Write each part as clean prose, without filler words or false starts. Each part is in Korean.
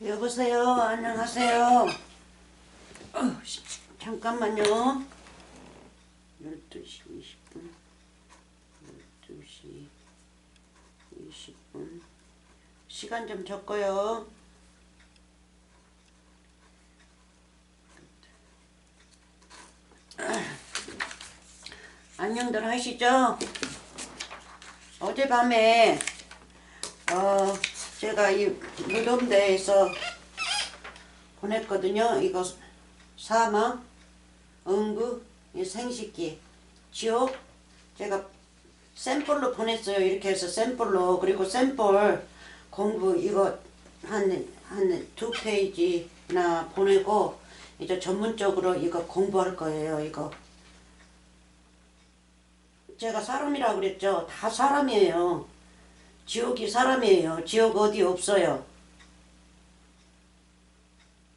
여보세요. 안녕하세요. 잠깐만요. 12시 20분 12시 20분 시간 좀 적고요. 안녕들 하시죠? 어젯밤에 제가 이 무덤대에서 보냈거든요. 이거 사망, 응급, 생식기, 지옥 제가 샘플로 보냈어요. 이렇게 해서 샘플로. 그리고 샘플 공부 이거 한 2페이지나 보내고 이제 전문적으로 이거 공부할 거예요. 이거 제가 사람이라고 그랬죠. 다 사람이에요. 지옥이 사람이에요. 지옥 어디 없어요.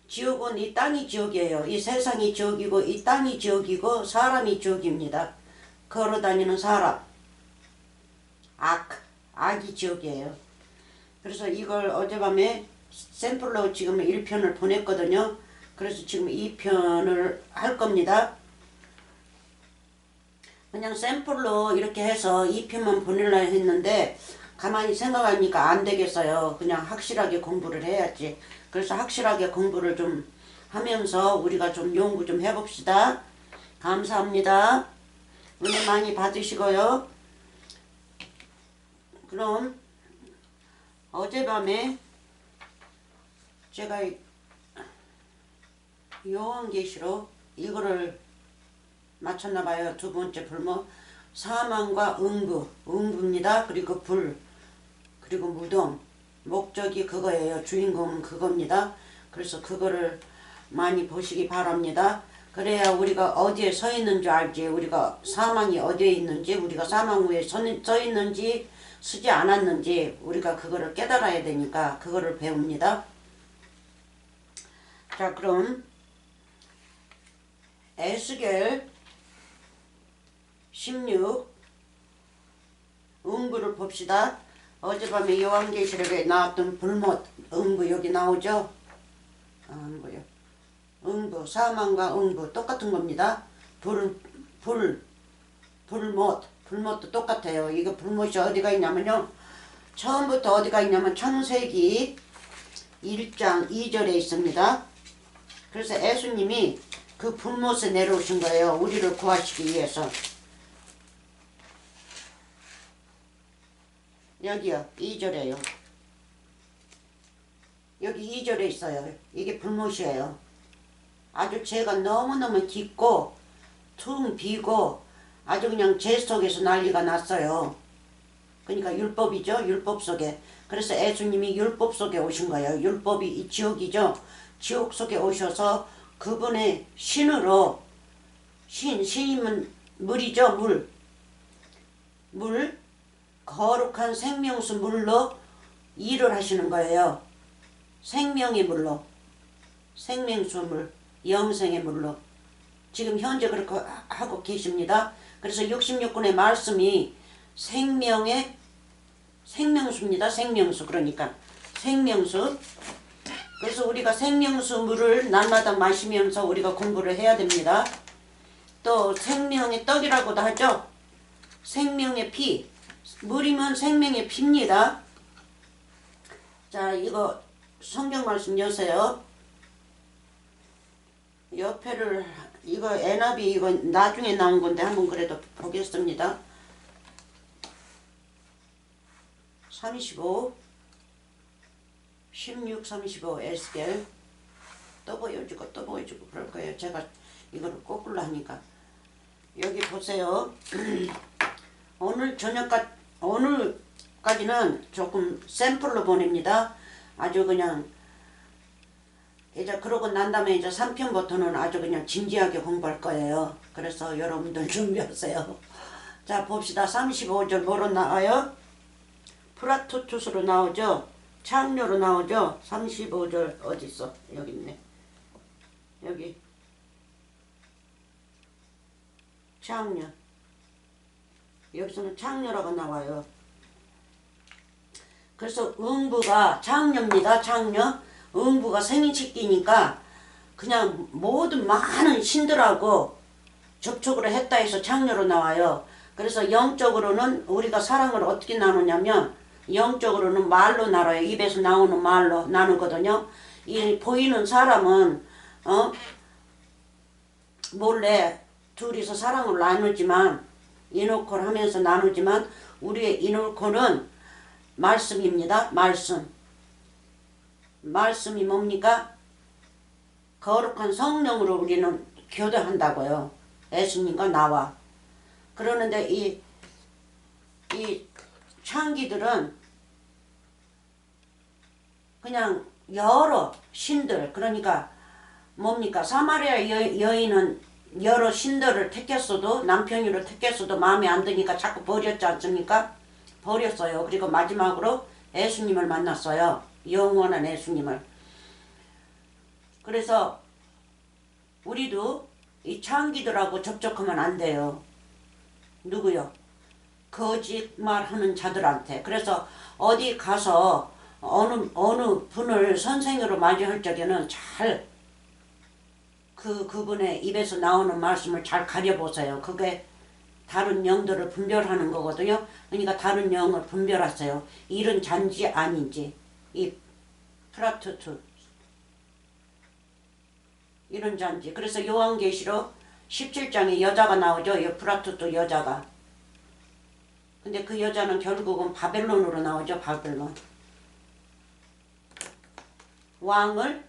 지옥은 이 땅이 지옥이에요. 이 세상이 지옥이고 이 땅이 지옥이고 사람이 지옥입니다. 걸어다니는 사람. 악이 지옥이에요. 그래서 이걸 어젯밤에 샘플로 지금 1편을 보냈거든요. 그래서 지금 2편을 할 겁니다. 그냥 샘플로 이렇게 해서 2편만 보내려 했는데 가만히 생각하니까 안 되겠어요. 그냥 확실하게 공부를 해야지. 그래서 확실하게 공부를 좀 하면서 우리가 좀 연구 좀 해봅시다. 감사합니다. 은혜 많이 받으시고요. 그럼 어젯밤에 제가 요한계시록 이거를 맞췄나봐요. 두 번째 불목 사망과 응부입니다. 그리고 불, 그리고 무덤. 목적이 그거예요. 주인공은 그겁니다. 그래서 그거를 많이 보시기 바랍니다. 그래야 우리가 어디에 서 있는 줄 알지. 우리가 사망이 어디에 있는지, 우리가 사망 후에 서 있는지 서지 않았는지 우리가 그거를 깨달아야 되니까 그거를 배웁니다. 자, 그럼 에스겔 16 응부를 봅시다. 어젯밤에 요한계시록에 나왔던 불못 응부 여기 나오죠? 뭐요? 응부, 사망과 응부 똑같은 겁니다. 불못도 똑같아요. 이거 불못이 어디가 있냐면요. 처음부터 어디가 있냐면 창세기 1장 2절에 있습니다. 그래서 예수님이 그 불못에 내려오신 거예요. 우리를 구하시기 위해서. 여기요. 2절에요. 여기 2절에 있어요. 이게 불못이에요. 아주 죄가 너무너무 깊고 퉁 비고 아주 그냥 죄 속에서 난리가 났어요. 그러니까 율법이죠. 율법 속에. 그래서 예수님이 율법 속에 오신 거예요. 율법이 이 지옥이죠. 지옥 속에 오셔서 그분의 신으로 신이면 물이죠. 물 거룩한 생명수 물로 일을 하시는 거예요. 생명의 물로, 생명수 물, 영생의 물로 지금 현재 그렇게 하고 계십니다. 그래서 66권의 말씀이 생명수입니다. 생명수. 그러니까 생명수. 그래서 우리가 생명수 물을 날마다 마시면서 우리가 공부를 해야 됩니다. 또 생명의 떡이라고도 하죠. 생명의 피. 물이면 생명의 피입니다. 자, 이거 성경 말씀 여세요. 옆에를 이거 NIV 이거 나중에 나온 건데 한번 그래도 보겠습니다. 35 16, 35 에스겔 또 보여주고 그럴 거예요. 제가 이거를 거꾸로 하니까. 여기 보세요. 오늘까지는 조금 샘플로 보냅니다. 아주 그냥 이제 그러고 난 다음에 이제 3편부터는 아주 그냥 진지하게 공부할 거예요. 그래서 여러분들 준비하세요. 자, 봅시다. 35절 뭐로 나와요? 프라토투스로 나오죠. 창녀로 나오죠. 35절 어디 있어? 여기 있네. 여기 창녀. 여기서는 창녀라고 나와요. 그래서 응부가 창녀입니다. 창녀. 음부가 생인식기니까 그냥 모든 많은 신들하고 접촉을 했다 해서 창녀로 나와요. 그래서 영적으로는 우리가 사랑을 어떻게 나누냐면 영적으로는 말로 나눠요. 입에서 나오는 말로 나누거든요. 이 보이는 사람은 몰래 둘이서 사랑을 나누지만 이노콜 하면서 나누지만 우리의 이노콜은 말씀입니다. 말씀이 뭡니까? 거룩한 성령으로 우리는 교대한다고요. 예수님과 나와. 그러는데 이 창기들은 그냥 여러 신들, 그러니까 뭡니까? 사마리아 여인은 여러 신들을 택했어도, 남편으로 택했어도 마음에 안 드니까 자꾸 버렸지 않습니까? 버렸어요. 그리고 마지막으로 예수님을 만났어요. 영원한 예수님을. 그래서 우리도 이 창기들하고 접촉하면 안 돼요. 누구요? 거짓말하는 자들한테. 그래서 어디 가서 어느 분을 선생으로 맞이할 적에는 잘 그분의 입에서 나오는 말씀을 잘 가려보세요. 그게 다른 영들을 분별하는 거거든요. 그러니까 다른 영을 분별하세요. 이런 잔지 아닌지. 이 프라투트 이런 잔지. 그래서 요한계시록 17장에 여자가 나오죠. 이 프라투트 여자가. 근데 그 여자는 결국은 바벨론으로 나오죠. 바벨론. 왕을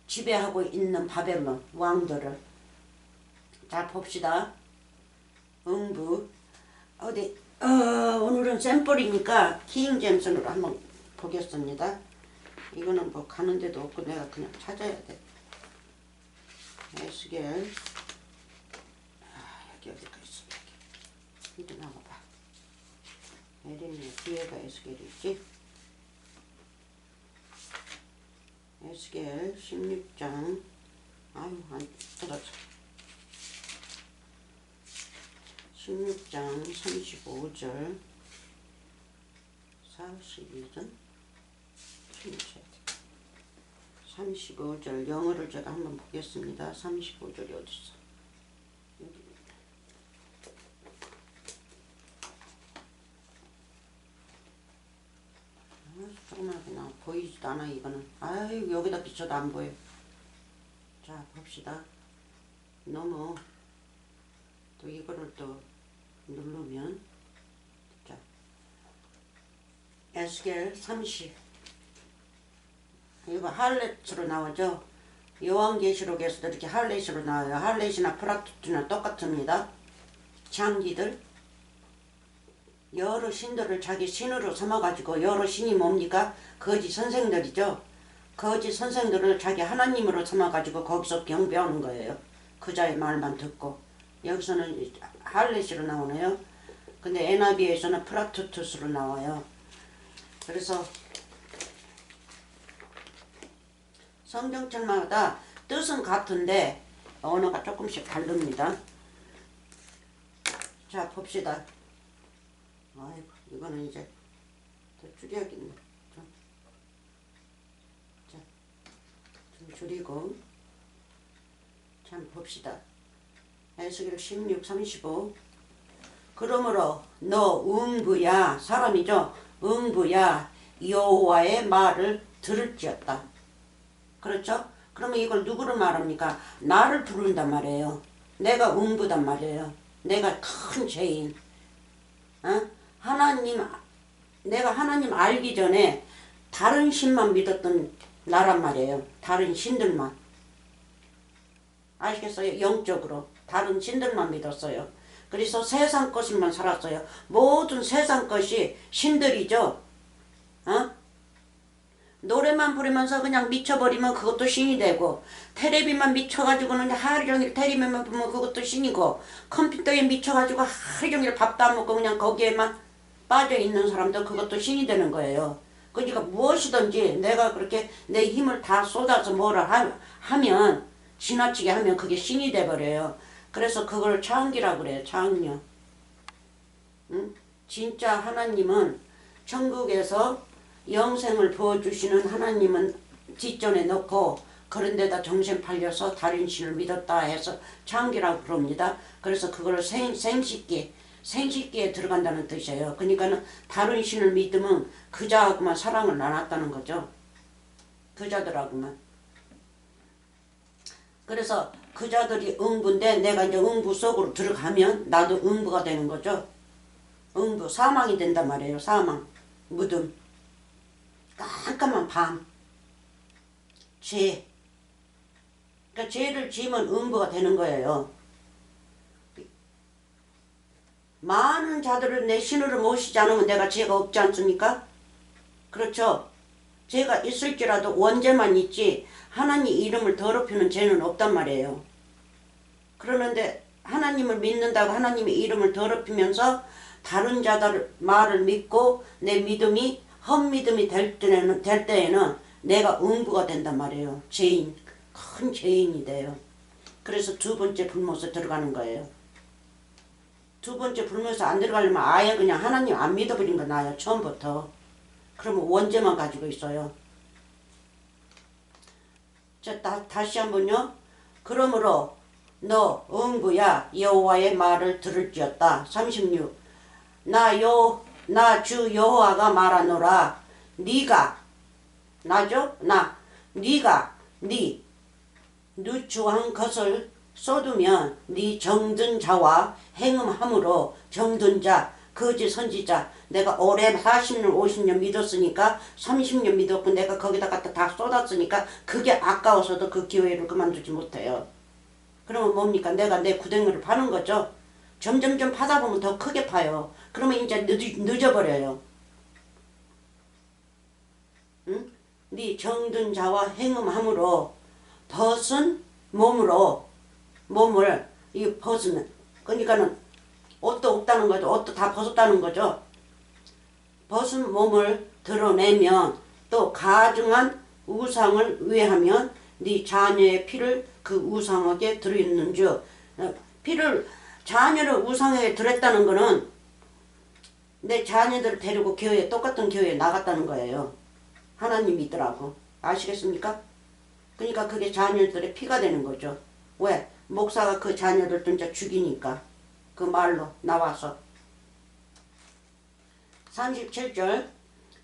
지배하고 있는 바벨론 왕들을. 자 봅시다. 음부 오늘은 샘플이니까 킹잼슨으로 한번 보겠습니다. 이거는 뭐 가는 데도 없고 내가 그냥 찾아야 돼. 에스겔 여기가 있어. 여기 이리 나와봐. 에린이 뒤에가 에스겔이 있지. 에스겔 16장 아유 안 떨어져. 16장 35절 42절 35절 영어를 제가 한번 보겠습니다. 35절이 어딨어? 여기입니다. 조금만 그냥 보이지도 않아. 이거는 아유 여기다 비춰도 안 보여. 자 봅시다. 너무 또 이거를 또 누르면 자 에스겔 30 이거 할렛으로 나오죠. 요한계시록에서도 이렇게 할렛으로 나와요. 할렛이나 프라투트나 똑같습니다. 장기들 여러 신들을 자기 신으로 삼아가지고 여러 신이 뭡니까? 거짓 선생들이죠. 거짓 선생들을 자기 하나님으로 삼아가지고 거기서 경배하는 거예요. 그자의 말만 듣고. 여기서는 할렛으로 나오네요. 근데 에나비에서는 프라투투스로 나와요. 그래서 성경책마다 뜻은 같은데 언어가 조금씩 다릅니다. 자 봅시다. 아이고 이거는 이제 더 줄여야겠네. 자, 좀 줄이고 참 봅시다. 에스겔 16, 35 그러므로 너 음부야 사람이죠. 음부야 여호와의 말을 들을지어다. 그렇죠? 그러면 이걸 누구를 말합니까? 나를 부른단 말이에요. 내가 음부단 말이에요. 내가 큰 죄인. 내가 하나님 알기 전에 다른 신만 믿었던 나란 말이에요. 다른 신들만. 아시겠어요? 영적으로 다른 신들만 믿었어요. 그래서 세상 것만 살았어요. 모든 세상 것이 신들이죠. 노래만 부르면서 그냥 미쳐버리면 그것도 신이 되고, 텔레비만 미쳐가지고는 하루 종일 텔레비만 보면 그것도 신이고, 컴퓨터에 미쳐가지고 하루 종일 밥도 안 먹고 그냥 거기에만 빠져있는 사람도 그것도 신이 되는 거예요. 그러니까 무엇이든지 내가 그렇게 내 힘을 다 쏟아서 뭐라 하면 지나치게 하면 그게 신이 돼버려요. 그래서 그걸 창기라고 그래요. 창녀. 응? 진짜 하나님은 천국에서 영생을 부어주시는 하나님은 뒷전에 넣고 그런 데다 정신 팔려서 다른 신을 믿었다 해서 창기라고 부릅니다. 그래서 그걸 생식기에 들어간다는 뜻이에요. 그러니까는 다른 신을 믿으면 그자하고만 사랑을 나눴다는 거죠. 그자들하고만. 그래서 그자들이 응부인데 내가 이제 응부 속으로 들어가면 나도 응부가 되는 거죠. 응부, 사망이 된단 말이에요. 사망, 무덤, 깜깜한 밤, 죄. 그러니까 죄를 지으면 응부가 되는 거예요. 많은 자들을 내 신으로 모시지 않으면 내가 죄가 없지 않습니까? 그렇죠. 죄가 있을지라도 원죄만 있지 하나님 이름을 더럽히는 죄는 없단 말이에요. 그러는데 하나님을 믿는다고 하나님의 이름을 더럽히면서 다른 자들 말을 믿고 내 믿음이 헛믿음이 될 때에는 내가 응부가 된단 말이에요. 죄인, 큰 죄인이 돼요. 그래서 두 번째 불못에 들어가는 거예요. 두 번째 불못에 안 들어가려면 아예 그냥 하나님 안 믿어버린 거 나아요. 처음부터. 그러면 원죄만 가지고 있어요. 자, 다시 한번요. 그러므로 너 응부야 여호와의 말을 들을지어다. 36. 나 주 여호와가 말하노라. 네가 나죠? 네가 누추한 것을 쏟으면 네 정든 자와 행음함으로 정든 자 거짓 선지자 내가 오래 40년 50년 믿었으니까 30년 믿었고 내가 거기다 갖다 다 쏟았으니까 그게 아까워서도 그 기회를 그만두지 못해요. 그러면 뭡니까? 내가 내 구덩이를 파는 거죠. 점점점 파다 보면 더 크게 파요. 그러면 이제 늦어버려요. 응? 네 정든 자와 행음함으로 벗은 몸을 이 벗으면 그러니까는 옷도 없다는 거죠. 옷도 다 벗었다는 거죠. 벗은 몸을 드러내면 또 가증한 우상을 위하면 네 자녀의 피를 그 우상에게 들어있는 줄 피를 자녀를 우상에게 들었다는 거는 내 자녀들을 데리고 교회 똑같은 교회에 나갔다는 거예요. 하나님 믿더라고. 아시겠습니까? 그러니까 그게 자녀들의 피가 되는 거죠. 왜? 목사가 그 자녀들도 이제 죽이니까. 그 말로 나와서. 37절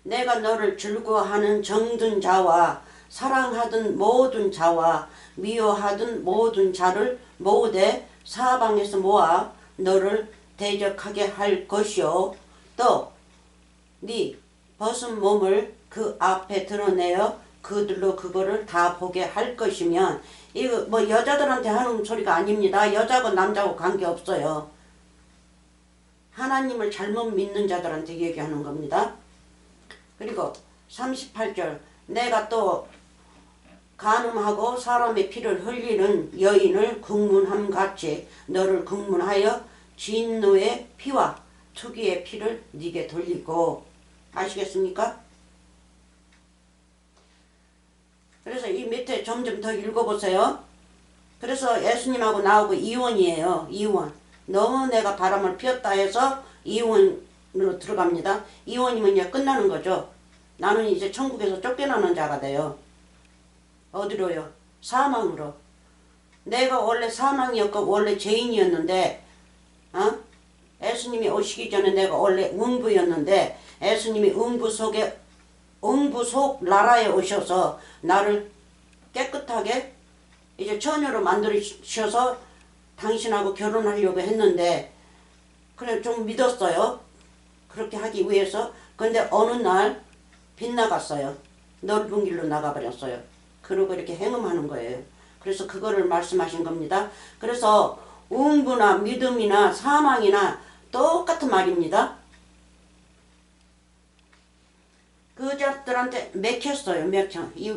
내가 너를 즐거워하는 정든 자와 사랑하던 모든 자와 미워하던 모든 자를 모두 사방에서 모아 너를 대적하게 할 것이요 또 네 벗은 몸을 그 앞에 드러내어 그들로 그거를 다 보게 할 것이면 이거 뭐 여자들한테 하는 소리가 아닙니다. 여자고 남자고 관계없어요. 하나님을 잘못 믿는 자들한테 얘기하는 겁니다. 그리고 38절 내가 또 간음하고 사람의 피를 흘리는 여인을 국문함같이 너를 국문하여 진노의 피와 투기의 피를 네게 돌리고 아시겠습니까? 그래서 이 밑에 점점 더 읽어보세요. 그래서 예수님하고 나하고 이혼이에요. 이혼. 너무 내가 바람을 피웠다 해서 이혼으로 들어갑니다. 이혼이면 이제 끝나는 거죠. 나는 이제 천국에서 쫓겨나는 자가 돼요. 어디로요? 사망으로. 내가 원래 사망이었고 원래 죄인이었는데 예수님이 오시기 전에 내가 원래 음부였는데 예수님이 음부 속 나라에 오셔서 나를 깨끗하게 이제 처녀로 만들으셔서 당신하고 결혼하려고 했는데 그래 좀 믿었어요. 그렇게 하기 위해서. 근데 어느 날 빗나갔어요. 넓은 길로 나가버렸어요. 그러고 이렇게 행음하는 거예요. 그래서 그거를 말씀하신 겁니다. 그래서 응부나 믿음이나 사망이나 똑같은 말입니다. 그 자들한테 맥혔어요. 맥혀. 이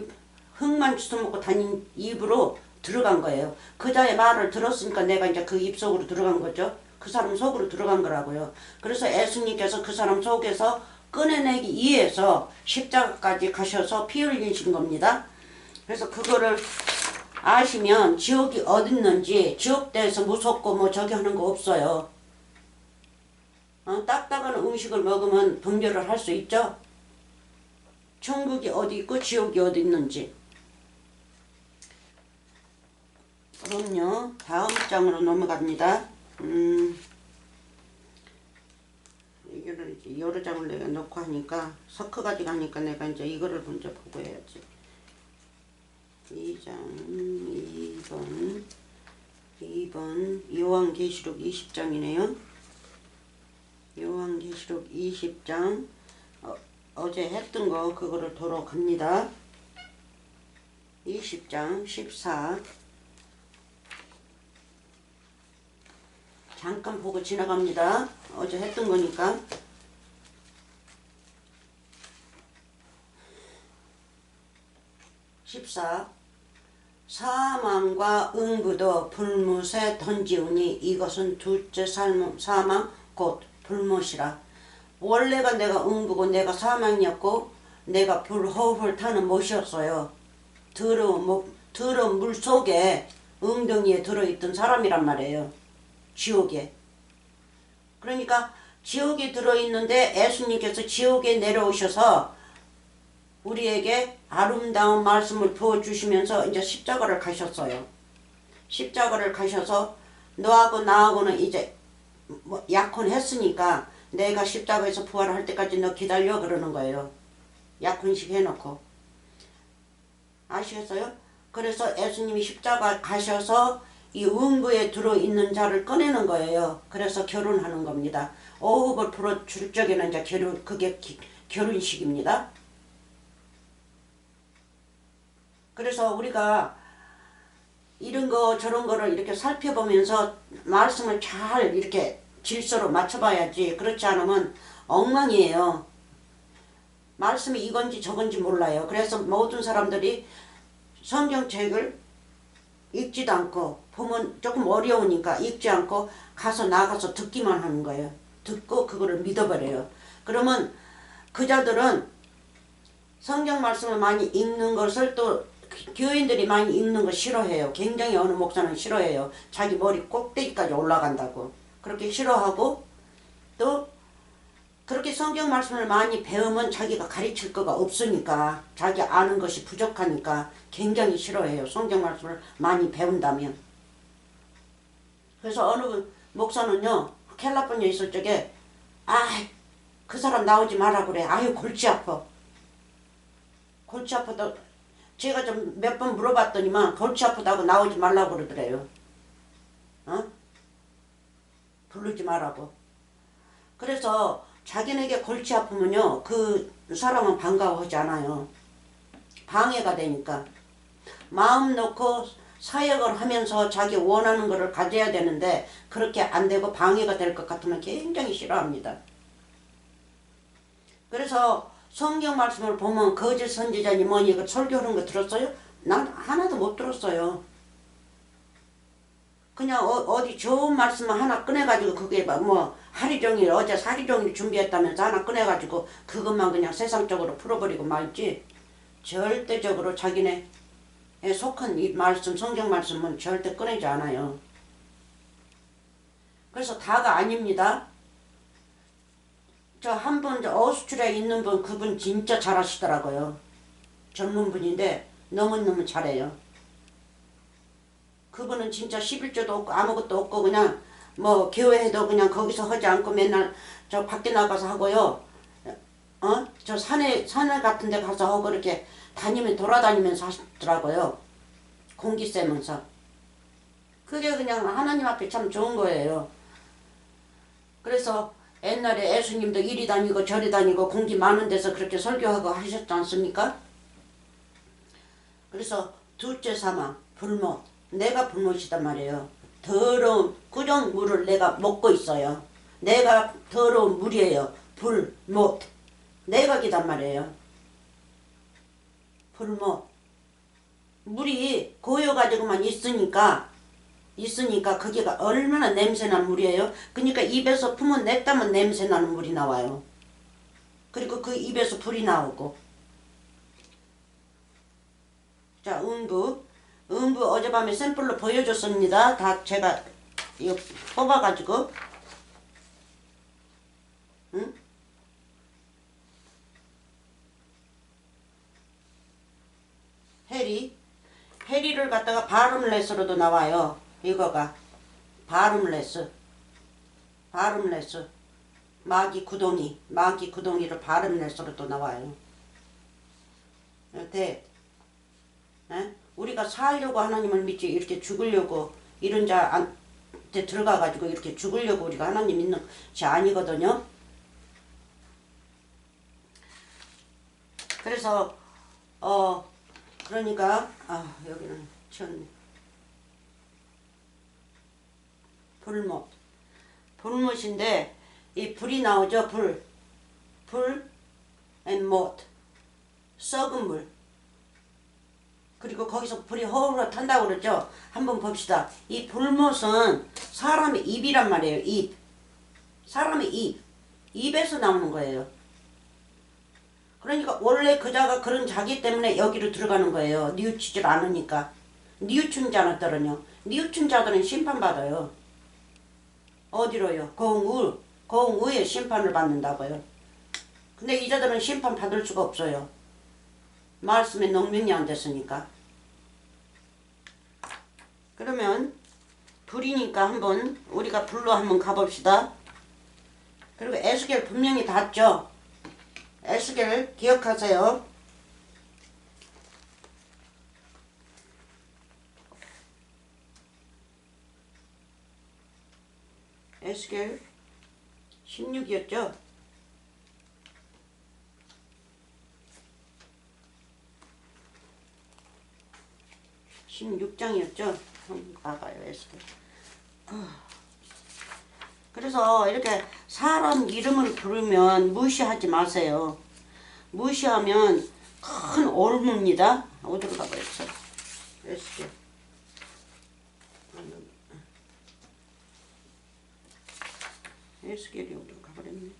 흙만 주워먹고 다닌 입으로 들어간 거예요. 그 자의 말을 들었으니까 내가 이제 그 입 속으로 들어간 거죠. 그 사람 속으로 들어간 거라고요. 그래서 예수님께서 그 사람 속에서 꺼내내기 위해서 십자가까지 가셔서 피 흘리신 겁니다. 그래서 그거를 아시면 지옥이 어딨는지 지옥대에서 무섭고 뭐 저기 하는 거 없어요. 딱딱한 음식을 먹으면 분별을 할 수 있죠. 천국이 어디 있고 지옥이 어디 있는지. 그럼요. 다음 장으로 넘어갑니다. 이거를 이제 여러 장을 내가 넣고 하니까 섞어가지고 하니까 내가 이제 이거를 먼저 보고 해야지. 2장 2번 요한계시록 20장이네요. 요한계시록 20장 어제 했던 거 그거를 도로 갑니다. 20장 14 잠깐 보고 지나갑니다. 어제 했던 거니까. 14 사망과 응부도 불못에 던지우니 이것은 둘째 사망 곧 불못이라. 원래가 내가 응부고 내가 사망이었고 내가 불호흡을 타는 못이었어요. 더러운 물 속에 웅덩이에 들어있던 사람이란 말이에요. 지옥에. 그러니까 지옥에 들어있는데 예수님께서 지옥에 내려오셔서 우리에게 아름다운 말씀을 부어주시면서 이제 십자가를 가셨어요. 십자가를 가셔서 너하고 나하고는 이제 뭐 약혼했으니까 내가 십자가에서 부활할 때까지 너 기다려 그러는 거예요. 약혼식 해놓고. 아시겠어요? 그래서 예수님이 십자가 가셔서 이 음부에 들어있는 자를 꺼내는 거예요. 그래서 결혼하는 겁니다. 어흡을 불어줄 적에는 이제 그게 결혼식입니다. 그래서 우리가 이런 거 저런 거를 이렇게 살펴보면서 말씀을 잘 이렇게 질서로 맞춰봐야지. 그렇지 않으면 엉망이에요. 말씀이 이건지 저건지 몰라요. 그래서 모든 사람들이 성경책을 읽지도 않고 보면 조금 어려우니까 읽지 않고 나가서 듣기만 하는 거예요. 듣고 그거를 믿어버려요. 그러면 그자들은 성경 말씀을 많이 읽는 것을 또 교인들이 많이 읽는 거 싫어해요. 굉장히 어느 목사는 싫어해요. 자기 머리 꼭대기까지 올라간다고. 그렇게 싫어하고 또 그렇게 성경 말씀을 많이 배우면 자기가 가르칠 거가 없으니까 자기 아는 것이 부족하니까 굉장히 싫어해요. 성경 말씀을 많이 배운다면. 그래서 어느 목사는요. 캘리포니아에 있을 적에 그 사람 나오지 마라 그래. 아유 골치 아파. 골치 아프다. 제가 좀 몇 번 물어봤더니만 골치 아프다고 나오지 말라고 그러더래요. 부르지 말라고. 그래서 자기네게 골치 아프면요. 그 사람은 반가워하지 않아요. 방해가 되니까. 마음 놓고 사역을 하면서 자기 원하는 것을 가져야 되는데 그렇게 안 되고 방해가 될 것 같으면 굉장히 싫어합니다. 그래서 성경 말씀을 보면 거짓 선지자니 뭐니 그 설교하는 거 들었어요? 난 하나도 못 들었어요. 그냥 어디 좋은 말씀을 하나 꺼내가지고 그게 뭐 하루 종일 어제 하루 종일 준비했다면서 하나 꺼내가지고 그것만 그냥 세상적으로 풀어버리고 말지 절대적으로 자기네 속한 이 말씀 성경 말씀은 절대 꺼내지 않아요. 그래서 다가 아닙니다. 저 한 분 오스트리아에 있는 분 그분 진짜 잘하시더라고요. 젊은 분인데 너무너무 잘해요. 그분은 진짜 11조도 없고 아무것도 없고 그냥 뭐 교회에도 그냥 거기서 하지 않고 맨날 저 밖에 나가서 하고요. 저 산에 같은 데 가서 하고 이렇게 돌아다니면서 하시더라고요. 공기 쐬면서. 그게 그냥 하나님 앞에 참 좋은 거예요. 그래서 옛날에 예수님도 이리 다니고 저리 다니고 공기 많은 데서 그렇게 설교하고 하셨지 않습니까? 그래서 둘째 사망, 불못. 내가 불못이단 말이에요. 더러운 꾸정 물을 내가 먹고 있어요. 내가 더러운 물이에요. 불못. 내각이단 말이에요. 불못. 물이 고여가지고만 있으니까 그게가 얼마나 냄새나는 물이에요. 그러니까 입에서 품은 냈다면 냄새나는 물이 나와요. 그리고 그 입에서 불이 나오고. 자, 음부 어젯밤에 샘플로 보여줬습니다. 다 제가 이거 뽑아가지고 해리 해리를 갖다가 바름레스로도 나와요. 이거가 바름레스, 바름레스. 마귀 구덩이를 바름레스로도 나와요. 대, 에? 우리가 살려고 하나님을 믿지 이렇게 죽으려고 이런 자한테 들어가가지고 이렇게 죽으려고 우리가 하나님 믿는 것이 아니거든요. 그래서 그러니까 여기는 치웠네. 불못인데 이 불이 나오죠. 불 and 못, 썩은 물. 그리고 거기서 불이 허우러 탄다고 그러죠. 한번 봅시다. 이 불못은 사람의 입이란 말이에요. 입. 사람의 입에서 나오는 거예요. 그러니까 원래 그자가 그런 자기 때문에 여기로 들어가는 거예요. 뉘우치질 않으니까. 뉘우친 자들은요. 뉘우친 자들은 심판받아요. 어디로요? 공의의 심판을 받는다고요. 근데 이 자들은 심판 받을 수가 없어요. 말씀에 농명이 안 됐으니까. 그러면 불이니까 한번 우리가 불로 한번 가봅시다. 그리고 에스겔 분명히 닿죠. 에스겔 기억하세요. 에스겔 16이었죠. 16장이었죠. 한번 봐봐요. 에스겔. 그래서 이렇게 사람 이름을 부르면 무시하지 마세요. 무시하면 큰 올무입니다. 어디로 가봐야죠. 에스겔. 에스겔이 어디로 가버렸네.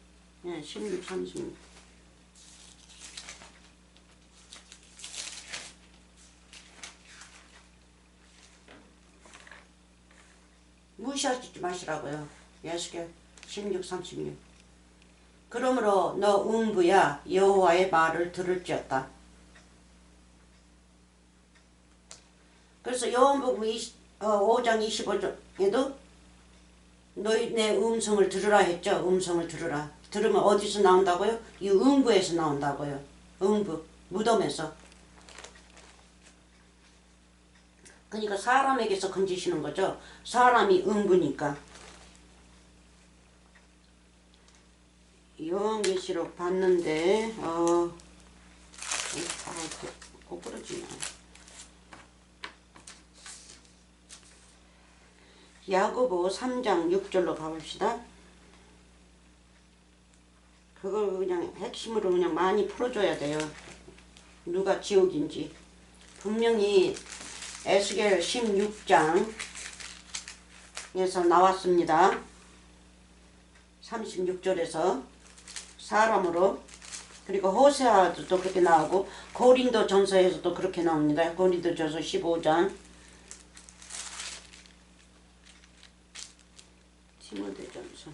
네, 16, 36. 무시하지 마시라고요. 에스겔 16, 36. 그러므로 너 음부야 여호와의 말을 들을지어다. 그래서 요한복음 5장 25절에도 너희 내 음성을 들으라 했죠. 음성을 들으라. 들으면 어디서 나온다고요? 이 음부에서 나온다고요. 음부, 무덤에서. 그러니까 사람에게서 건지시는 거죠. 사람이 음부니까. 요한계시록 봤는데 꼬부러지네. 야고보 3장 6절로 가봅시다. 그걸 그냥 핵심으로 그냥 많이 풀어줘야 돼요. 누가 지옥인지. 분명히 에스겔 16장에서 나왔습니다. 36절에서 사람으로. 그리고 호세아도 또 그렇게 나오고 고린도 전서에서도 그렇게 나옵니다. 고린도 전서 15장. 디모데 전서.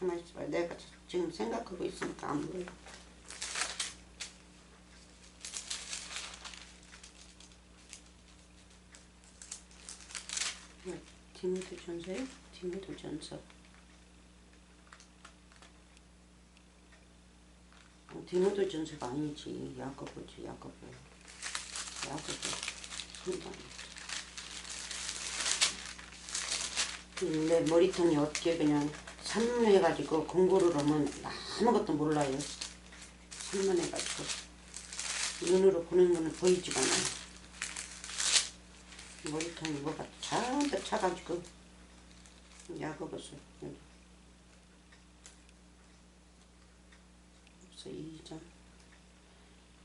가만히 있어봐요. 내가 지금 생각하고 있으니까 안 보여요. 디모데 전서요? 디모데 전서. 디모데 전서가 아니지. 야고보지. 야고보. 내 머리통이 어떻게 그냥 산문해가지고 공부를 하면 아무것도 몰라요. 산문해가지고 눈으로 보는 거는 보이지가 않아요. 머리통이 뭐가 잔뜩 차가지고. 야고보서 여기. 그래서 2장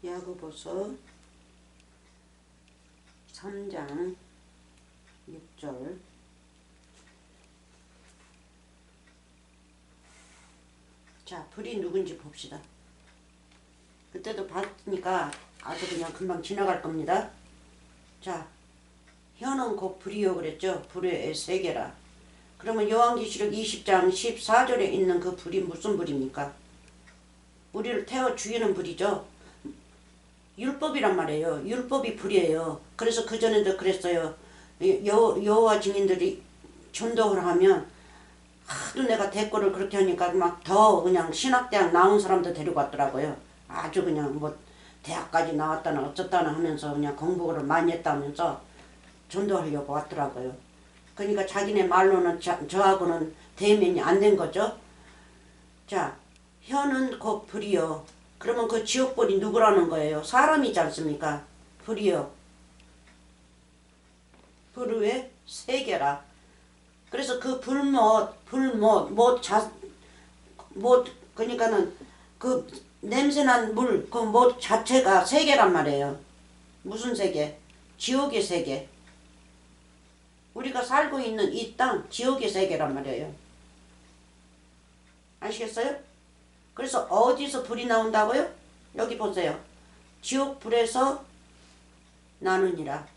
야고보서 3장 6절. 자, 불이 누군지 봅시다. 그때도 봤으니까 아주 그냥 금방 지나갈 겁니다. 자, 혀는 곧 불이요 그랬죠. 불의 세계라. 그러면 요한계시록 20장 14절에 있는 그 불이 무슨 불입니까? 우리를 태워 죽이는 불이죠. 율법이란 말이에요. 율법이 불이에요. 그래서 그전에도 그랬어요. 여호와 증인들이 전도를 하면 하도 내가 대꾸를 그렇게 하니까 막 더 그냥 신학대학 나온 사람도 데리고 왔더라고요. 아주 그냥 뭐 대학까지 나왔다나 어쩌다나 하면서 그냥 공부를 많이 했다면서 전도하려고 왔더라고요. 그러니까 자기네 말로는 저하고는 대면이 안 된 거죠. 자, 혀는 곧 불이요. 그러면 그 지옥불이 누구라는 거예요? 사람이지 않습니까? 불이요. 불의 세계라. 그래서 그 그러니까는 그 냄새난 물, 그 못 자체가 세계란 말이에요. 무슨 세계? 지옥의 세계. 우리가 살고 있는 이 땅, 지옥의 세계란 말이에요. 아시겠어요? 그래서 어디서 불이 나온다고요? 여기 보세요. 지옥불에서 나느니라.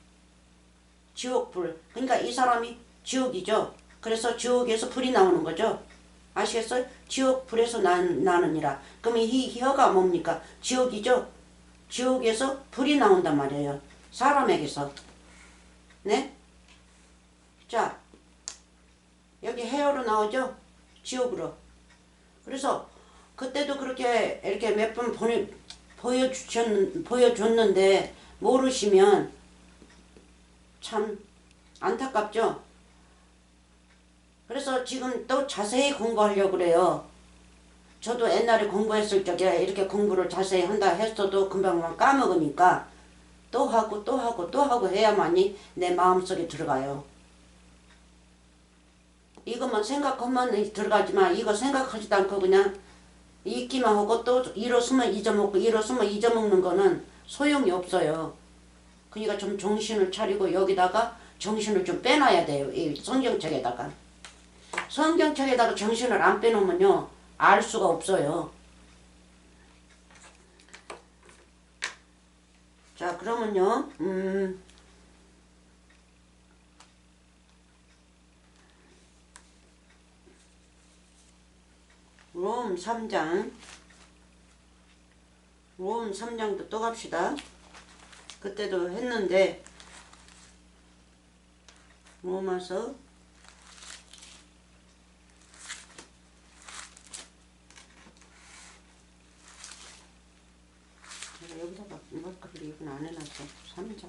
지옥불. 그러니까 이 사람이 지옥이죠. 그래서 지옥에서 불이 나오는 거죠. 아시겠어요? 지옥불에서 나느니라. 그럼 이 혀가 뭡니까? 지옥이죠. 지옥에서 불이 나온단 말이에요. 사람에게서. 네? 자, 여기 해어로 나오죠? 지옥으로. 그래서 그때도 그렇게 이렇게 몇 번 보여줬는데 모르시면 참 안타깝죠? 그래서 지금 또 자세히 공부하려고 그래요. 저도 옛날에 공부했을 적에 이렇게 공부를 자세히 한다 했어도 금방만 까먹으니까 또 하고 또 하고 또 하고 해야만이 내 마음속에 들어가요. 이것만 생각하면 들어가지만 이거 생각하지도 않고 그냥 읽기만 하고 또 일어서면 잊어먹고 일어서면 잊어먹는 거는 소용이 없어요. 그러니까 좀 정신을 차리고 여기다가 정신을 좀 빼놔야 돼요. 이 성경책에다가. 성경책에다가 정신을 안 빼놓으면요. 알 수가 없어요. 자, 그러면요. 롬 3장. 롬 3장도 또 갑시다. 그때도 했는데 로마서 여기다가 마크를 이건 안 해놨어. 3장.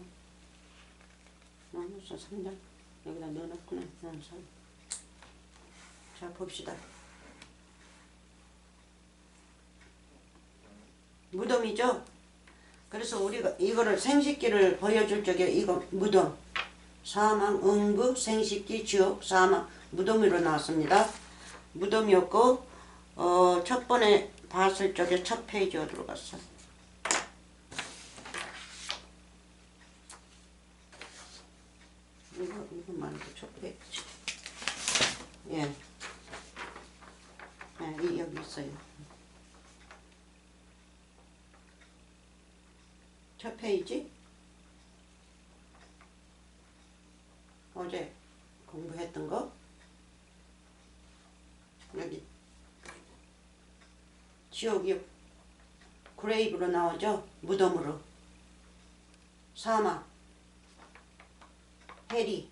로마서 3장. 여기다 넣어놨구나. 자, 봅시다. 무덤이죠? 그래서 우리가 이거를 생식기를 보여줄 적에 이거 무덤. 사망, 응급, 생식기, 지옥, 사망, 무덤으로 나왔습니다. 무덤이었고 첫 번에 봤을 적에 첫 페이지 어디로 갔어? 이거 말고 첫 페이지. 예. 여기 있어요. 첫 페이지. 어제 공부했던 거. 여기 지옥이 그레이브로 나오죠. 무덤으로. 사막. 해리.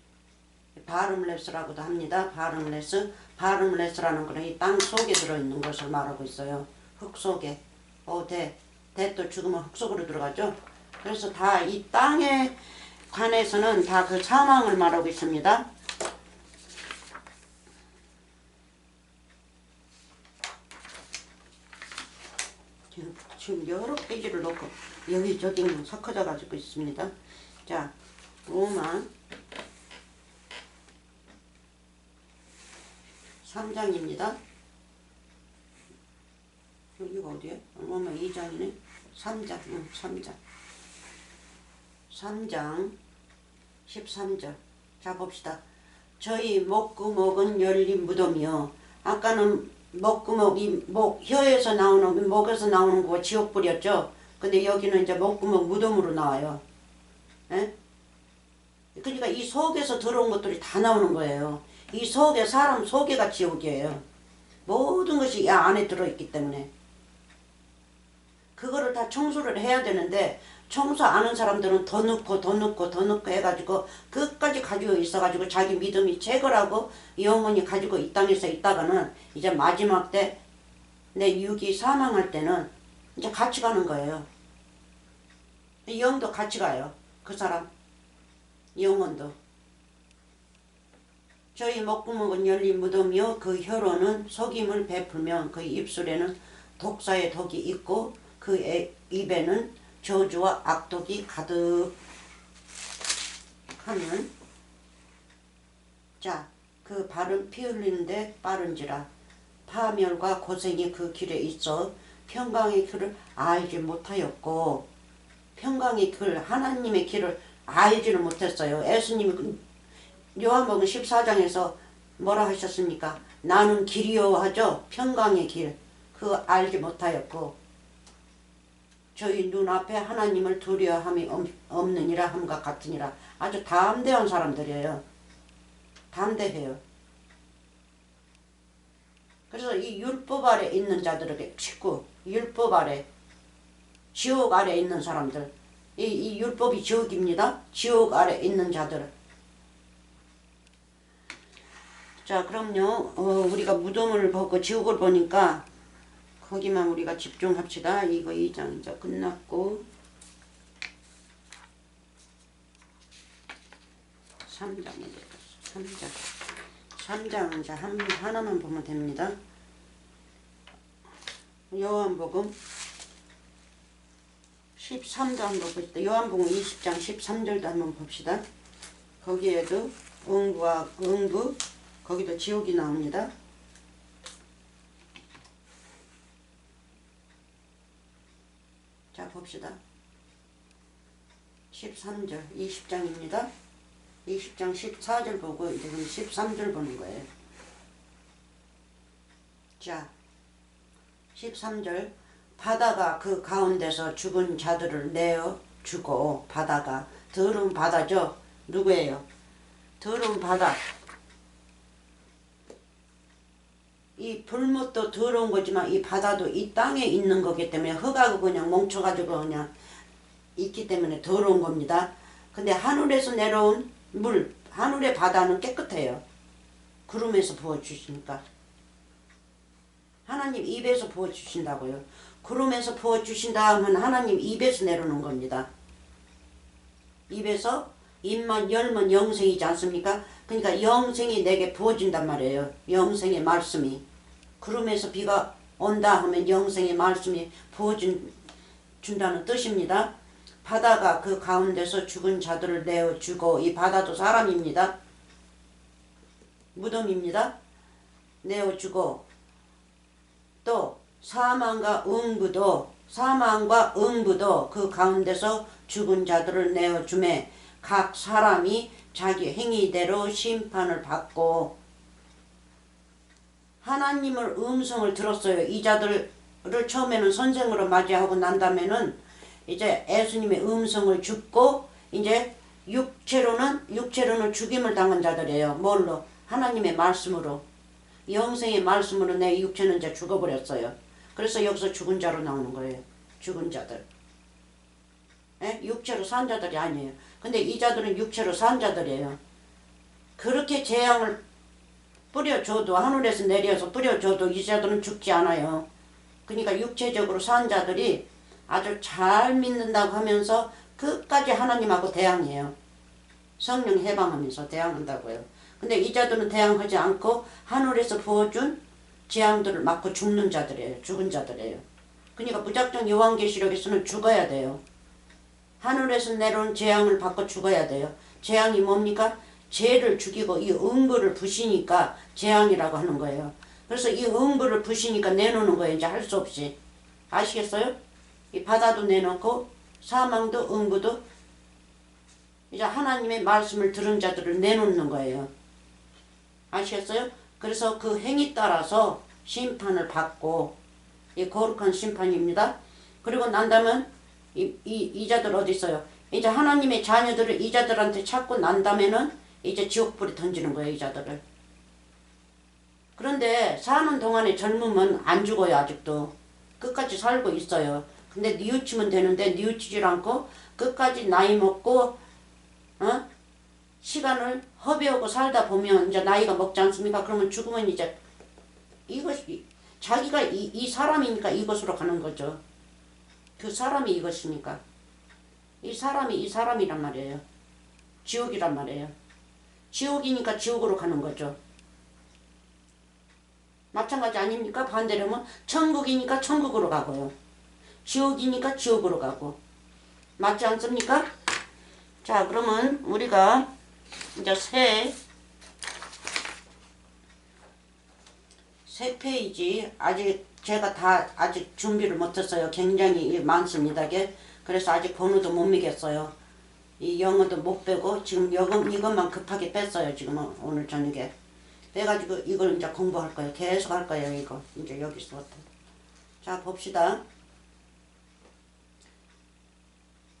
바름레스라고도 합니다. 바름레스. 바름레스라는 거는 이 땅 속에 들어있는 것을 말하고 있어요. 흙 속에. 대도 죽으면 흙 속으로 들어가죠. 그래서 다 이 땅에 관해서는 다 그 사망을 말하고 있습니다. 지금 여러 페이지를 놓고 여기저기 섞어져 가지고 있습니다. 자, 로마 3장입니다. 여기가 어디야? 로마 2장이네. 3장, 3장. 3장 13절. 자, 봅시다. 저희 목구멍은 열린 무덤이요. 아까는 목구멍이 혀에서 나오는, 목에서 나오는 거 지옥불이었죠. 근데 여기는 이제 목구멍 무덤으로 나와요. 에? 그러니까 이 속에서 들어온 것들이 다 나오는 거예요. 이 속에, 사람 속에가 지옥이에요. 모든 것이 이 안에 들어있기 때문에. 그거를 다 청소를 해야 되는데 청소 안 하는 사람들은 더 넣고 더 넣고 더 넣고 해가지고 끝까지 가지고 있어가지고 자기 믿음이 최고라고 영원히 가지고 이 땅에서 있다가는 이제 마지막 때 내 육이 사망할 때는 이제 같이 가는 거예요. 영도 같이 가요. 그 사람 영혼도. 저희 목구멍은 열린 무덤이요 그 혀로는 속임을 베풀면 그 입술에는 독사의 독이 있고 그 입에는 저주와 악독이 가득하면 자, 그 발은 피 흘리는데 빠른지라 파멸과 고생이 그 길에 있어 평강의 길을 알지 못하였고 평강의 길 하나님의 길을 알지는 못했어요. 예수님이 요한복음 14장에서 뭐라 하셨습니까? 나는 길이요 하죠. 평강의 길. 그 알지 못하였고 저희 눈앞에 하나님을 두려워함이 없느니라 함과 같으니라. 아주 담대한 사람들이에요. 담대해요. 그래서 이 율법 아래 있는 자들에게 식구 율법 아래 지옥 아래 있는 사람들 이 율법이 지옥입니다. 지옥 아래 있는 자들. 자 그럼요 우리가 무덤을 보고 지옥을 보니까 거기만 우리가 집중합시다. 이거 2장 이제 끝났고 3장 이제 하나만 보면 됩니다. 요한복음 13도 한번 봅시다. 요한복음 20장 13절도 한번 봅시다. 거기에도 응부와 응부 거기도 지옥이 나옵니다. 자 봅시다. 13절 20장입니다. 20장 14절 보고 이제 13절 보는 거예요. 자 13절 바다가 그 가운데서 죽은 자들을 내어 주고 바다가 더러운 바다죠. 누구예요? 더러운 바다. 이 불못도 더러운 거지만 이 바다도 이 땅에 있는 거기 때문에 흙하고 그냥 뭉쳐가지고 그냥 있기 때문에 더러운 겁니다. 근데 하늘에서 내려온 물, 하늘의 바다는 깨끗해요. 구름에서 부어주시니까. 하나님 입에서 부어주신다고요. 구름에서 부어주신다 하면 하나님 입에서 내려오는 겁니다. 입에서 입만 열면 영생이지 않습니까? 그러니까 영생이 내게 부어진단 말이에요. 영생의 말씀이. 구름에서 비가 온다 하면 영생의 말씀이 부어준다는 뜻입니다. 바다가 그 가운데서 죽은 자들을 내어주고 이 바다도 사람입니다. 무덤입니다. 내어주고 또 사망과 응부도 그 가운데서 죽은 자들을 내어주매 각 사람이 자기 행위대로 심판을 받고 하나님을 음성을 들었어요. 이 자들을 처음에는 선생으로 맞이하고 난 다음에는 이제 예수님의 음성을 듣고 이제 육체로는 죽임을 당한 자들이에요. 뭘로? 하나님의 말씀으로. 영생의 말씀으로 내 육체는 이제 죽어버렸어요. 그래서 여기서 죽은 자로 나오는 거예요. 죽은 자들. 에? 육체로 산 자들이 아니에요. 근데 이 자들은 육체로 산 자들이에요. 그렇게 재앙을 뿌려줘도 하늘에서 내려서 뿌려줘도 이 자들은 죽지 않아요. 그러니까 육체적으로 산 자들이 아주 잘 믿는다고 하면서 끝까지 하나님하고 대항해요. 성령 해방하면서 대항한다고요. 근데 이 자들은 대항하지 않고 하늘에서 부어준 재앙들을 맞고 죽는 자들이에요. 죽은 자들이에요. 그러니까 무작정 요한계시록에서는 죽어야 돼요. 하늘에서 내려온 재앙을 받고 죽어야 돼요. 재앙이 뭡니까? 죄를 죽이고 이 음부를 부시니까 재앙이라고 하는 거예요. 그래서 이 음부를 부시니까 내놓는 거예요. 이제 할 수 없이. 아시겠어요? 이 바다도 내놓고 사망도 음부도 이제 하나님의 말씀을 들은 자들을 내놓는 거예요. 아시겠어요? 그래서 그 행위 따라서 심판을 받고 이 거룩한 심판입니다. 그리고 난다면 이 자들 어디 있어요? 이제 하나님의 자녀들을 이 자들한테 찾고 난다면은 이제 지옥불에 던지는 거예요. 이 자들을. 그런데 사는 동안에 젊으면 안 죽어요. 아직도. 끝까지 살고 있어요. 근데 뉘우치면 되는데 뉘우치질 않고 끝까지 나이 먹고 시간을 허비하고 살다 보면 이제 나이가 먹지 않습니까? 그러면 죽으면 이제 이것이 자기가 이 사람이니까 이것으로 가는 거죠. 그 사람이 이것이니까. 이 사람이 이 사람이란 말이에요. 지옥이란 말이에요. 지옥이니까 지옥으로 가는 거죠. 마찬가지 아닙니까? 반대로면 천국이니까 천국으로 가고요. 지옥이니까 지옥으로 가고. 맞지 않습니까? 자, 그러면 우리가 이제 세 페이지 아직 제가 다 아직 준비를 못했어요. 굉장히 많습니다. 그래서 아직 번호도 못 미겠어요. 이 영어도 못 빼고 지금 이것만 급하게 뺐어요. 지금 오늘 저녁에 빼가지고 이걸 이제 공부할 거예요. 계속 할 거예요. 이거 이제 여기서부터. 자, 봅시다.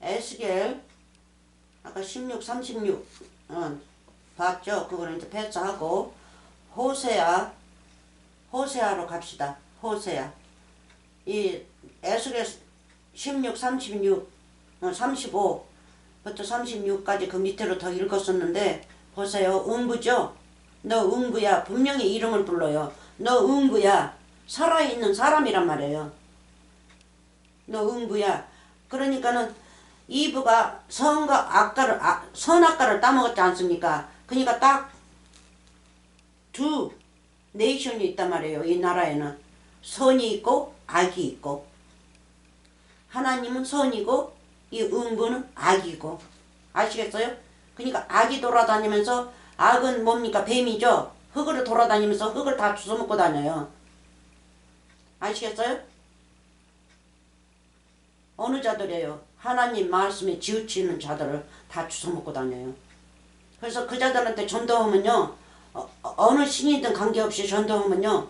에스겔 아까 16, 36 봤죠? 그거는 이제 패스하고 호세아로 갑시다. 호세아. 이 에스겔 16, 36, 35부터 36까지 그 밑으로 더 읽었었는데 보세요. 응부죠? 너 응부야. 분명히 이름을 불러요. 너 응부야. 살아있는 사람이란 말이에요. 너 응부야. 그러니까는 이브가 선악과를 따먹었지 않습니까? 그러니까 딱 두 네이션이 있단 말이에요. 이 나라에는 선이 있고 악이 있고, 하나님은 선이고 이 응부는 악이고. 아시겠어요? 그러니까 악이 돌아다니면서, 악은 뭡니까? 뱀이죠. 흙으로 돌아다니면서 흙을 다 주워먹고 다녀요. 아시겠어요? 어느 자들이에요? 하나님 말씀에 지우치는 자들을 다 주워먹고 다녀요. 그래서 그 자들한테 전도하면요, 어느 신이든 관계없이 전도하면요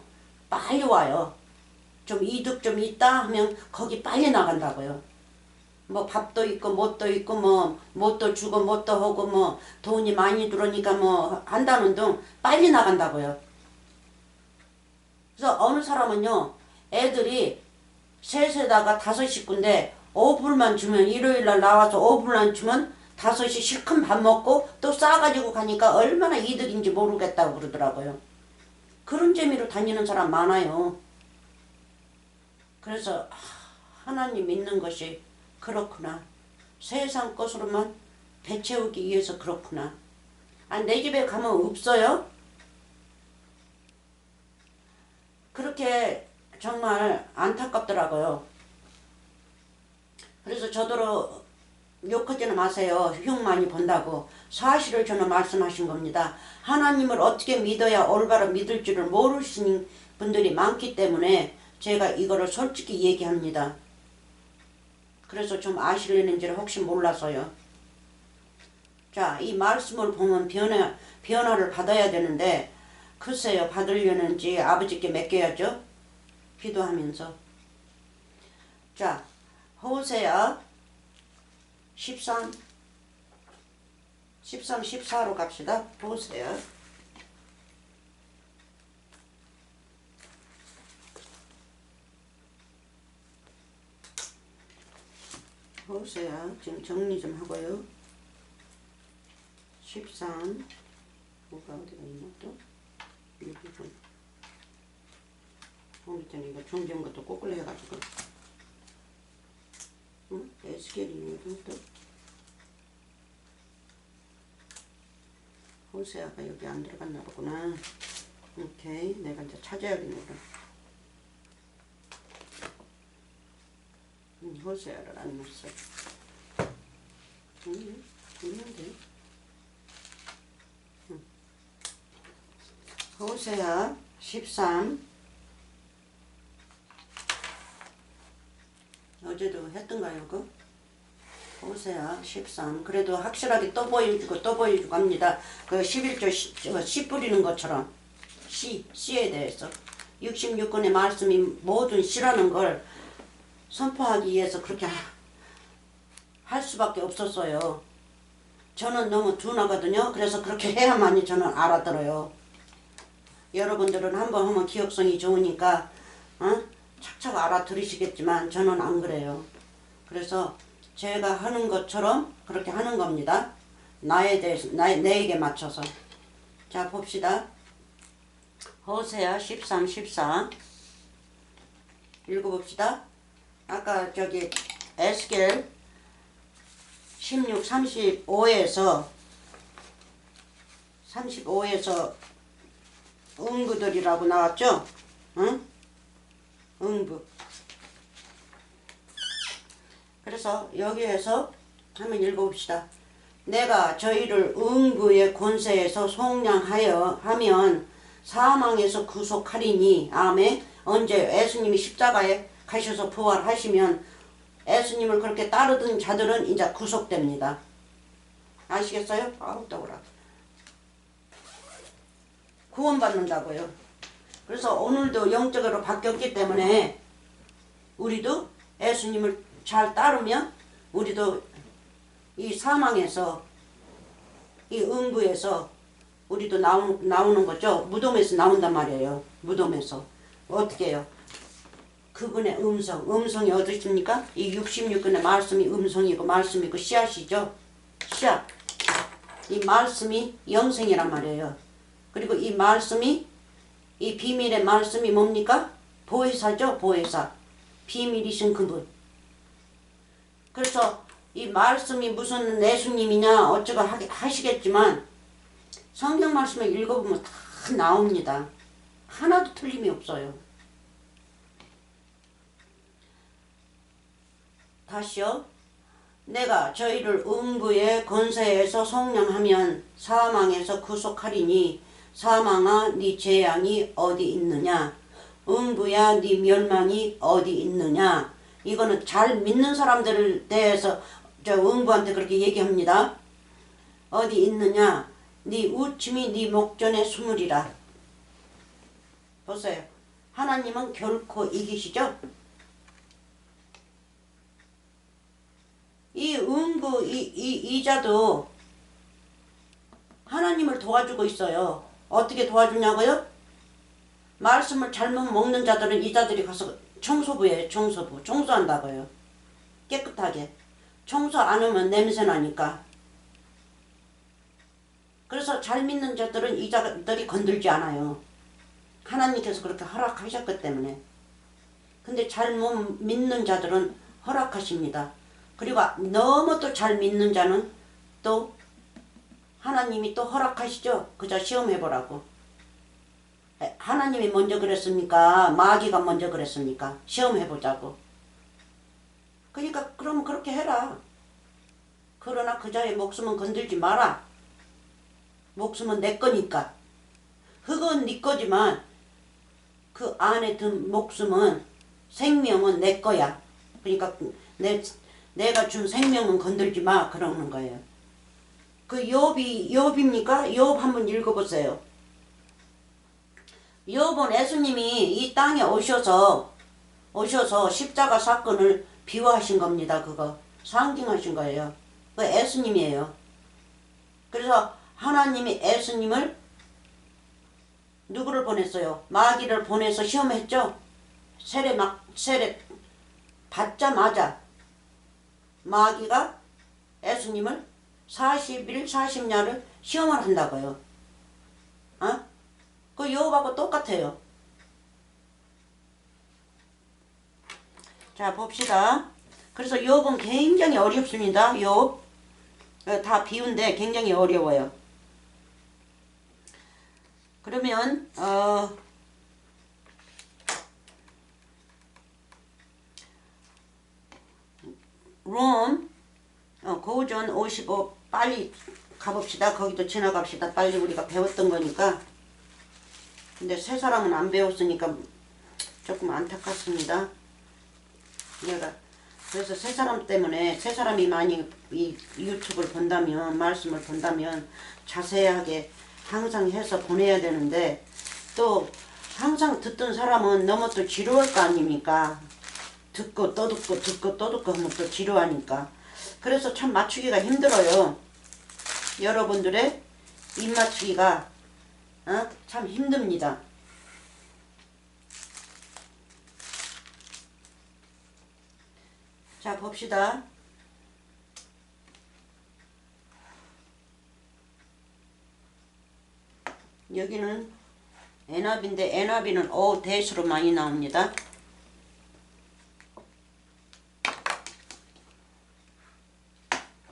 빨리 와요. 좀 이득 좀 있다 하면 거기 빨리 나간다고요. 뭐 밥도 있고 뭣도 있고 뭐 뭣도 주고 뭣도 하고 뭐 돈이 많이 들어오니까 뭐 한다는 등 빨리 나간다고요. 그래서 어느 사람은요, 애들이 셋에다가 5식구인데 5불만 주면, 일요일날 나와서 5불만 주면 5시 실컷 밥 먹고 또 싸가지고 가니까 얼마나 이득인지 모르겠다고 그러더라고요. 그런 재미로 다니는 사람 많아요. 그래서 하나님 믿는 것이 그렇구나. 세상 것으로만 배 채우기 위해서 그렇구나. 내 집에 가면 없어요? 그렇게 정말 안타깝더라고요. 그래서 저더러 욕하지는 마세요. 흉 많이 본다고. 사실을 저는 말씀하신 겁니다. 하나님을 어떻게 믿어야 올바로 믿을 줄을 모르시는 분들이 많기 때문에 제가 이거를 솔직히 얘기합니다. 그래서 좀 아시려는지를 혹시 몰라서요. 자, 이 말씀을 보면 변화를 받아야 되는데 글쎄요, 받으려는지 아버지께 맡겨야죠. 기도하면서. 자, 호세아 13, 14로 갑시다. 호세아. 호세아 지금 정리 좀 하고요. 13 뭐가 어디가 있나 또? 이 부분 오늘따라 이거 종전 것도 꼬끌려 해가지고 에스겔이 또 호세아가 여기 안 들어갔나 보구나. 오케이, 내가 이제 찾아야겠네. 호세아를 안 넣었어. 있는데. 호세아 13. 어제도 했던가요, 그거? 호세아 13. 그래도 확실하게 또 보여주고 합니다. 그 11조 씨 뿌리는 것처럼. 씨에 대해서. 66권의 말씀이 모든 씨라는 걸 선포하기 위해서 그렇게 할 수밖에 없었어요. 저는 너무 둔하거든요. 그래서 그렇게 해야만이 저는 알아들어요. 여러분들은 한번 하면 기억성이 좋으니까 착착 알아들으시겠지만 저는 안 그래요. 그래서 제가 하는 것처럼 그렇게 하는 겁니다. 나에 대해서, 내에게 맞춰서. 자, 봅시다. 호세아 13, 14 읽어봅시다. 아까 저기 에스겔 16, 35에서 응부들이라고 나왔죠? 응? 응부. 그래서 여기에서 한번 읽어봅시다. 내가 저희를 응부의 권세에서 속량하여 하면 사망에서 구속하리니. 아멘. 언제 예수님이 십자가에 가셔서 부활하시면 예수님을 그렇게 따르던 자들은 이제 구속됩니다. 아시겠어요? 아우 떠오라. 구원받는다고요. 그래서 오늘도 영적으로 바뀌었기 때문에 우리도 예수님을 잘 따르면 우리도 이 사망에서, 이 응부에서 우리도 나오는 거죠. 무덤에서 나온단 말이에요. 무덤에서. 어떻게 해요? 그분의 음성이 어디십니까? 이 66권의 말씀이 음성이고 말씀이고 씨앗이죠. 씨앗. 이 말씀이 영생이란 말이에요. 그리고 이 말씀이, 이 비밀의 말씀이 뭡니까? 보혜사죠. 보혜사. 비밀이신 그분. 그래서 이 말씀이 무슨 예수님이냐 어쩌고 하시겠지만 성경 말씀을 읽어보면 다 나옵니다. 하나도 틀림이 없어요. 다시요. 내가 저희를 응부의 권세에서 속량하면 사망에서 구속하리니. 사망아 네 재앙이 어디 있느냐. 응부야 네 멸망이 어디 있느냐. 이거는 잘 믿는 사람들에 대해서 저 응부한테 그렇게 얘기합니다. 어디 있느냐. 네 우침이 네 목전에 숨으리라. 보세요. 하나님은 결코 이기시죠? 이 응부, 이자도 하나님을 도와주고 있어요. 어떻게 도와주냐고요? 말씀을 잘못 먹는 자들은 이자들이 가서 청소부예요. 청소부. 청소한다고요. 깨끗하게. 청소 안 하면 냄새 나니까. 그래서 잘 믿는 자들은 이자들이 건들지 않아요. 하나님께서 그렇게 허락하셨기 때문에. 근데 잘못 믿는 자들은 허락하십니다. 그리고 너무 또 잘 믿는 자는 또 하나님이 또 허락하시죠. 그저 시험해보라고. 하나님이 먼저 그랬습니까? 마귀가 먼저 그랬습니까? 시험해보자고. 그러니까 그러면 그렇게 해라. 그러나 그자의 목숨은 건들지 마라. 목숨은 내 거니까. 흙은 네 거지만 그 안에 든 목숨은, 생명은 내 거야. 그러니까 내가 준 생명은 건들지 마. 그러는 거예요. 그 욥입니까? 욥 한번 읽어보세요. 욥은 예수님이 이 땅에 오셔서 십자가 사건을 비유하신 겁니다. 그거 상징하신 거예요. 그 예수님이에요. 그래서 하나님이 예수님을 누구를 보냈어요? 마귀를 보내서 시험했죠. 세례 받자마자 마귀가 예수님을 40일 40야를 시험을 한다고요. 그 욥하고 똑같아요. 자, 봅시다. 그래서 욥은 굉장히 어렵습니다. 욥. 다 비운데 굉장히 어려워요. 그러면 롬 고전 55 빨리 가봅시다. 거기도 지나갑시다. 빨리 우리가 배웠던 거니까. 근데 새 사람은 안 배웠으니까 조금 안타깝습니다. 그래서 새 사람 때문에, 새 사람이 많이 이 유튜브를 본다면, 말씀을 본다면 자세하게 항상 해서 보내야 되는데, 또 항상 듣던 사람은 너무 또 지루할 거 아닙니까? 듣고 또 듣고 듣고 또 듣고 하면 또 지루하니까. 그래서 참 맞추기가 힘들어요. 여러분들의 입 맞추기가 참 힘듭니다. 자, 봅시다. 여기는 애나비인데 애나비는 오 대수로 많이 나옵니다.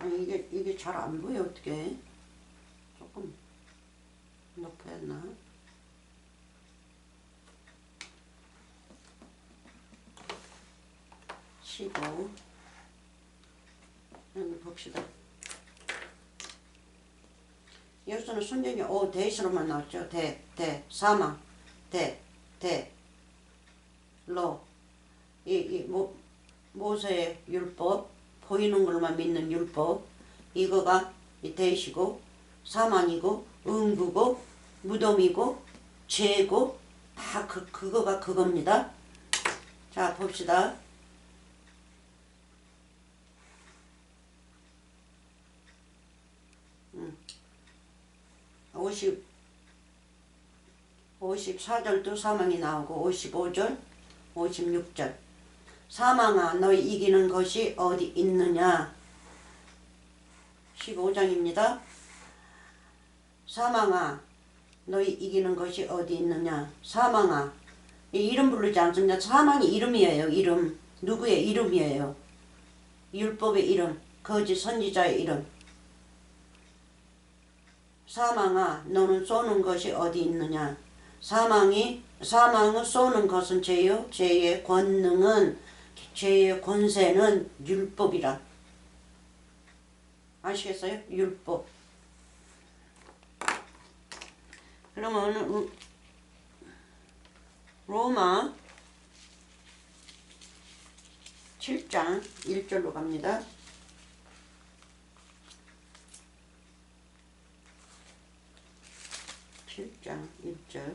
아니 이게 잘 안 보여. 어떻게 조금 높아야 했나? 치고 여기 봅시다. 여기서는 순전히 오 대수로만 나왔죠. 대 사망 대 로 이 모세의 율법 보이는 걸만 믿는 율법 이거가 이 대시고 사망이고 응부고 무덤이고 죄고 다 그거가 그겁니다. 자 봅시다. 54절도 사망이 나오고 55절 56절 사망아 너희 이기는 것이 어디 있느냐 15장입니다. 사망아 너희 이기는 것이 어디 있느냐. 사망아 이름 부르지 않습니다. 사망이 이름이에요. 이름 누구의 이름이에요. 율법의 이름 거짓 선지자의 이름. 사망아 너는 쏘는 것이 어디 있느냐. 사망은 쏘는 것은 죄요. 죄의 권능은 죄의 권세는 율법이라. 아시겠어요? 율법. 그러면 로마 7장 1절로 갑니다. 장 1절.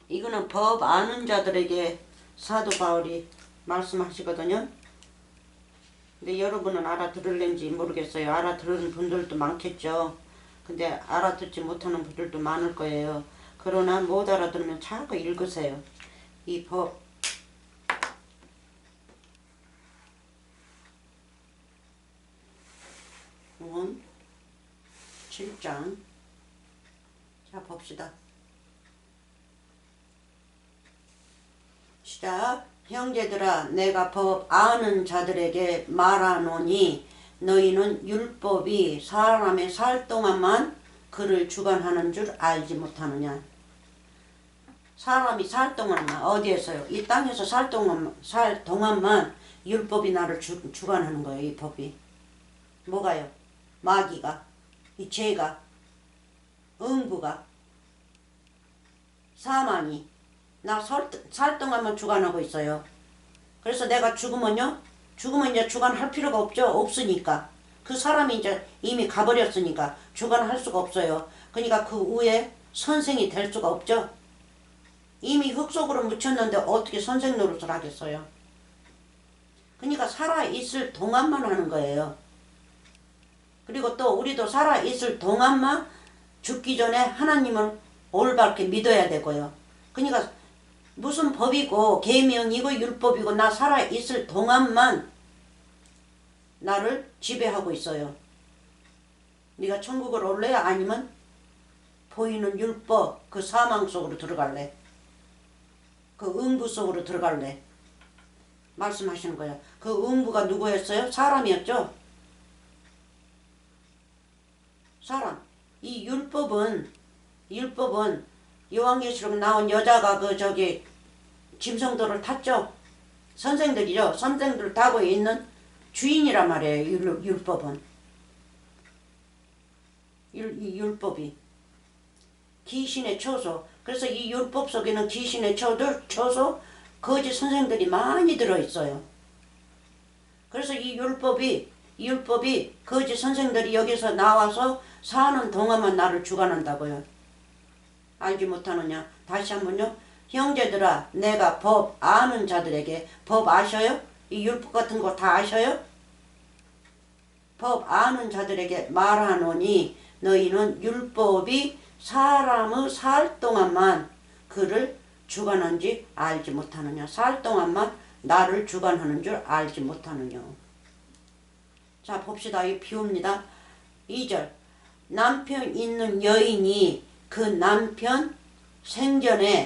이거는 법 아는 자들에게 사도 바울이 말씀하시거든요. 근데 여러분은 알아들을는지 모르겠어요. 알아들은 분들도 많겠죠. 근데 알아듣지 못하는 분들도 많을 거예요. 그러나 못 알아들으면 자꾸 읽으세요. 이 법. 원 7장. 자 봅시다. 시작. 형제들아 내가 법 아는 자들에게 말하노니 너희는 율법이 사람의 살 동안만 그를 주관하는 줄 알지 못하느냐. 사람이 살 동안만 어디에서요? 이 땅에서 살 동안만 율법이 나를 주관하는 거예요. 이 법이. 뭐가요? 마귀가, 이 죄가, 응부가, 사망이 나 살 동안만 주관하고 있어요. 그래서 내가 죽으면 이제 주관할 필요가 없죠. 없으니까. 그 사람이 이제 이미 가버렸으니까 주관할 수가 없어요. 그러니까 그 후에 선생이 될 수가 없죠. 이미 흙 속으로 묻혔는데 어떻게 선생 노릇을 하겠어요. 그러니까 살아있을 동안만 하는 거예요. 그리고 또 우리도 살아있을 동안만 죽기 전에 하나님을 올바르게 믿어야 되고요. 그러니까 무슨 법이고 계명이고 율법이고 나 살아있을 동안만 나를 지배하고 있어요. 네가 천국을 올래? 아니면 보이는 율법 그 사망 속으로 들어갈래? 그 응부 속으로 들어갈래? 말씀하시는 거예요. 그 응부가 누구였어요? 사람이었죠? 사람. 이 율법은 요한계시록 나온 여자가 짐승들을 탔죠. 선생들이죠. 선생들을 타고 있는 주인이란 말이에요. 율법은. 이 율법이 귀신의 처소. 그래서 이 율법 속에는 귀신의 처소 거짓 선생들이 많이 들어있어요. 그래서 이 율법이 거짓 선생들이 여기서 나와서 사는 동안만 나를 주관한다고요. 알지 못하느냐. 다시 한번요. 형제들아 내가 법 아는 자들에게. 법 아셔요? 이 율법 같은 거 다 아셔요? 법 아는 자들에게 말하노니 너희는 율법이 사람의 살 동안만 그를 주관한지 알지 못하느냐. 살 동안만 나를 주관하는 줄 알지 못하느냐. 자 봅시다. 이 비웁니다. 2절 남편 있는 여인이 그 남편 생전에는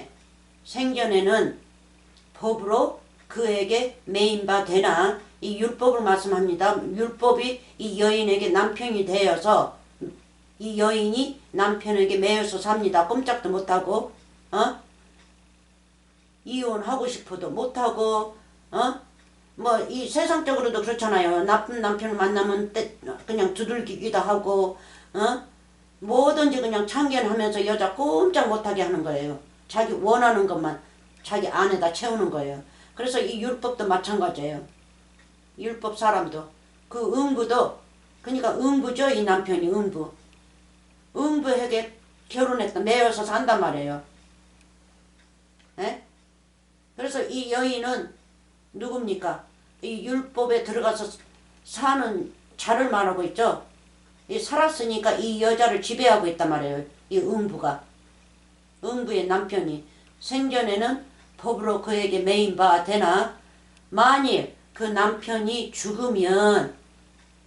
법으로 그에게 매인바 되나. 이 율법을 말씀합니다. 율법이 이 여인에게 남편이 되어서 이 여인이 남편에게 매여서 삽니다. 꼼짝도 못하고 이혼하고 싶어도 못하고 뭐 이 세상적으로도 그렇잖아요. 나쁜 남편을 만나면 그냥 두들기기도 하고 뭐든지 그냥 참견하면서 여자 꼼짝 못하게 하는 거예요. 자기 원하는 것만 자기 안에다 채우는 거예요. 그래서 이 율법도 마찬가지예요. 율법 사람도 그 음부도 그러니까 음부죠. 이 남편이 음부에게 결혼했다 매여서 산단 말이에요. 에? 그래서 이 여인은 누굽니까? 이 율법에 들어가서 사는 자를 말하고 있죠. 이 살았으니까 이 여자를 지배하고 있단 말이에요. 이 음부가. 음부의 남편이 생전에는 법으로 그에게 매인 바 되나 만일 그 남편이 죽으면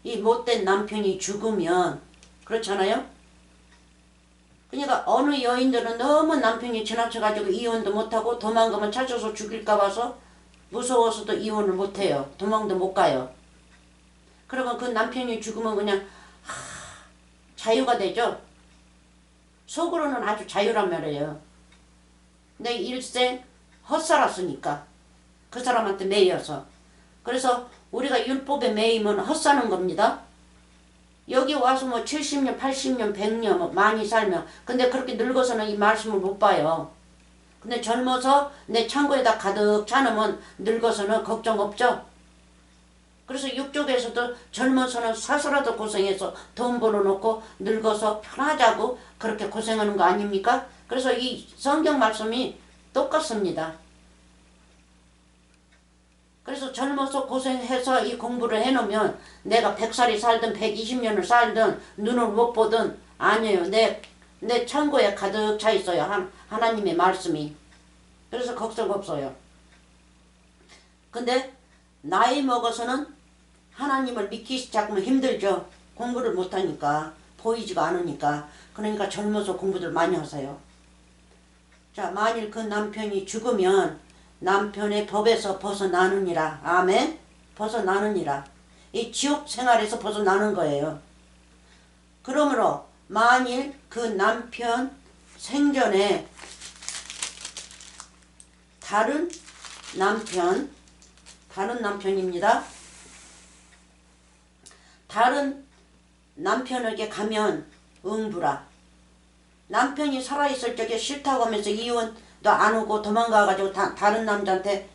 이 못된 남편이 죽으면 그렇잖아요. 그러니까 어느 여인들은 너무 남편이 지나쳐가지고 이혼도 못하고 도망가면 찾아서 죽일까 봐서 무서워서도 이혼을 못해요. 도망도 못 가요. 그러면 그 남편이 죽으면 그냥 자유가 되죠. 속으로는 아주 자유란 말이에요. 내 일생 헛살았으니까 그 사람한테 매여서. 그래서 우리가 율법에 매이면 헛사는 겁니다. 여기 와서 뭐 70년 80년 100년 뭐 많이 살면 근데 그렇게 늙어서는 이 말씀을 못 봐요. 근데 젊어서 내 창고에다 가득 차놓으면 늙어서는 걱정 없죠. 그래서 육족에서도 젊어서는 사서라도 고생해서 돈 벌어놓고 늙어서 편하자고 그렇게 고생하는 거 아닙니까? 그래서 이 성경 말씀이 똑같습니다. 그래서 젊어서 고생해서 이 공부를 해놓으면 내가 100살이 살든 120년을 살든 눈을 못 보든 아니에요. 내 창고에 가득 차 있어요. 하나님의 말씀이. 그래서 걱정 없어요. 근데 나이 먹어서는 하나님을 믿기 시작하면 힘들죠. 공부를 못하니까 보이지가 않으니까. 그러니까 젊어서 공부들 많이 하세요. 자 만일 그 남편이 죽으면 남편의 법에서 벗어나느니라. 아멘. 벗어나느니라. 이 지옥 생활에서 벗어나는 거예요. 그러므로 만일 그 남편 생전에 다른 남편입니다. 다른 남편에게 가면 응부라. 남편이 살아있을 적에 싫다고 하면서 이혼도 안 오고 도망가가지고 다른 남자한테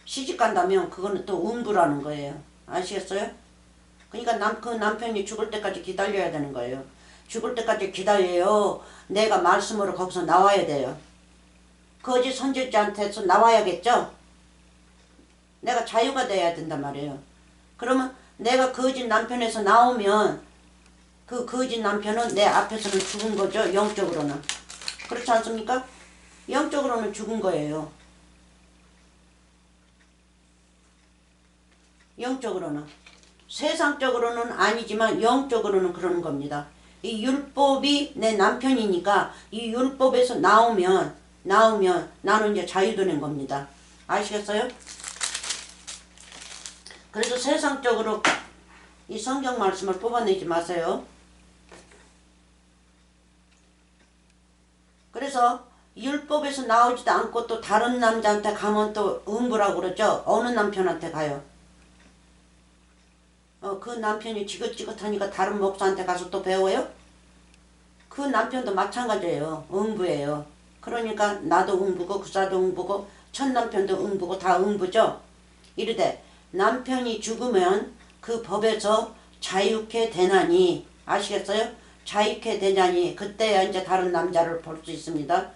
시집간다면 그거는 또 응부라는 거예요. 아시겠어요? 그러니까 그 남편이 죽을 때까지 기다려야 되는 거예요. 죽을 때까지 기다려요. 내가 말씀으로 거기서 나와야 돼요. 거짓 선지자한테서 나와야겠죠? 내가 자유가 돼야 된단 말이에요. 그러면 내가 거짓 남편에서 나오면 그 거짓 남편은 내 앞에서는 죽은 거죠. 영적으로는. 그렇지 않습니까? 영적으로는 죽은 거예요. 영적으로는. 세상적으로는 아니지만 영적으로는 그러는 겁니다. 이 율법이 내 남편이니까 이 율법에서 나오면 나는 이제 자유되는 겁니다. 아시겠어요? 그래서 세상적으로 이 성경 말씀을 뽑아내지 마세요. 그래서 율법에서 나오지도 않고 또 다른 남자한테 가면 또 응부라고 그러죠. 어느 남편한테 가요? 그 남편이 지긋지긋하니까 다른 목사한테 가서 또 배워요? 그 남편도 마찬가지예요. 응부예요. 그러니까 나도 응부고 그사도 응부고 첫 남편도 응부고 다 응부죠. 이르되 남편이 죽으면 그 법에서 자유케 되나니. 아시겠어요? 자유케 되자니 그때야 이제 다른 남자를 볼 수 있습니다.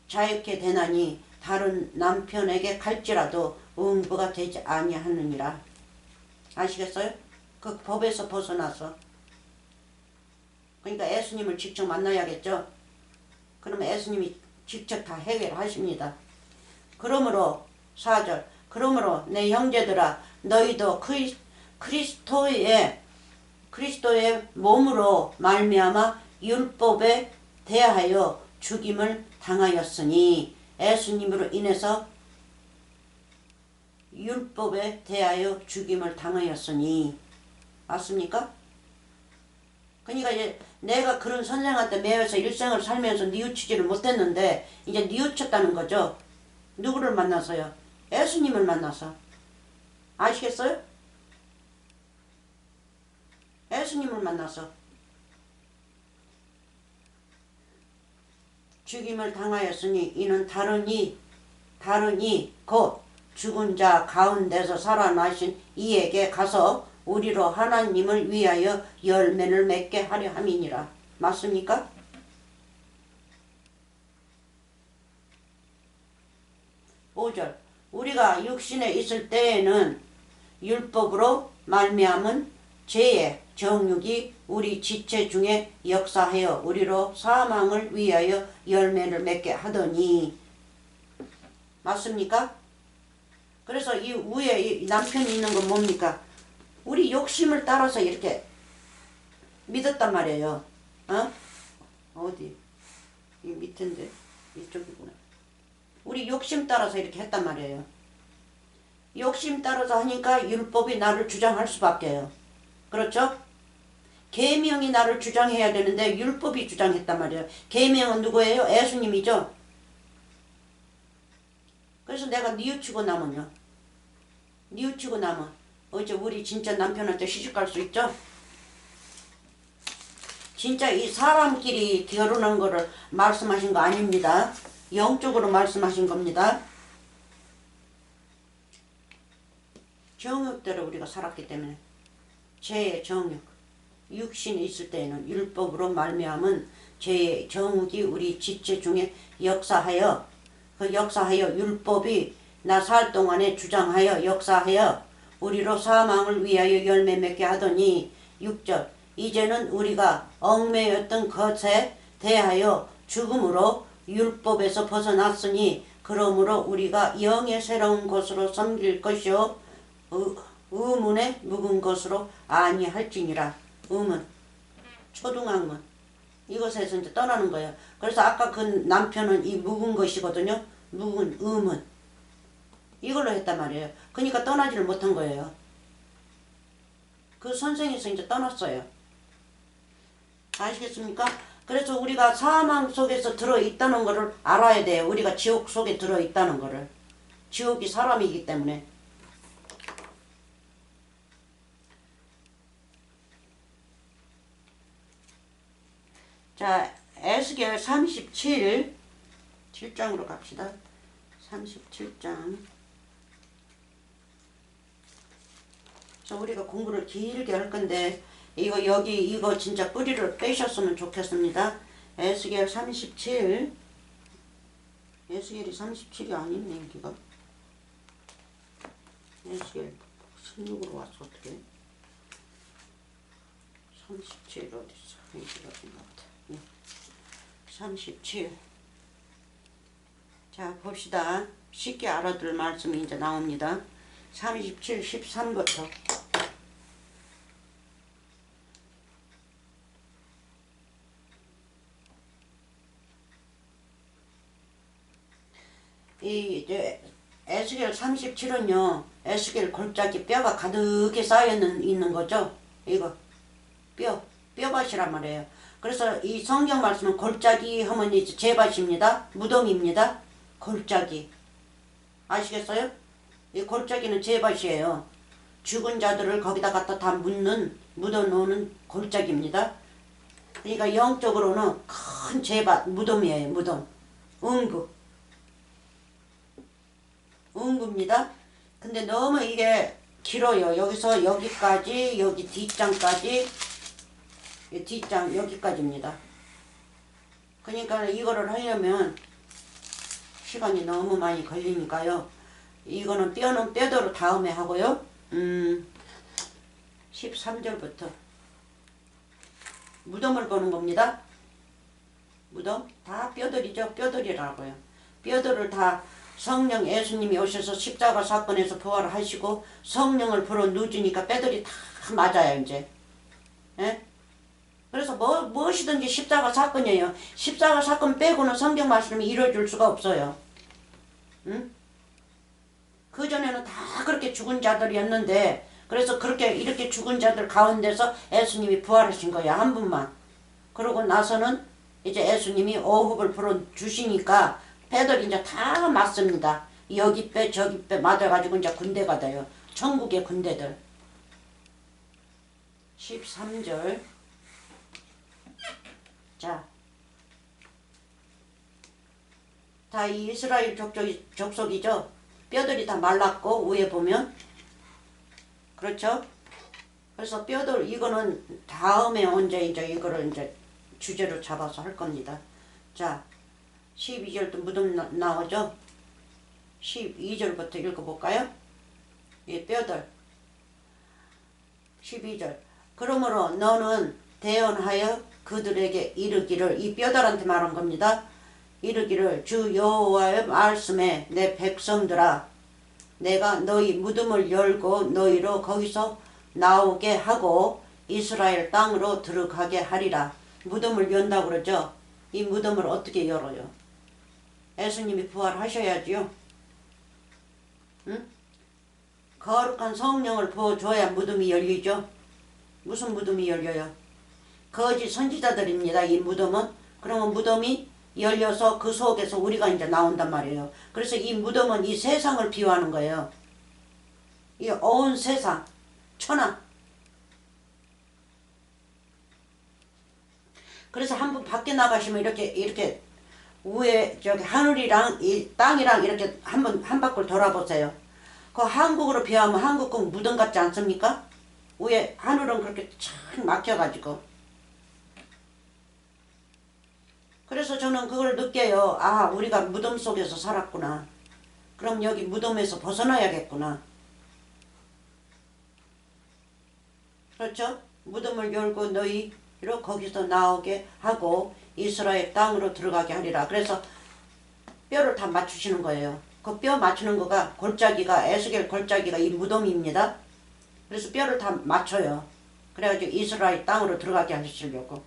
자유케 되나니 다른 남편에게 갈지라도 응부가 되지 아니하느니라. 아시겠어요? 그 법에서 벗어나서. 그러니까 예수님을 직접 만나야겠죠. 그러면 예수님이 직접 다 해결하십니다. 그러므로 4절 그러므로 내 형제들아 너희도 그리스도의 몸으로 말미암아 율법에 대하여 죽임을 당하였으니 예수님으로 인해서 율법에 대하여 죽임을 당하였으니 맞습니까? 그러니까 이제 내가 그런 선생한테 매여서 일생을 살면서 뉘우치지를 못했는데 이제 뉘우쳤다는 거죠. 누구를 만나서요? 예수님을 만나서. 아시겠어요? 예수님을 만나서 죽임을 당하였으니 이는 다르니 곧 죽은 자 가운데서 살아나신 이에게 가서 우리로 하나님을 위하여 열매를 맺게 하려 함이니라. 맞습니까? (5절) 우리가 육신에 있을 때에는 율법으로 말미암은 죄의 정욕이 우리 지체 중에 역사하여 우리로 사망을 위하여 열매를 맺게 하더니 맞습니까? 그래서 이 위에 이 남편이 있는 건 뭡니까? 우리 욕심을 따라서 이렇게 믿었단 말이에요. 어디? 이 밑인데 이쪽이구나. 우리 욕심 따라서 이렇게 했단 말이에요. 욕심 따라서 하니까 율법이 나를 주장할 수밖에요. 그렇죠? 계명이 나를 주장해야 되는데 율법이 주장했단 말이에요. 계명은 누구예요? 예수님이죠. 그래서 내가 뉘우치고 나면요. 뉘우치고 나면 어째 우리 진짜 남편한테 시집갈 수 있죠? 진짜 이 사람끼리 결혼한 거를 말씀하신 거 아닙니다. 영적으로 말씀하신 겁니다. 정욕대로 우리가 살았기 때문에 죄의 정욕 육신이 있을 때에는 율법으로 말미암은 죄의 정욕이 우리 지체 중에 역사하여 율법이 나 살 동안에 주장하여 역사하여 우리로 사망을 위하여 열매 맺게 하더니 6절 이제는 우리가 얽매였던 것에 대하여 죽음으로 율법에서 벗어났으니 그러므로 우리가 영의 새로운 것으로 섬길 것이요 의문에 묵은 것으로 아니할지니라. 의문 초등학문 이것에서 이제 떠나는 거예요. 그래서 아까 그 남편은 이 묵은 것이거든요. 묵은 의문 이걸로 했단 말이에요. 그러니까 떠나지를 못한 거예요. 그 선생에서 이제 떠났어요. 아시겠습니까? 그래서 우리가 사망 속에서 들어있다는 것을 알아야 돼요. 우리가 지옥 속에 들어있다는 것을. 지옥이 사람이기 때문에. 자, 에스겔 7장으로 갑시다. 37장. 자, 우리가 공부를 길게 할 건데 이거 진짜 뿌리를 빼셨으면 좋겠습니다. 에스겔 37. 에스겔이 37이 아니네 여기가. 에스겔 16으로 왔어 어떻게? 37 어딨어? 여기가 있는 것 같아. 37. 자 봅시다. 쉽게 알아들 말씀이 이제 나옵니다. 37, 13부터. 이제 에스겔 37은요. 에스겔 골짜기 뼈가 가득히 쌓여 있는 거죠. 이거 뼈밭이란 말이에요. 그래서 이 성경 말씀은 골짜기 하면 이제 제밭입니다. 무덤입니다. 골짜기. 아시겠어요? 이 골짜기는 제밭이에요. 죽은 자들을 거기다 갖다 다 묻어놓는 골짜기입니다. 그러니까 영적으로는 큰 제밭, 무덤이에요. 무덤. 응구입니다. 근데 너무 이게 길어요. 여기서 여기까지, 여기 뒷장까지, 뒷장 여기까지입니다. 그러니까 이거를 하려면 시간이 너무 많이 걸리니까요. 이거는 뼈는 뼈대로 다음에 하고요. 13절부터 무덤을 보는 겁니다. 무덤 다 뼈들이죠. 뼈들이라고요. 뼈들을 다 성령 예수님이 오셔서 십자가 사건에서 부활을 하시고 성령을 불어 누주니까 뼈들이 다 맞아요 이제. 예? 그래서 무엇이든지 십자가 사건이에요. 십자가 사건 빼고는 성경 말씀이 이루어질 수가 없어요. 응? 그전에는 다 그렇게 죽은 자들이었는데 그래서 그렇게 이렇게 죽은 자들 가운데서 예수님이 부활하신 거예요. 한 분만. 그러고 나서는 이제 예수님이 오흡을 불어주시니까 배들이 이제 다 맞습니다. 여기 배 저기 배 맞아가지고 이제 군대가 돼요. 천국의 군대들. 13절. 자, 다 이스라엘 족속이죠. 뼈들이 다 말랐고 위에 보면 그렇죠. 그래서 뼈들 이거는 다음에 언제 이제 이거를 이제 주제로 잡아서 할 겁니다. 자, 12절도 무덤 나오죠. 12절부터 읽어볼까요? 이 뼈들. 12절. 그러므로 너는 대언하여 그들에게 이르기를, 이 뼈들한테 말한 겁니다. 이르기를 주 여호와의 말씀에 내 백성들아 내가 너희 무덤을 열고 너희로 거기서 나오게 하고 이스라엘 땅으로 들어가게 하리라. 무덤을 연다고 그러죠. 이 무덤을 어떻게 열어요? 예수님이 부활하셔야지요. 응? 거룩한 성령을 부어줘야 무덤이 열리죠. 무슨 무덤이 열려요? 거짓 선지자들입니다. 이 무덤은. 그러면 무덤이 열려서 그 속에서 우리가 이제 나온단 말이에요. 그래서 이 무덤은 이 세상을 비유하는 거예요. 이 온 세상, 천하. 그래서 한번 밖에 나가시면 이렇게 위에 저기 하늘이랑 이 땅이랑 이렇게 한 바퀴 돌아보세요. 그 한국으로 비하면 한국은 무덤 같지 않습니까? 위에 하늘은 그렇게 쫙 막혀가지고. 그래서 저는 그걸 느껴요. 아, 우리가 무덤 속에서 살았구나. 그럼 여기 무덤에서 벗어나야겠구나. 그렇죠? 무덤을 열고 너희로 거기서 나오게 하고 이스라엘 땅으로 들어가게 하리라. 그래서 뼈를 다 맞추시는 거예요. 그 뼈 맞추는 거가 골짜기가 에스겔 골짜기가 이 무덤입니다. 그래서 뼈를 다 맞춰요. 그래가지고 이스라엘 땅으로 들어가게 하시려고.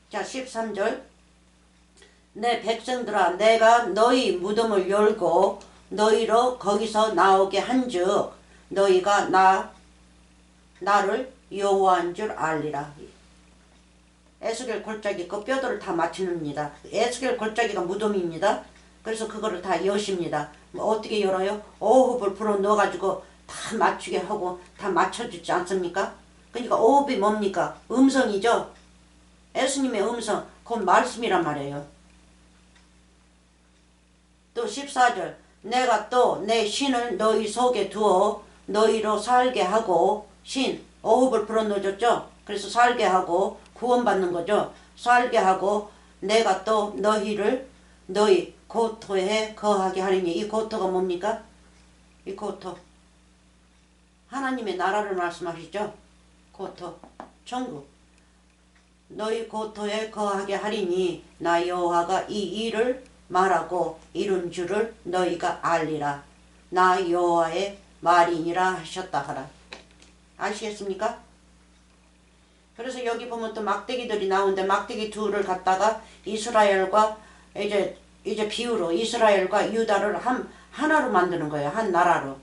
자, 13절. 내 백성들아 내가 너희 무덤을 열고 너희로 거기서 나오게 한즉 너희가 나를 여호와인 줄 알리라. 에스겔 골짜기 그 뼈들을 다 맞추는입니다. 에스겔 골짜기가 무덤입니다. 그래서 그거를 다 여십니다. 어떻게 열어요? 오흡을 불어 넣어가지고 다 맞추게 하고 다 맞춰주지 않습니까? 그러니까 오흡이 뭡니까? 음성이죠. 예수님의 음성, 그건 말씀이란 말이에요. 또 14절. 내가 또 내 신을 너희 속에 두어 너희로 살게 하고, 신, 오흡을 불어넣어줬죠. 그래서 살게 하고 구원받는 거죠. 살게 하고 내가 또 너희 고토에 거하게 하리니. 이 고토가 뭡니까? 이 고토 하나님의 나라를 말씀하시죠. 고토 천국. 너희 고토에 거하게 하리니 나 여호와가 이 일을 말하고 이룬 줄을 너희가 알리라. 나 여호와의 말이니라 하셨다 하라. 아시겠습니까? 그래서 여기 보면 또 막대기들이 나오는데 막대기 둘을 갖다가 이스라엘과 이제 비유로 이스라엘과 유다를 하나로 만드는 거예요. 한 나라로.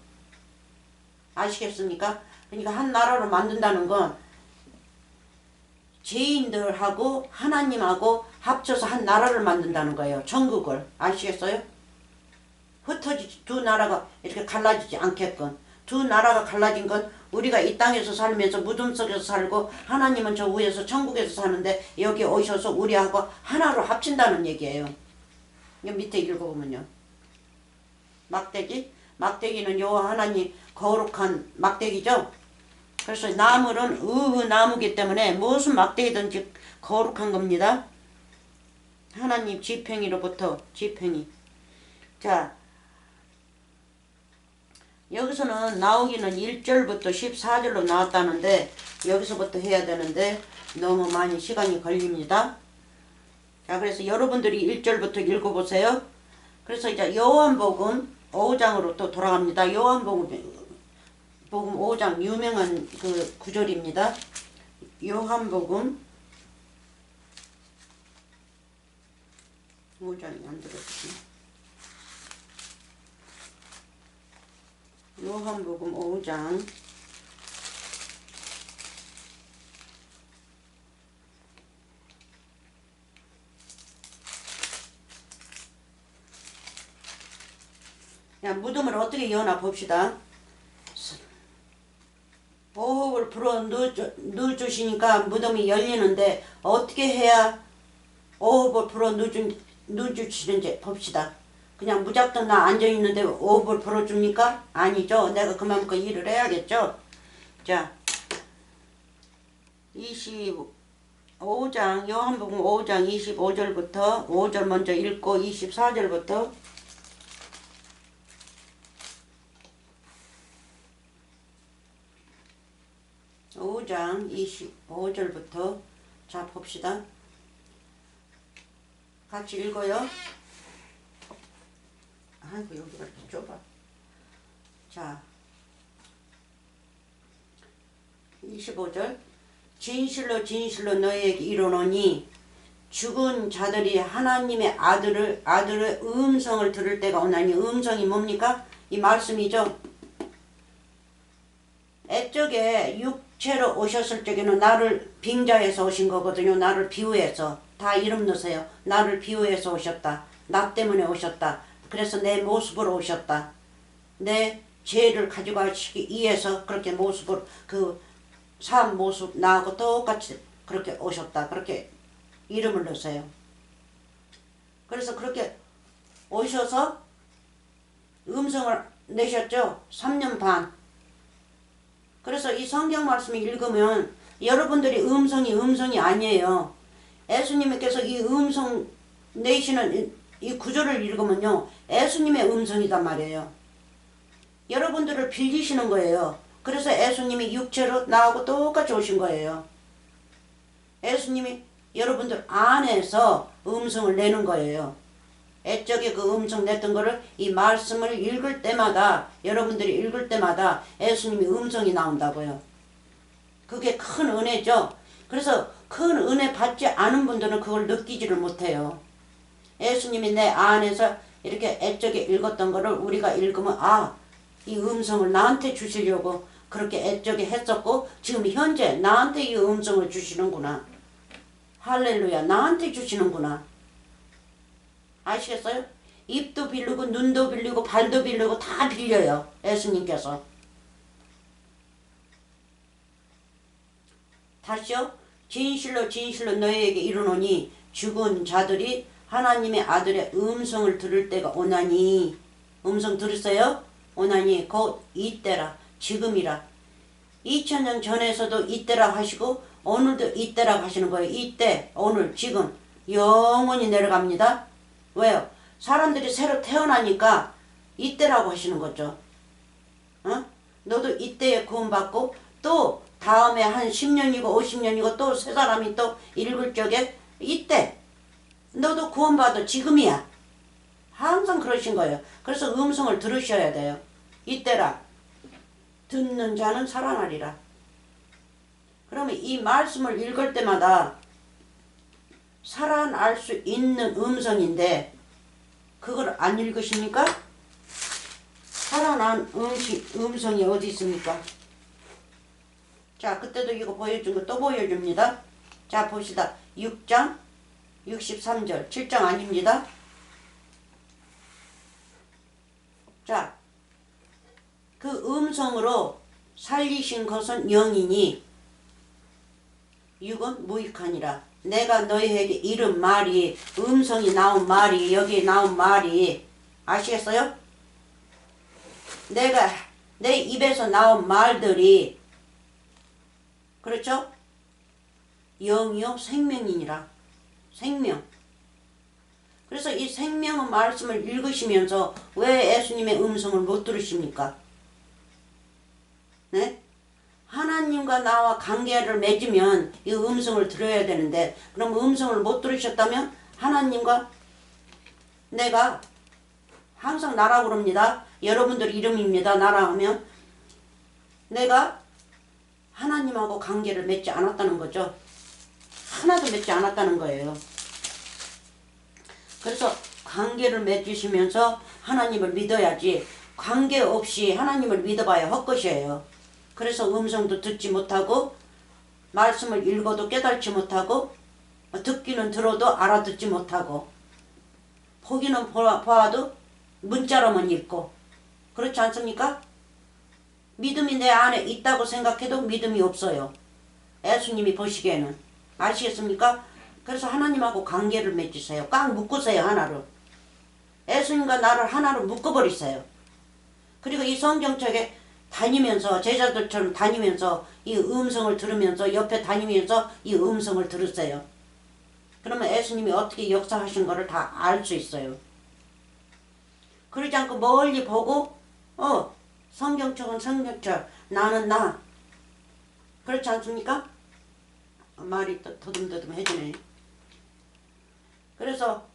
아시겠습니까? 그러니까 한 나라로 만든다는 건 죄인들하고 하나님하고 합쳐서 한 나라를 만든다는 거예요. 천국을. 아시겠어요? 흩어지지 두 나라가 이렇게 갈라지지 않게끔. 두 나라가 갈라진 건 우리가 이 땅에서 살면서 무덤 속에서 살고 하나님은 저 위에서 천국에서 사는데 여기 오셔서 우리하고 하나로 합친다는 얘기예요. 이 밑에 읽어보면요. 막대기는 여호와 하나님 거룩한 막대기죠. 그래서 나물은 나무기 때문에 무슨 막대기든지 거룩한 겁니다. 하나님 지팽이로부터 지팽이. 자, 여기서는 나오기는 1절부터 14절로 나왔다는데 여기서부터 해야 되는데 너무 많이 시간이 걸립니다. 자, 그래서 여러분들이 1절부터 읽어보세요. 그래서 이제 요한복음 5장으로 또 돌아갑니다. 요한복음 5장 유명한 그 구절입니다. 요한복음 5장이 안 들었지. 요한복음 5장 야, 무덤을 어떻게 여나 봅시다. 호흡을 불어 넣어주시니까 무덤이 열리는데 어떻게 해야 호흡을 불어 넣어주시는지 봅시다. 그냥 무작정 나 앉아있는데 호흡을 불어줍니까? 아니죠. 내가 그만큼 일을 해야겠죠. 자, 25장 요한복음 5장 25절부터 5절 먼저 읽고 24절부터 5장 25절부터 자 봅시다. 같이 읽어요. 아이고 여기가 이렇게 좁아. 자 25절 진실로 진실로 너희에게 이르노니 죽은 자들이 하나님의 아들의 음성을 들을 때가 오나니 음성이 뭡니까? 이 말씀이죠. 애적에 육체로 오셨을 적에는 나를 빙자해서 오신 거거든요. 나를 비유해서. 다 이름 넣으세요. 나를 비유해서 오셨다. 나 때문에 오셨다. 그래서 내 모습으로 오셨다. 내 죄를 가져가시기 위해서 그렇게 모습으로 그 사람 모습 나하고 똑같이 그렇게 오셨다. 그렇게 이름을 넣으세요. 그래서 그렇게 오셔서 음성을 내셨죠. 3년 반. 그래서 이 성경 말씀을 읽으면 여러분들이 음성이 아니에요. 예수님께서 이 음성 내시는 이 구절을 읽으면요. 예수님의 음성이단 말이에요. 여러분들을 빌리시는 거예요. 그래서 예수님이 육체로 나하고 똑같이 오신 거예요. 예수님이 여러분들 안에서 음성을 내는 거예요. 애적에 그 음성 냈던 거를 이 말씀을 읽을 때마다 여러분들이 읽을 때마다 예수님이 음성이 나온다고요. 그게 큰 은혜죠. 그래서 큰 은혜 받지 않은 분들은 그걸 느끼지를 못해요. 예수님이 내 안에서 이렇게 애적에 읽었던 거를 우리가 읽으면 이 음성을 나한테 주시려고 그렇게 애적에 했었고 지금 현재 나한테 이 음성을 주시는구나. 할렐루야. 나한테 주시는구나. 아시겠어요? 입도 빌리고 눈도 빌리고 발도 빌리고 다 빌려요. 예수님께서. 다시요. 진실로 진실로 너희에게 이르노니 죽은 자들이 하나님의 아들의 음성을 들을 때가 오나니. 음성 들으세요? 오나니 곧 이때라. 지금이라. 2000년 전에서도 이때라 하시고 오늘도 이때라 하시는 거예요. 이때, 오늘, 지금 영원히 내려갑니다. 왜요? 사람들이 새로 태어나니까 이때라고 하시는 거죠. 너도 이때에 구원받고 또 다음에 한 10년이고 50년이고 또 새 사람이 또 읽을 적에 이때 너도 구원받아. 지금이야. 항상 그러신 거예요. 그래서 음성을 들으셔야 돼요. 이때라. 듣는 자는 살아나리라. 그러면 이 말씀을 읽을 때마다 살아날 수 있는 음성인데 그걸 안 읽으십니까? 살아난 음성이 어디 있습니까? 자, 그때도 이거 보여준 거 또 보여줍니다. 자, 봅시다. 6장 63절 7장 아닙니다. 자, 그 음성으로 살리신 것은 영이니 육은 무익하니라. 내가 너희에게 이른 말이 음성이 나온 말이 여기 나온 말이 아시겠어요? 내가 내 입에서 나온 말들이 그렇죠? 영이요 생명이니라. 생명. 그래서 이 생명의 말씀을 읽으시면서 왜 예수님의 음성을 못 들으십니까? 네? 하나님과 나와 관계를 맺으면 이 음성을 들어야 되는데 그럼 음성을 못 들으셨다면 하나님과 내가 항상 나라고 그럽니다. 여러분들 이름입니다. 나라 하면 내가 하나님하고 관계를 맺지 않았다는 거죠. 하나도 맺지 않았다는 거예요. 그래서 관계를 맺으시면서 하나님을 믿어야지 관계 없이 하나님을 믿어봐야 헛것이에요. 그래서 음성도 듣지 못하고 말씀을 읽어도 깨달지 못하고 듣기는 들어도 알아듣지 못하고 보기는 봐도 문자로만 읽고 그렇지 않습니까? 믿음이 내 안에 있다고 생각해도 믿음이 없어요. 예수님이 보시기에는. 아시겠습니까? 그래서 하나님하고 관계를 맺으세요. 꽉 묶으세요. 하나로. 예수님과 나를 하나로 묶어버리세요. 그리고 이 성경책에 다니면서 제자들처럼 다니면서 이 음성을 들으면서 옆에 다니면서 이 음성을 들으세요. 그러면 예수님이 어떻게 역사하신 거를 다 알 수 있어요. 그러지 않고 멀리 보고 성경책은 성경책 나는 나 그렇지 않습니까? 말이 더듬더듬 해지네. 그래서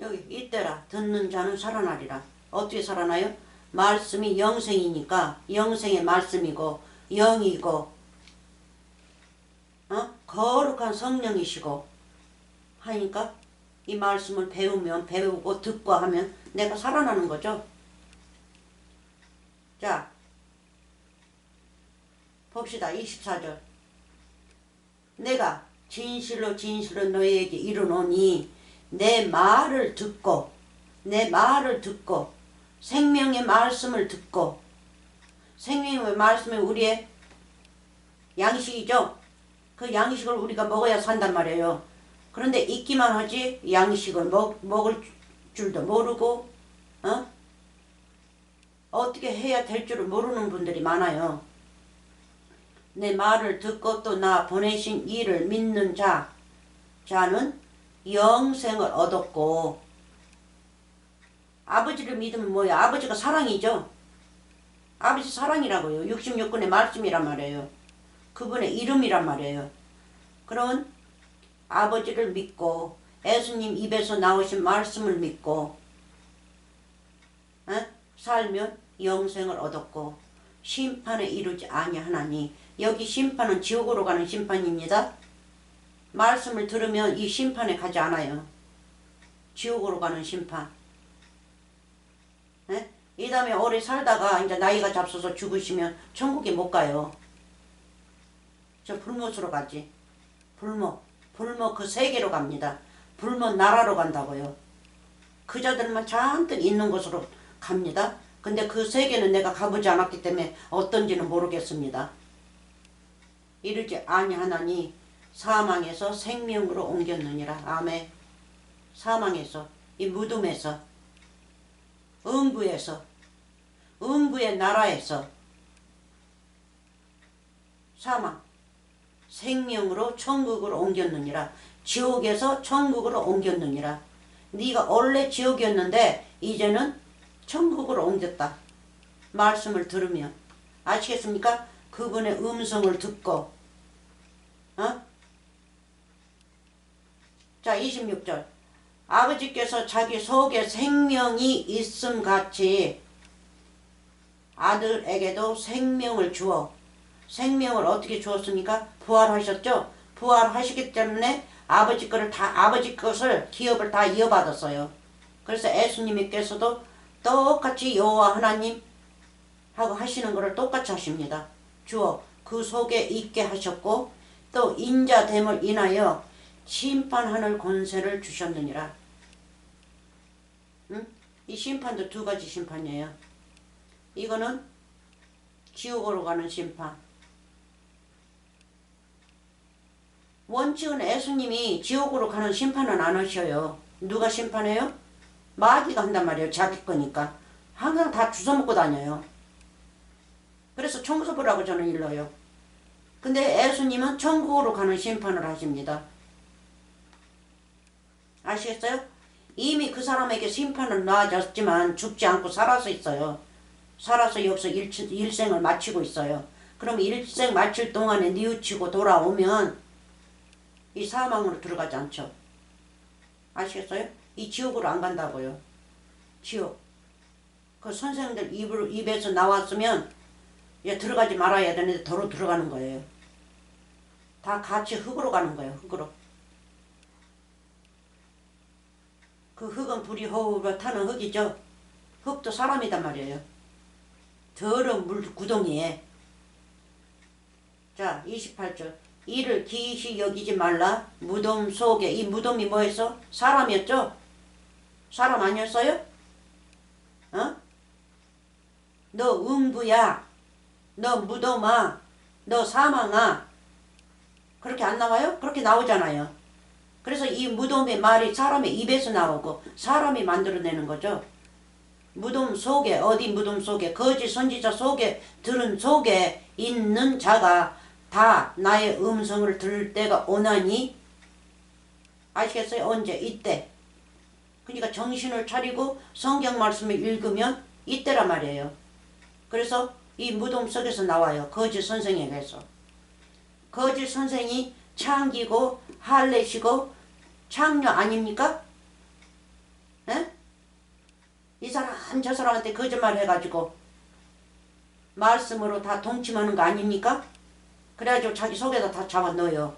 여기 이때라 듣는 자는 살아나리라. 어떻게 살아나요? 말씀이 영생이니까 영생의 말씀이고 영이고 거룩한 성령이시고 하니까 이 말씀을 배우면 배우고 듣고 하면 내가 살아나는 거죠. 자 봅시다. 24절 내가 진실로 진실로 너희에게 이르노니 내 말을 듣고 생명의 말씀을 듣고 생명의 말씀이 우리의 양식이죠. 그 양식을 우리가 먹어야 산단 말이에요. 그런데 있기만 하지 양식을 먹을 줄도 모르고 어떻게 해야 될 줄을 모르는 분들이 많아요. 내 말을 듣고 또 나 보내신 이를 믿는 자는 영생을 얻었고 아버지를 믿으면 뭐야? 아버지가 사랑이죠. 아버지 사랑이라고요. 66권의 말씀이란 말이에요. 그분의 이름이란 말이에요. 그런 아버지를 믿고 예수님 입에서 나오신 말씀을 믿고 살면 영생을 얻었고 심판에 이르지 아니하나니 여기 심판은 지옥으로 가는 심판입니다. 말씀을 들으면 이 심판에 가지 않아요. 지옥으로 가는 심판. 이 다음에 오래 살다가 이제 나이가 잡숴서 죽으시면 천국에 못 가요. 저 불못으로 가지. 불못 그 세계로 갑니다. 불못 나라로 간다고요. 그자들만 잔뜩 있는 곳으로 갑니다. 근데 그 세계는 내가 가보지 않았기 때문에 어떤지는 모르겠습니다. 이르지 아니하나니 사망에서 생명으로 옮겼느니라. 아멘. 사망에서 이 무덤에서 음부의 나라에서 사망 생명으로 천국으로 옮겼느니라. 지옥에서 천국으로 옮겼느니라. 네가 원래 지옥이었는데 이제는 천국으로 옮겼다. 말씀을 들으면 아시겠습니까? 그분의 음성을 듣고 자 26절 아버지께서 자기 속에 생명이 있음 같이 아들에게도 생명을 주어 생명을 어떻게 주었습니까? 부활하셨죠? 부활하시기 때문에 아버지 것을 기업을 다 이어받았어요. 그래서 예수님께서도 똑같이 여호와 하나님 하고 하시는 것을 똑같이 하십니다. 주어 그 속에 있게 하셨고 또 인자됨을 인하여 심판하는 권세를 주셨느니라. 이 심판도 두 가지 심판이에요. 이거는 지옥으로 가는 심판. 원칙은 예수님이 지옥으로 가는 심판은 안 하셔요. 누가 심판해요? 마귀가 한단 말이에요. 자기 거니까. 항상 다 주워먹고 다녀요. 그래서 청소부라고 저는 일러요. 근데 예수님은 천국으로 가는 심판을 하십니다. 아시겠어요? 이미 그 사람에게 심판은 놔졌지만 죽지 않고 살아서 있어요. 살아서 여기서 일생을 마치고 있어요. 그럼 일생 마칠 동안에 뉘우치고 돌아오면 이 사망으로 들어가지 않죠. 아시겠어요? 이 지옥으로 안 간다고요. 지옥. 그 선생님들 입에서 나왔으면 얘 들어가지 말아야 되는데 도로 들어가는 거예요. 다 같이 흙으로 가는 거예요. 흙으로. 그 흙은 불이 허우로 타는 흙이죠. 흙도 사람이단 말이에요. 더러운 물 구덩이에. 자, 28절. 이를 기이시 여기지 말라. 무덤 속에. 이 무덤이 뭐였어? 사람이었죠? 사람 아니었어요? 어? 너 음부야. 너 무덤아. 너 사망아. 그렇게 안 나와요? 그렇게 나오잖아요. 그래서 이 무덤의 말이 사람의 입에서 나오고 사람이 만들어내는 거죠. 무덤 속에, 어디 무덤 속에, 거짓 선지자 속에, 들은 속에 있는 자가 다 나의 음성을 들을 때가 오나니. 아시겠어요? 언제? 이때. 그러니까 정신을 차리고 성경 말씀을 읽으면 이때란 말이에요. 그래서 이 무덤 속에서 나와요. 거짓 선생에게서. 거짓 선생이 창기고 할례시고 창녀 아닙니까? 에? 이 사람 저 사람한테 거짓말 해가지고 말씀으로 다 동침하는 거 아닙니까? 그래가지고 자기 속에다 다 잡아넣어요.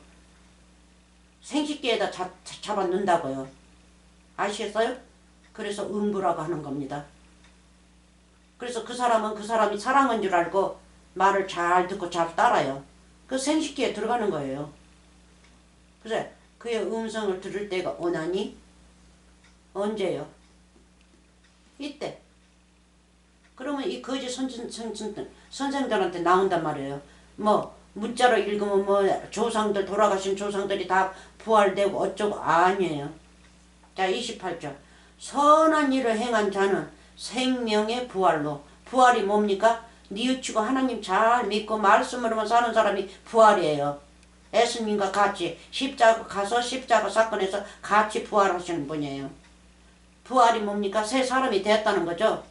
생식기에다 잡아넣는다고요. 아시겠어요? 그래서 음부라고 하는 겁니다. 그래서 그 사람은 그 사람이 사랑한 줄 알고 말을 잘 듣고 잘 따라요. 그 생식기에 들어가는 거예요. 그래서 그의 음성을 들을 때가 오나니. 언제요? 이때. 그러면 이 거짓 선생들한테 나온단 말이에요. 뭐 문자로 읽으면 뭐 조상들, 돌아가신 조상들이 다 부활되고 어쩌고. 아니에요. 자, 28절. 선한 일을 행한 자는 생명의 부활로. 부활이 뭡니까? 뉘우치고 하나님 잘 믿고 말씀으로만 사는 사람이 부활이에요. 예수님과 같이 십자가 가서 십자가 사건에서 같이 부활하시는 분이에요. 부활이 뭡니까? 새 사람이 되었다는 거죠.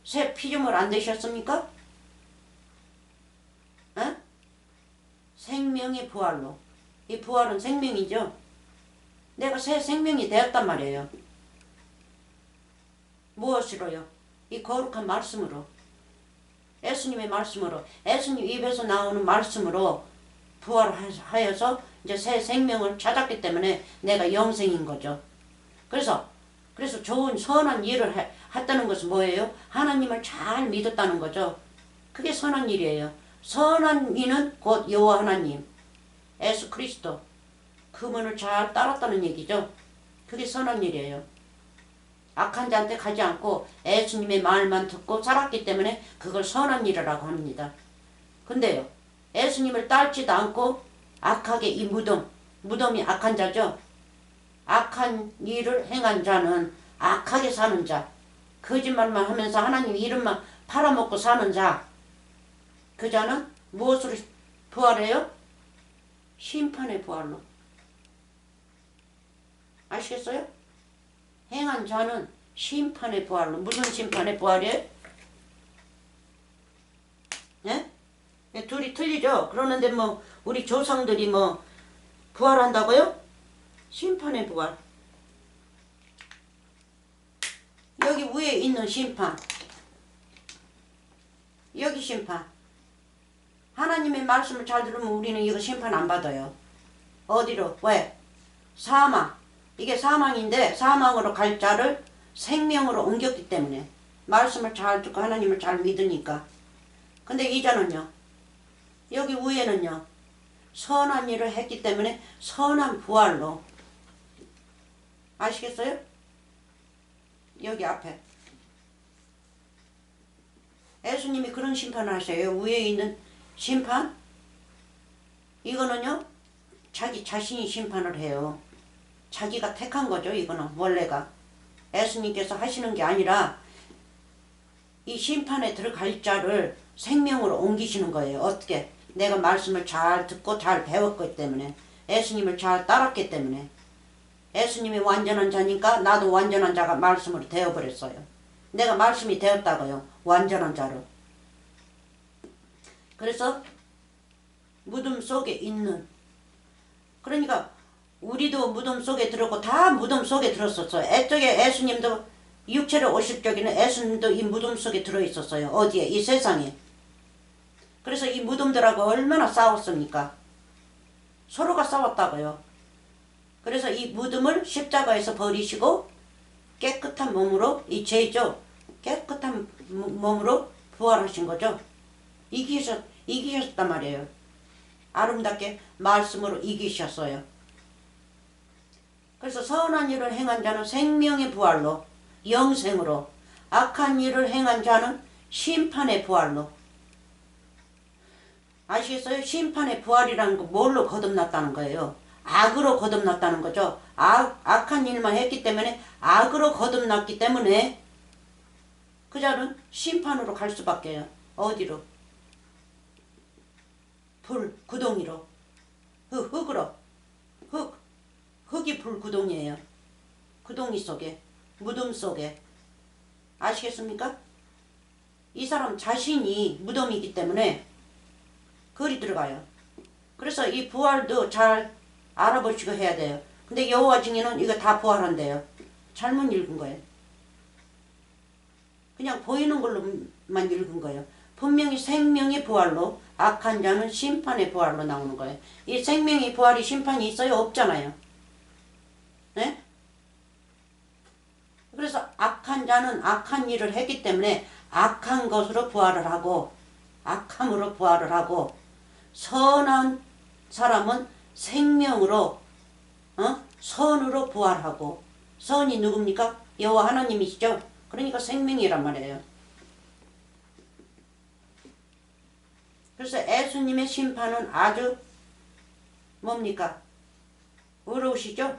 새 피조물 안 되셨습니까? 에? 생명의 부활로. 이 부활은 생명이죠. 내가 새 생명이 되었단 말이에요. 무엇으로요? 이 거룩한 말씀으로. 예수님의 말씀으로. 예수님 입에서 나오는 말씀으로 부활하여서 이제 새 생명을 찾았기 때문에 내가 영생인 거죠. 그래서 좋은 선한 일을 했다는 것은 뭐예요? 하나님을 잘 믿었다는 거죠. 그게 선한 일이에요. 선한 이는 곧 여호와 하나님, 예수 그리스도, 그분을 잘 따랐다는 얘기죠. 그게 선한 일이에요. 악한 자한테 가지 않고 예수님의 말만 듣고 살았기 때문에 그걸 선한 일이라고 합니다. 근데요, 예수님을 따르지도 않고 악하게 이 무덤이 악한 자죠. 악한 일을 행한 자는, 악하게 사는 자, 거짓말만 하면서 하나님 이름만 팔아먹고 사는 자, 그 자는 무엇으로 부활해요? 심판의 부활로. 아시겠어요? 행한 자는 심판의 부활로. 무슨 심판의 부활이에요? 예? 둘이 틀리죠? 그러는데 뭐 우리 조상들이 뭐 부활한다고요? 심판의 부활. 여기 위에 있는 심판. 여기 심판. 하나님의 말씀을 잘 들으면 우리는 이거 심판 안 받아요. 어디로? 왜? 사망. 이게 사망인데 사망으로 갈 자를 생명으로 옮겼기 때문에. 말씀을 잘 듣고 하나님을 잘 믿으니까. 근데 이자는요, 여기 위에는요, 선한 일을 했기 때문에 선한 부활로. 아시겠어요? 여기 앞에 예수님이 그런 심판을 하셔요. 위에 있는 심판, 이거는요 자기 자신이 심판을 해요. 자기가 택한 거죠. 이거는 원래가 예수님께서 하시는 게 아니라 이 심판에 들어갈 자를 생명으로 옮기시는 거예요. 어떻게? 내가 말씀을 잘 듣고 잘 배웠기 때문에, 예수님을 잘 따랐기 때문에. 예수님이 완전한 자니까 나도 완전한 자가 말씀으로 되어버렸어요. 내가 말씀이 되었다고요. 완전한 자로. 그래서 무덤 속에 있는 그러니까 우리도 무덤 속에 들었고 다 무덤 속에 들었었어요. 애쪽에 예수님도 육체로 오실 적에는 예수님도 이 무덤 속에 들어있었어요. 어디에? 이 세상에. 그래서 이 무덤들하고 얼마나 싸웠습니까? 서로가 싸웠다고요. 그래서 이 무덤을 십자가에서 버리시고 깨끗한 몸으로, 이 죄죠. 깨끗한 몸으로 부활하신 거죠. 이기셨단 말이에요. 아름답게 말씀으로 이기셨어요. 그래서 선한 일을 행한 자는 생명의 부활로, 영생으로, 악한 일을 행한 자는 심판의 부활로. 아시겠어요? 심판의 부활이라는 거 뭘로 거듭났다는 거예요? 악으로 거듭났다는 거죠. 악한 일만 했기 때문에, 악으로 거듭났기 때문에 그 자는 심판으로 갈 수밖에요. 어디로? 불, 구덩이로. 흙으로. 흙이 불 구덩이에요. 구덩이 속에, 무덤 속에. 아시겠습니까? 이 사람 자신이 무덤이기 때문에 그리 들어가요. 그래서 이 부활도 잘 알아보시고 해야 돼요. 근데 여호와 증인은 이거 다 부활한대요. 잘못 읽은 거예요. 그냥 보이는 걸로만 읽은 거예요. 분명히 생명의 부활로, 악한 자는 심판의 부활로 나오는 거예요. 이 생명의 부활이 심판이 있어요? 없잖아요. 네? 그래서 악한 자는 악한 일을 했기 때문에 악한 것으로 부활을 하고, 악함으로 부활을 하고, 선한 사람은 생명으로, 선으로 부활하고. 선이 누굽니까? 여호와 하나님이시죠. 그러니까 생명이란 말이에요. 그래서 예수님의 심판은 아주 뭡니까? 어려우시죠?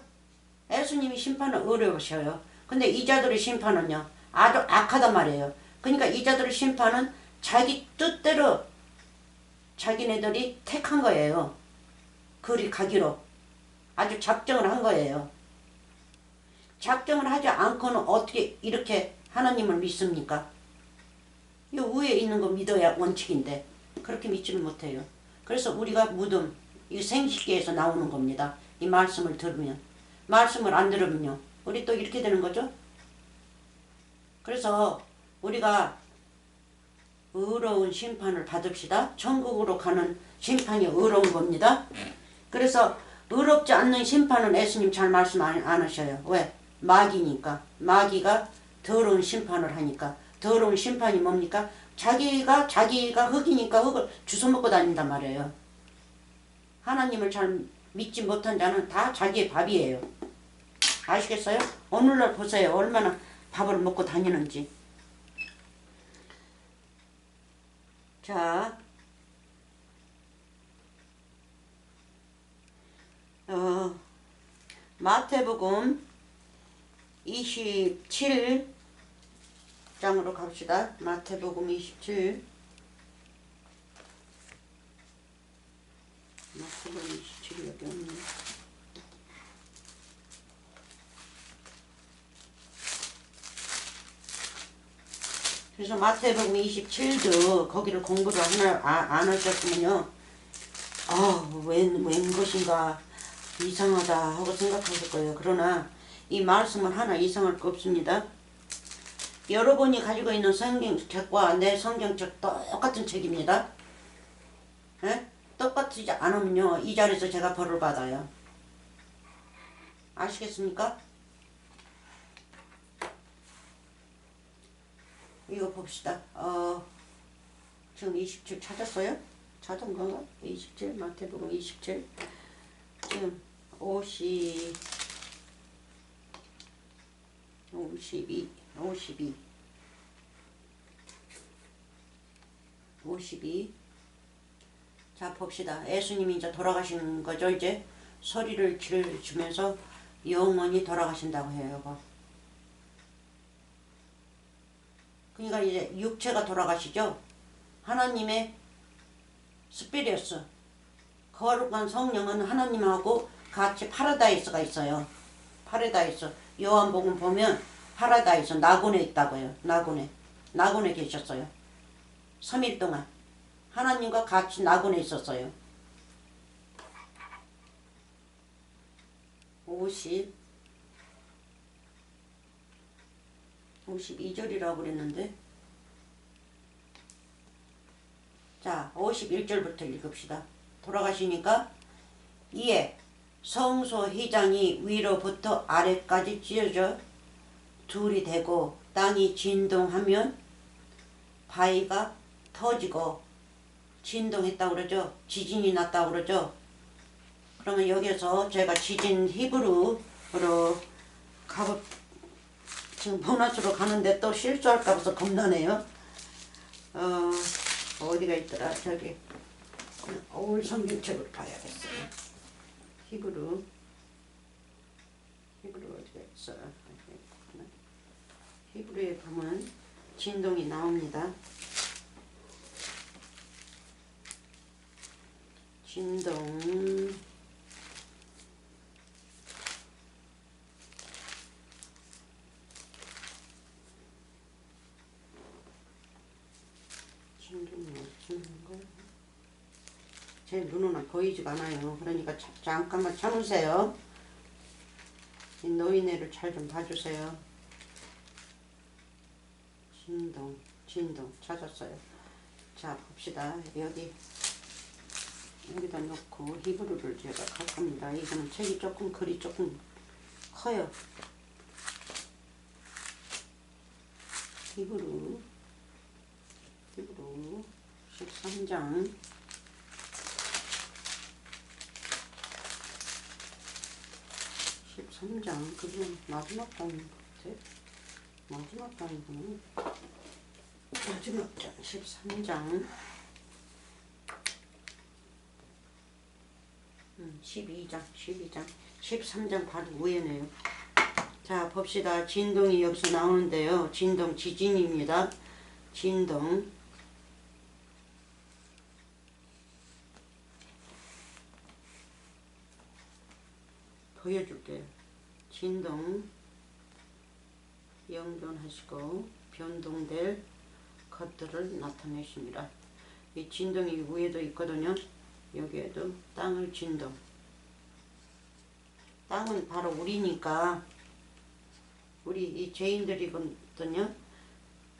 예수님이 심판은 어려우셔요. 근데 이 자들의 심판은요, 아주 악하단 말이에요. 그러니까 이 자들의 심판은 자기 뜻대로 자기네들이 택한 거예요. 그리 가기로 아주 작정을 한 거예요. 작정을 하지 않고는 어떻게 이렇게 하나님을 믿습니까? 이 위에 있는 거 믿어야 원칙인데 그렇게 믿지를 못해요. 그래서 우리가 무덤, 이 생식기에서 나오는 겁니다. 이 말씀을 들으면. 말씀을 안 들으면요, 우리 또 이렇게 되는 거죠. 그래서 우리가 의로운 심판을 받읍시다. 천국으로 가는 심판이 의로운 겁니다. 그래서 의롭지 않는 심판은 예수님 잘 말씀 안 하셔요. 왜? 마귀니까. 마귀가 더러운 심판을 하니까. 더러운 심판이 뭡니까? 자기가 흙이니까 흙을 주워먹고 다닌단 말이에요. 하나님을 잘 믿지 못한 자는 다 자기의 밥이에요. 아시겠어요? 오늘날 보세요. 얼마나 밥을 먹고 다니는지. 자, 마태복음 27장으로 갑시다. 마태복음 27. 마태복음 27이 여기 없네. 그래서 마태복음 27도 거기를 공부를 안 하셨으면요, 웬 것인가 이상하다 하고 생각하실 거예요. 그러나 이 말씀은 하나 이상할 거 없습니다. 여러분이 가지고 있는 성경책과 내 성경책 똑같은 책입니다. 에? 똑같지 않으면요, 이 자리에서 제가 벌을 받아요. 아시겠습니까? 이거 봅시다. 지금 27 찾았어요? 찾은 건가? 27, 마태복음 27. 지금 52, 52. 자, 봅시다. 예수님이 이제 돌아가신 거죠. 이제 소리를 지르면서 영원히 돌아가신다고 해요. 여보. 그러니까 이제 육체가 돌아가시죠. 하나님의 스피리어스, 거룩한 성령은 하나님하고 같이 파라다이스가 있어요. 파라다이스. 요한복음 보면 파라다이스 낙원에 있다고요. 낙원에 계셨어요. 3일 동안 하나님과 같이 낙원에 있었어요. 52절이라고 그랬는데, 자 51절부터 읽읍시다. 돌아가시니까 이에 성소 휘장이 위로부터 아래까지 찢어져 둘이 되고 땅이 진동하면 바위가 터지고 진동했다고 그러죠. 지진이 났다고 그러죠. 그러면 여기서 제가 지진 히브리어로 지금 보너스로 가는데 또 실수할까 봐서 겁나네요. 어디가 있더라. 저기 올 성경책을 봐야겠어요. 히브리 어디가 있어. 히브리에 보면 진동이 나옵니다. 진동 제 눈은 보이지가 않아요. 그러니까 잠깐만 참으세요. 이 노인네를 잘 좀 봐주세요. 진동 찾았어요. 자 봅시다. 여기다 놓고 히브리를 제가 갈 겁니다. 이거는 책이 글이 조금 커요. 히브리 13장 13장 그게 마지막 장인 것 같아. 마지막 장이구나. 마지막 장 13장 12장 13장 바로 위에네요. 자 봅시다. 진동이 여기서 나오는데요. 진동 지진입니다. 진동 보여줄게요. 진동 영존하시고 변동될 것들을 나타내십니다. 이 진동이 위에도 있거든요. 여기에도 땅을 진동. 땅은 바로 우리니까 우리 이 죄인들이거든요.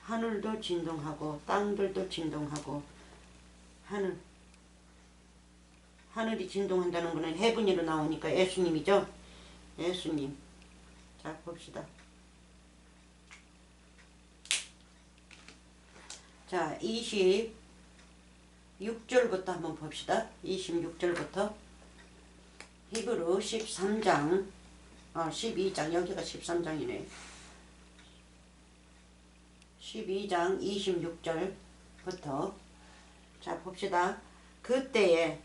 하늘도 진동하고 땅들도 진동하고 하늘이 진동한다는 것은 해분이로 나오니까 예수님이죠. 예수님. 자 봅시다. 자 26절부터 한번 봅시다. 26절부터 히브리 13장 12장 여기가 13장이네. 12장 26절부터 자 봅시다. 그때에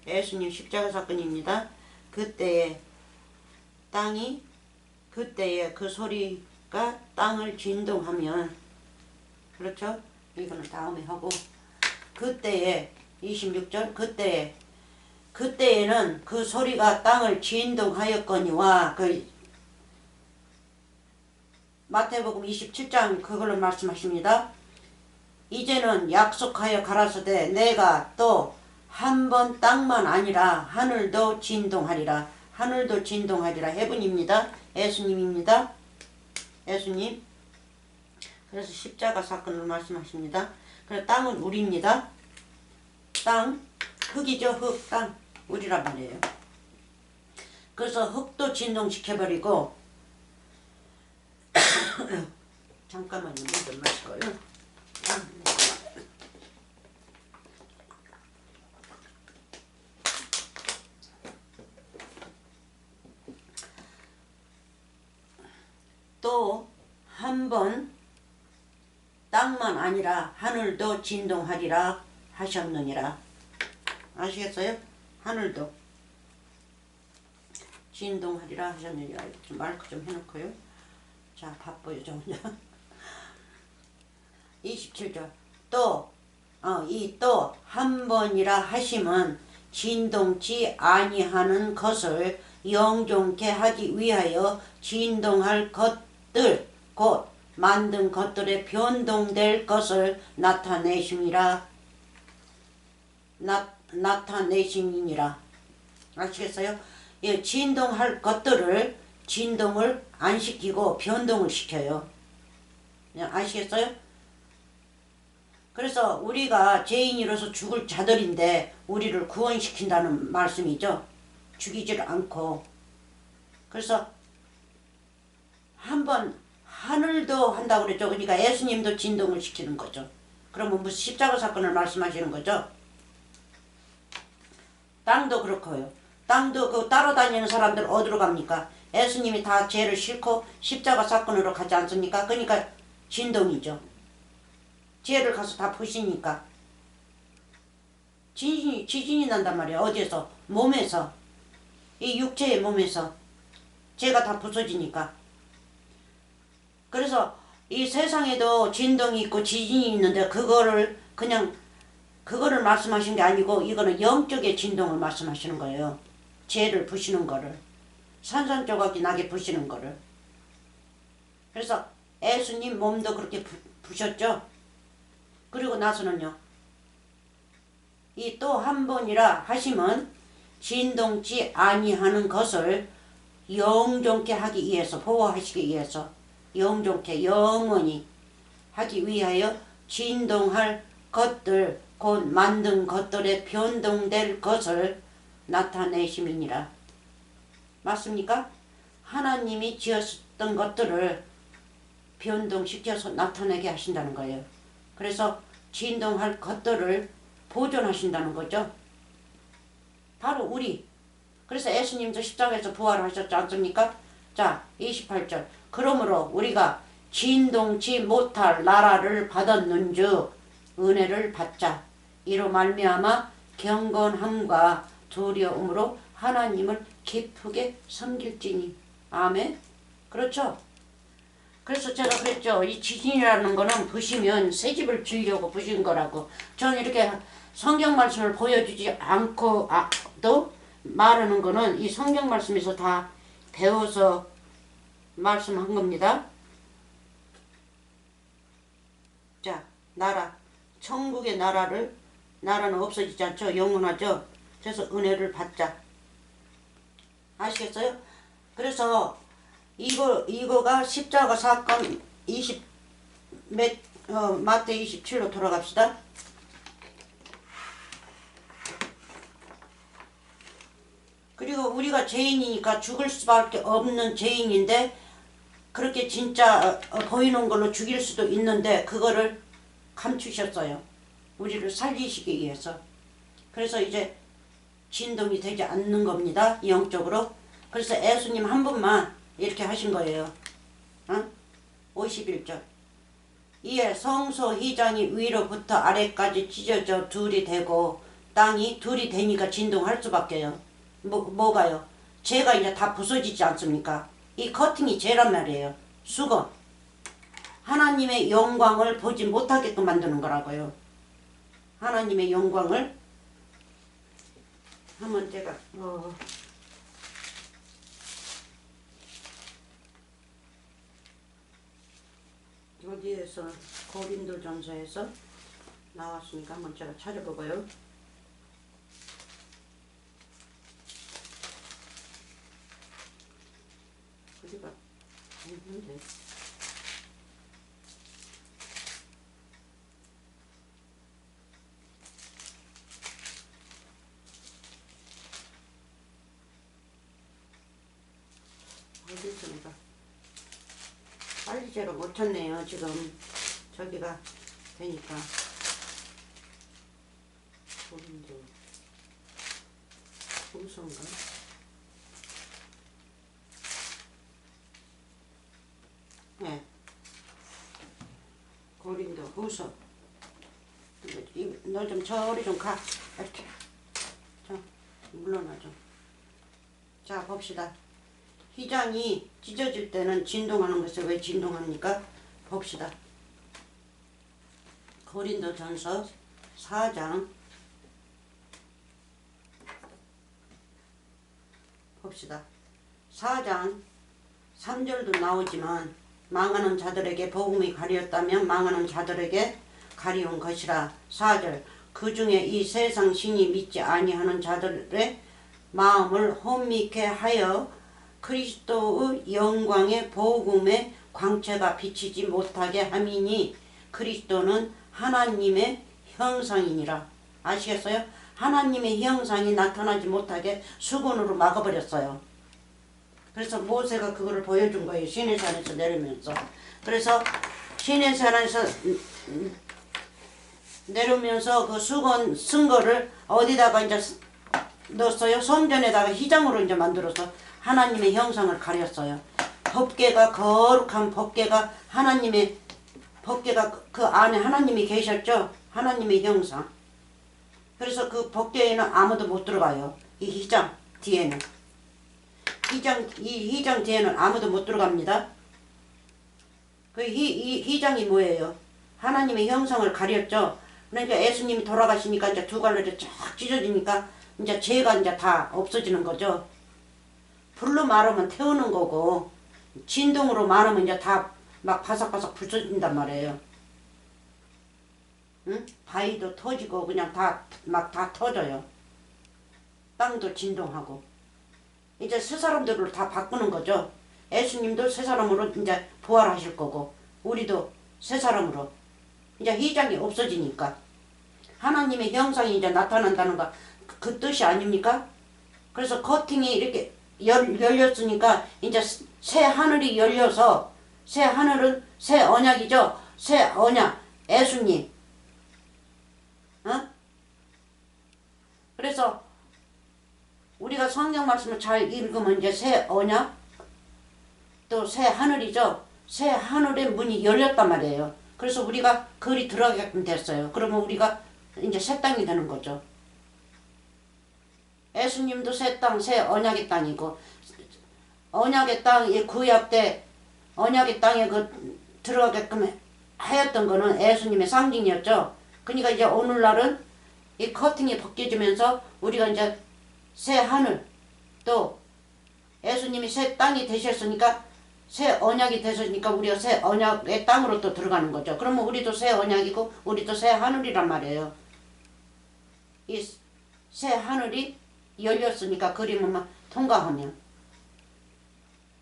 예수님 십자가 사건입니다. 그때에 그 소리가 땅을 진동하면 그렇죠? 이거는 다음에 하고 그때에 26절 그때에는 그 소리가 땅을 진동하였거니와 마태복음 27장 그걸로 말씀하십니다. 이제는 약속하여 가라사대 내가 또 한 번 땅만 아니라 하늘도 진동하리라. 하늘도 진동하리라. 해분입니다. 예수님입니다. 예수님. 그래서 십자가 사건을 말씀하십니다. 그래서 땅은 우리입니다. 땅, 흙이죠. 흙, 땅. 우리란 말이에요. 그래서 흙도 진동시켜버리고 잠깐만요. 물 좀 마시고요. 또 한 번 땅만 아니라 하늘도 진동하리라 하셨느니라. 아시겠어요? 하늘도 진동하리라 하셨느니라. 좀 마이크 좀 해놓고요. 자, 바빠요, 저 혼자. 27절. 또 한 번이라 하심은 진동치 아니하는 것을 영존케 하기 위하여 진동할 것들 곧 만든 것들에 변동될 것을 나타내심이니라. 아시겠어요? 예, 진동할 것들을 진동을 안 시키고 변동을 시켜요. 그냥 아시겠어요? 그래서 우리가 죄인으로서 죽을 자들인데 우리를 구원시킨다는 말씀이죠. 죽이질 않고. 그래서 한번 하늘도 한다고 그랬죠. 그러니까 예수님도 진동을 시키는 거죠. 그러면 무슨 십자가 사건을 말씀하시는 거죠. 땅도 그렇고요. 땅도 그 따라다니는 사람들 어디로 갑니까? 예수님이 다 죄를 싣고 십자가 사건으로 가지 않습니까? 그러니까 진동이죠. 죄를 가서 다 부시니까. 지진이 난단 말이야. 어디에서? 몸에서. 이 육체의 몸에서. 죄가 다 부서지니까. 그래서 이 세상에도 진동이 있고 지진이 있는데 그거를 말씀하신 게 아니고 이거는 영적의 진동을 말씀하시는 거예요. 죄를 부시는 거를. 산산조각이 나게 부시는 거를. 그래서 예수님 몸도 그렇게 부셨죠. 그리고 나서는요. 이 또 한 번이라 하심은 진동치 아니하는 것을 영존케 하기 위해서 보호하시기 위해서 영존케 영원히 하기 위하여 진동할 것들 곧 만든 것들에 변동될 것을 나타내심이니라. 맞습니까? 하나님이 지었던 것들을 변동시켜서 나타내게 하신다는 거예요. 그래서 진동할 것들을 보존하신다는 거죠. 바로 우리. 그래서 예수님도 십자가에서 부활하셨지 않습니까? 자, 28절. 그러므로 우리가 진동치 못할 나라를 받았는즉 은혜를 받자. 이로 말미암아 경건함과 두려움으로 하나님을 기쁘게 섬길지니. 아멘. 그렇죠? 그래서 제가 그랬죠. 이 지진이라는 거는 부시면 새집을 지으려고 부신 거라고. 저는 이렇게 성경 말씀을 보여주지 않고도 말하는 거는 이 성경 말씀에서 다 배워서 말씀한 겁니다. 자, 나라. 천국의 나라는 없어지지 않죠. 영원하죠. 그래서 은혜를 받자. 아시겠어요? 그래서 이거가 십자가 사건 마태 27로 돌아갑시다. 그리고 우리가 죄인이니까 죽을 수밖에 없는 죄인인데 그렇게 진짜 보이는 걸로 죽일 수도 있는데 그거를 감추셨어요. 우리를 살리시기 위해서. 그래서 이제 진동이 되지 않는 겁니다. 영적으로. 그래서 예수님 한 분만 이렇게 하신 거예요. 51절. 이에 성소 휘장이 위로부터 아래까지 찢어져 둘이 되고 땅이 둘이 되니까 진동할 수밖에요. 뭐가요? 죄가 이제 다 부서지지 않습니까? 이 커팅이 죄란 말이에요. 수건. 하나님의 영광을 보지 못하게끔 만드는 거라고요. 하나님의 영광을 한번 제가 어디에서 고린도전서에서 나왔으니까 한번 제가 찾아보고요. 어디가 있는데? 어디서 내가 빨리 제가 못 찾네요. 지금 저기가 되니까. 고린도 후서인가? 네. 고린도 후서. 너 좀 저리 좀 가. 이렇게. 자, 물러나 좀. 자, 봅시다. 휘장이 찢어질 때는 진동하는 것을 왜 진동합니까? 봅시다. 고린도전서 4장 봅시다. 4장 3절도 나오지만 망하는 자들에게 복음이 가리었다면 망하는 자들에게 가리운 것이라. 4절 그 중에 이 세상 신이 믿지 아니하는 자들의 마음을 혼미케 하여 그리스도의 영광의 복음의 광채가 비치지 못하게 함이니 그리스도는 하나님의 형상이니라. 아시겠어요? 하나님의 형상이 나타나지 못하게 수건으로 막아버렸어요. 그래서 모세가 그거를 보여준 거예요. 시내산에서 내려오면서. 그래서 시내산에서 내려오면서 그 수건 쓴 거를 어디다가 이제 넣었어요? 성전에다가 휘장으로 이제 만들어서 하나님의 형상을 가렸어요. 법궤가, 거룩한 법궤가 하나님의 법궤가 그 안에 하나님이 계셨죠? 하나님의 형상. 그래서 그 법궤에는 아무도 못 들어가요. 이 휘장 뒤에는. 이 휘장 뒤에는 아무도 못 들어갑니다. 이 휘장이 뭐예요? 하나님의 형상을 가렸죠? 그러니까 예수님이 돌아가시니까 이제 두 갈래로 쫙 찢어지니까 이제 죄가 이제 다 없어지는 거죠. 불로 마르면 태우는 거고, 진동으로 마르면 이제 다 막 바삭바삭 부서진단 말이에요. 응? 바위도 터지고 그냥 다 막 다 터져요. 땅도 진동하고. 이제 새 사람들을 다 바꾸는 거죠. 예수님도 새 사람으로 이제 부활하실 거고, 우리도 새 사람으로. 이제 휘장이 없어지니까. 하나님의 형상이 이제 나타난다는 거, 그 뜻이 아닙니까? 그래서 커팅이 이렇게 열렸으니까 이제 새 하늘이 열려서, 새 하늘은 새 언약이죠. 새 언약, 예수님. 어? 그래서 우리가 성경 말씀을 잘 읽으면 이제 새 언약, 또 새 하늘이죠. 새 하늘의 문이 열렸단 말이에요. 그래서 우리가 거기 들어가게끔 됐어요. 그러면 우리가 이제 새 땅이 되는 거죠. 예수님도 새 땅, 새 언약의 땅이고, 언약의 땅, 이 구약 때 언약의 땅에 그 들어가게끔 하였던 거는 예수님의 상징이었죠. 그러니까 이제 오늘날은 이 커팅이 벗겨지면서 우리가 이제 새 하늘, 또 예수님이 새 땅이 되셨으니까, 새 언약이 되셨으니까 우리가 새 언약의 땅으로 또 들어가는 거죠. 그러면 우리도 새 언약이고 우리도 새 하늘이란 말이에요. 이 새 하늘이 열렸으니까 그림을 막 통과하면.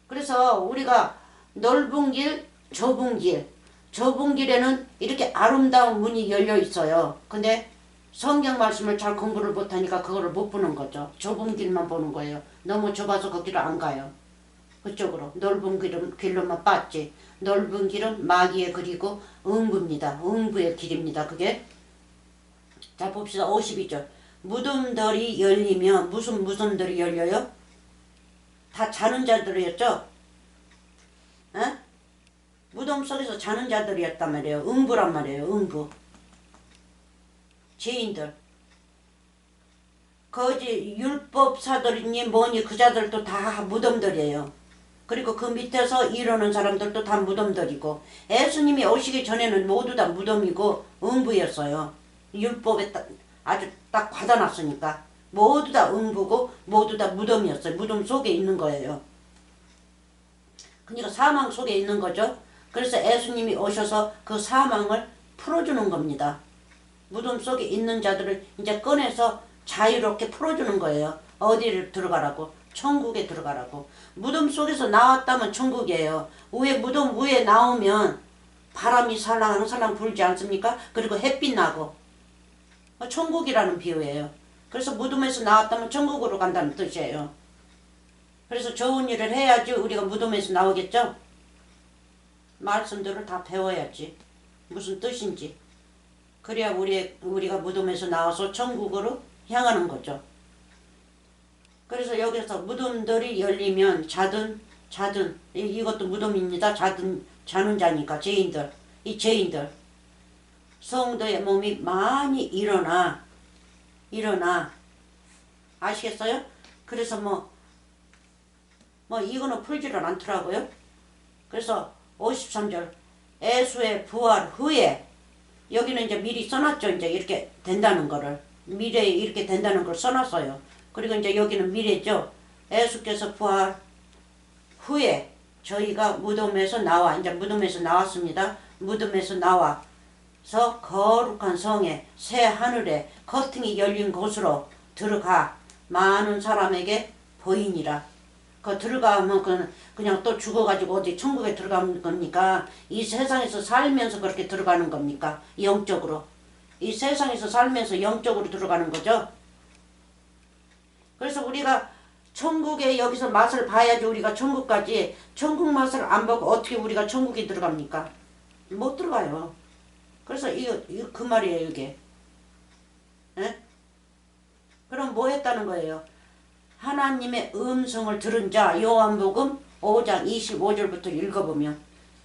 그래서 우리가 넓은 길, 좁은 길, 좁은 길에는 이렇게 아름다운 문이 열려 있어요. 근데 성경 말씀을 잘 공부를 못하니까 그거를 못 보는 거죠. 좁은 길만 보는 거예요. 너무 좁아서 거기를 안 가요. 그쪽으로 넓은 길로만 빠지. 넓은 길은 마귀의 길이고 음부입니다. 음부의 길입니다. 그게. 자 봅시다. 52절. 무덤들이 열리면 무슨 무덤들이 열려요? 다 자는 자들이었죠? 에? 무덤 속에서 자는 자들이었단 말이에요. 음부란 말이에요. 음부. 죄인들. 거지 율법사들이니 뭐니 그 자들도 다 무덤들이에요. 그리고 그 밑에서 이러는 사람들도 다 무덤들이고, 예수님이 오시기 전에는 모두 다 무덤이고 음부였어요. 율법에 아주 딱 받아놨으니까 모두 다 음부고 모두 다 무덤이었어요. 무덤 속에 있는 거예요. 그러니까 사망 속에 있는 거죠. 그래서 예수님이 오셔서 그 사망을 풀어주는 겁니다. 무덤 속에 있는 자들을 이제 꺼내서 자유롭게 풀어주는 거예요. 어디를 들어가라고? 천국에 들어가라고. 무덤 속에서 나왔다면 천국이에요. 무덤 위에 나오면 바람이 살랑살랑 불지 않습니까? 그리고 햇빛 나고. 천국이라는 비유예요. 그래서 무덤에서 나왔다면 천국으로 간다는 뜻이에요. 그래서 좋은 일을 해야지 우리가 무덤에서 나오겠죠? 말씀들을 다 배워야지. 무슨 뜻인지. 그래야 우리가 무덤에서 나와서 천국으로 향하는 거죠. 그래서 여기서 무덤들이 열리면 자든 이것도 무덤입니다. 자는 자니까 죄인들. 이 죄인들. 성도의 몸이 많이 일어나. 아시겠어요? 그래서 이거는 풀지를 않더라고요. 그래서 53절. 예수의 부활 후에, 여기는 이제 미리 써놨죠. 이제 이렇게 된다는 거를. 미래에 이렇게 된다는 걸 써놨어요. 그리고 이제 여기는 미래죠. 예수께서 부활 후에 저희가 무덤에서 나왔습니다. 무덤에서 나와서 거룩한 성에, 새 하늘에 커튼이 열린 곳으로 들어가 많은 사람에게 보이니라. 그 들어가면 그냥 또 죽어가지고 어디 천국에 들어가는 겁니까? 이 세상에서 살면서 그렇게 들어가는 겁니까? 영적으로. 이 세상에서 살면서 영적으로 들어가는 거죠. 그래서 우리가 천국에 여기서 맛을 봐야지 우리가 천국 가지. 천국 맛을 안 보고 어떻게 우리가 천국에 들어갑니까? 못 들어가요. 그래서 이거 그 말이에요, 이게. 에? 그럼 뭐 했다는 거예요? 하나님의 음성을 들은 자, 요한복음 5장 25절부터 읽어보면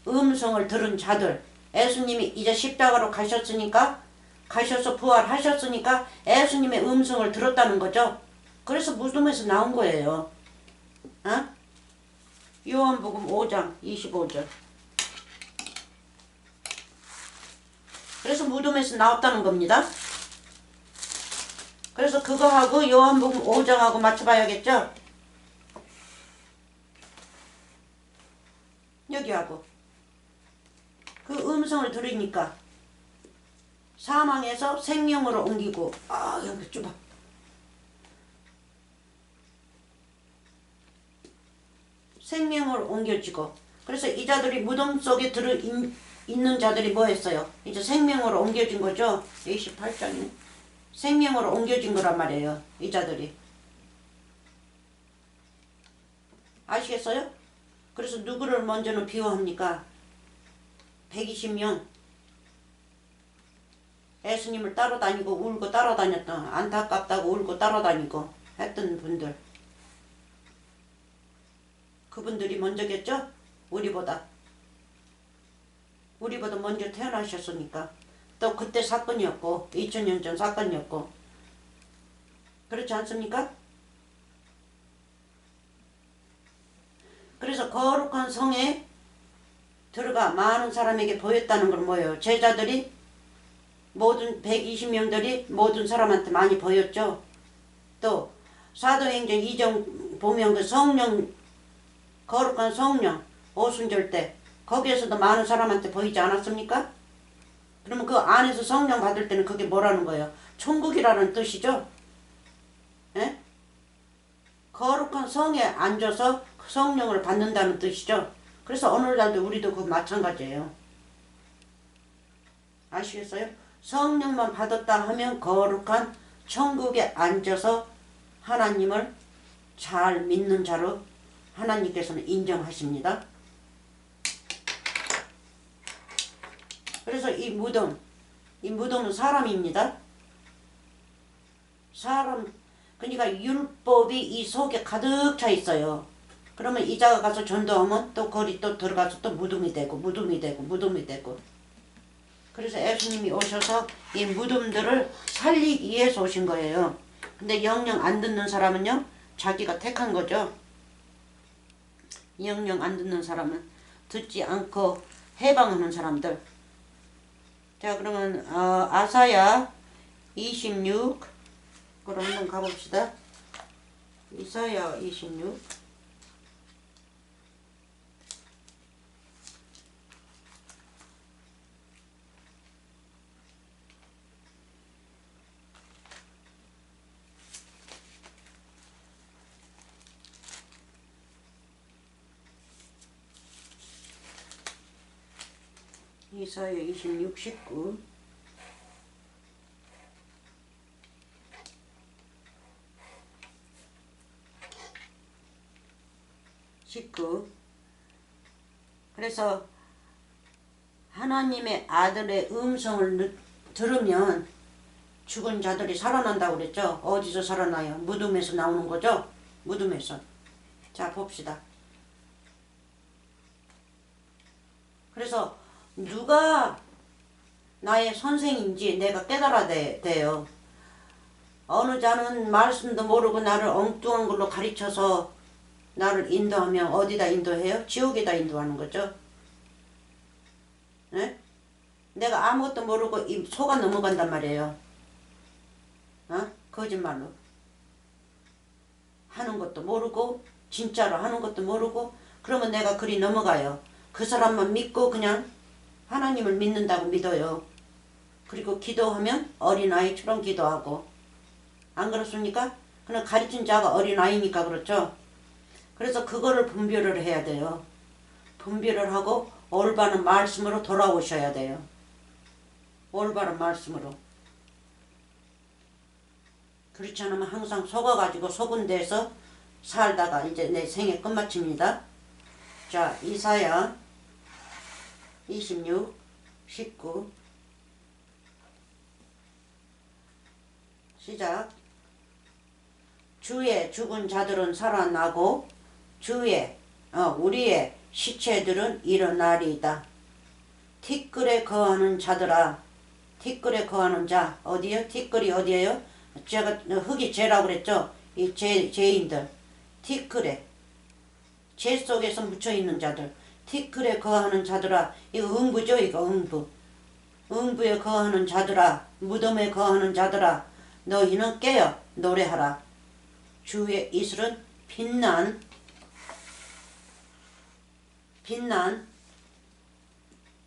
음성을 들은 자들, 예수님이 이제 십자가로 가셔서 부활하셨으니까 예수님의 음성을 들었다는 거죠. 그래서 무덤에서 나온 거예요. 어? 요한복음 5장 25절. 그래서 무덤에서 나왔다는 겁니다. 그래서 그거하고 요한복음 5장하고 맞춰봐야겠죠? 여기하고. 그 음성을 들으니까 사망에서 생명으로 옮기고, 여기 좁아. 생명으로 옮겨지고. 그래서 이 자들이 무덤 속에 있는 자들이 뭐 했어요? 이제 생명으로 옮겨진 거죠? 28장이네. 생명으로 옮겨진 거란 말이에요. 이 자들이. 아시겠어요? 그래서 누구를 먼저는 비유합니까? 120명. 예수님을 따라다니고 울고 따라다녔던, 안타깝다고 울고 따라다니고 했던 분들. 그분들이 먼저겠죠? 우리보다 먼저 태어나셨으니까. 또 그때 사건이었고 2000년 전 사건이었고. 그렇지 않습니까? 그래서 거룩한 성에 들어가 많은 사람에게 보였다는 건 뭐예요? 제자들이 모든 120명들이 모든 사람한테 많이 보였죠. 또 사도행전 2장 보면 그 성령, 거룩한 성령 오순절 때 거기에서도 많은 사람한테 보이지 않았습니까? 그러면 그 안에서 성령 받을 때는 그게 뭐라는 거예요? 천국이라는 뜻이죠. 예? 거룩한 성에 앉아서 성령을 받는다는 뜻이죠. 그래서 오늘날도 우리도 그 마찬가지예요. 아시겠어요? 성령만 받았다 하면 거룩한 천국에 앉아서 하나님을 잘 믿는 자로 하나님께서는 인정하십니다. 그래서 이 무덤은 사람입니다. 사람, 그러니까 율법이 이 속에 가득 차 있어요. 그러면 이자가 가서 전도하면 또 거기 또 들어가서 또 무덤이 되고 무덤이 되고 무덤이 되고. 그래서 예수님이 오셔서 이 무덤들을 살리기 위해서 오신 거예요. 근데 영영 안 듣는 사람은요, 자기가 택한 거죠. 영영 안 듣는 사람은 듣지 않고 해방하는 사람들. 자, 그러면 아사야 26 그럼 한번 가봅시다. 이사야 26 이사야 26, 19 19 그래서 하나님의 아들의 음성을 들으면 죽은 자들이 살아난다고 그랬죠. 어디서 살아나요? 무덤에서 나오는 거죠. 무덤에서. 자, 봅시다. 그래서 누가 나의 선생인지 내가 깨달아야 돼요. 어느 자는 말씀도 모르고 나를 엉뚱한 걸로 가르쳐서 나를 인도하면 어디다 인도해요? 지옥에다 인도하는 거죠. 네? 내가 아무것도 모르고 입 속아 넘어간단 말이에요. 거짓말로. 하는 것도 모르고 진짜로 하는 것도 모르고 그러면 내가 그리 넘어가요. 그 사람만 믿고 그냥 하나님을 믿는다고 믿어요. 그리고 기도하면 어린아이처럼 기도하고. 안 그렇습니까? 그냥 가르친 자가 어린아이니까 그렇죠. 그래서 그거를 분별을 해야 돼요. 분별을 하고 올바른 말씀으로 돌아오셔야 돼요. 올바른 말씀으로. 그렇지 않으면 항상 속아가지고 속은 데서 살다가 이제 내 생애 끝마칩니다. 자, 이사야 26, 19 시작. 주의 죽은 자들은 살아나고 주의 우리의 시체들은 일어나리이다. 티끌에 거하는 자들아. 티끌에 거하는 자 어디요? 티끌이 어디에요? 제가 흙이 죄라고 그랬죠. 이 죄인들. 티끌에 죄 속에서 묻혀있는 자들. 티끌에 거하는 자들아. 이거 음부죠. 이거 음부. 음부에 거하는 자들아. 무덤에 거하는 자들아. 너희는 깨어 노래하라. 주의 이슬은 빛난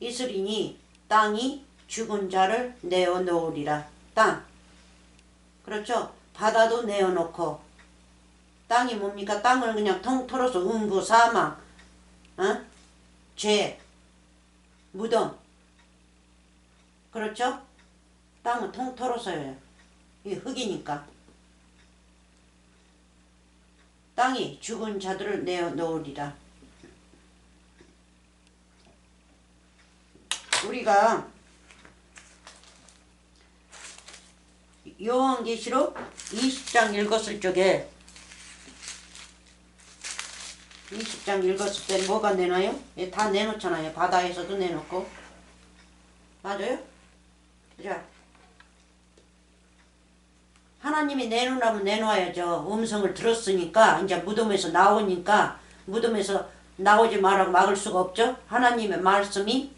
이슬이니 땅이 죽은 자를 내어놓으리라. 땅. 그렇죠. 바다도 내어놓고. 땅이 뭡니까? 땅을 그냥 통틀어서 음부, 사망, 죄, 무덤. 그렇죠? 땅은 통틀어서요. 이 흙이니까. 땅이 죽은 자들을 내어놓으리라. 우리가 요한계시록 20장 읽었을 적에 20장 읽었을 때 뭐가 내놔요? 다 내놓잖아요. 바다에서도 내놓고. 맞아요? 자, 하나님이 내놓으라면 내놔야죠. 음성을 들었으니까 이제 무덤에서 나오니까 무덤에서 나오지 말라고 막을 수가 없죠. 하나님의 말씀이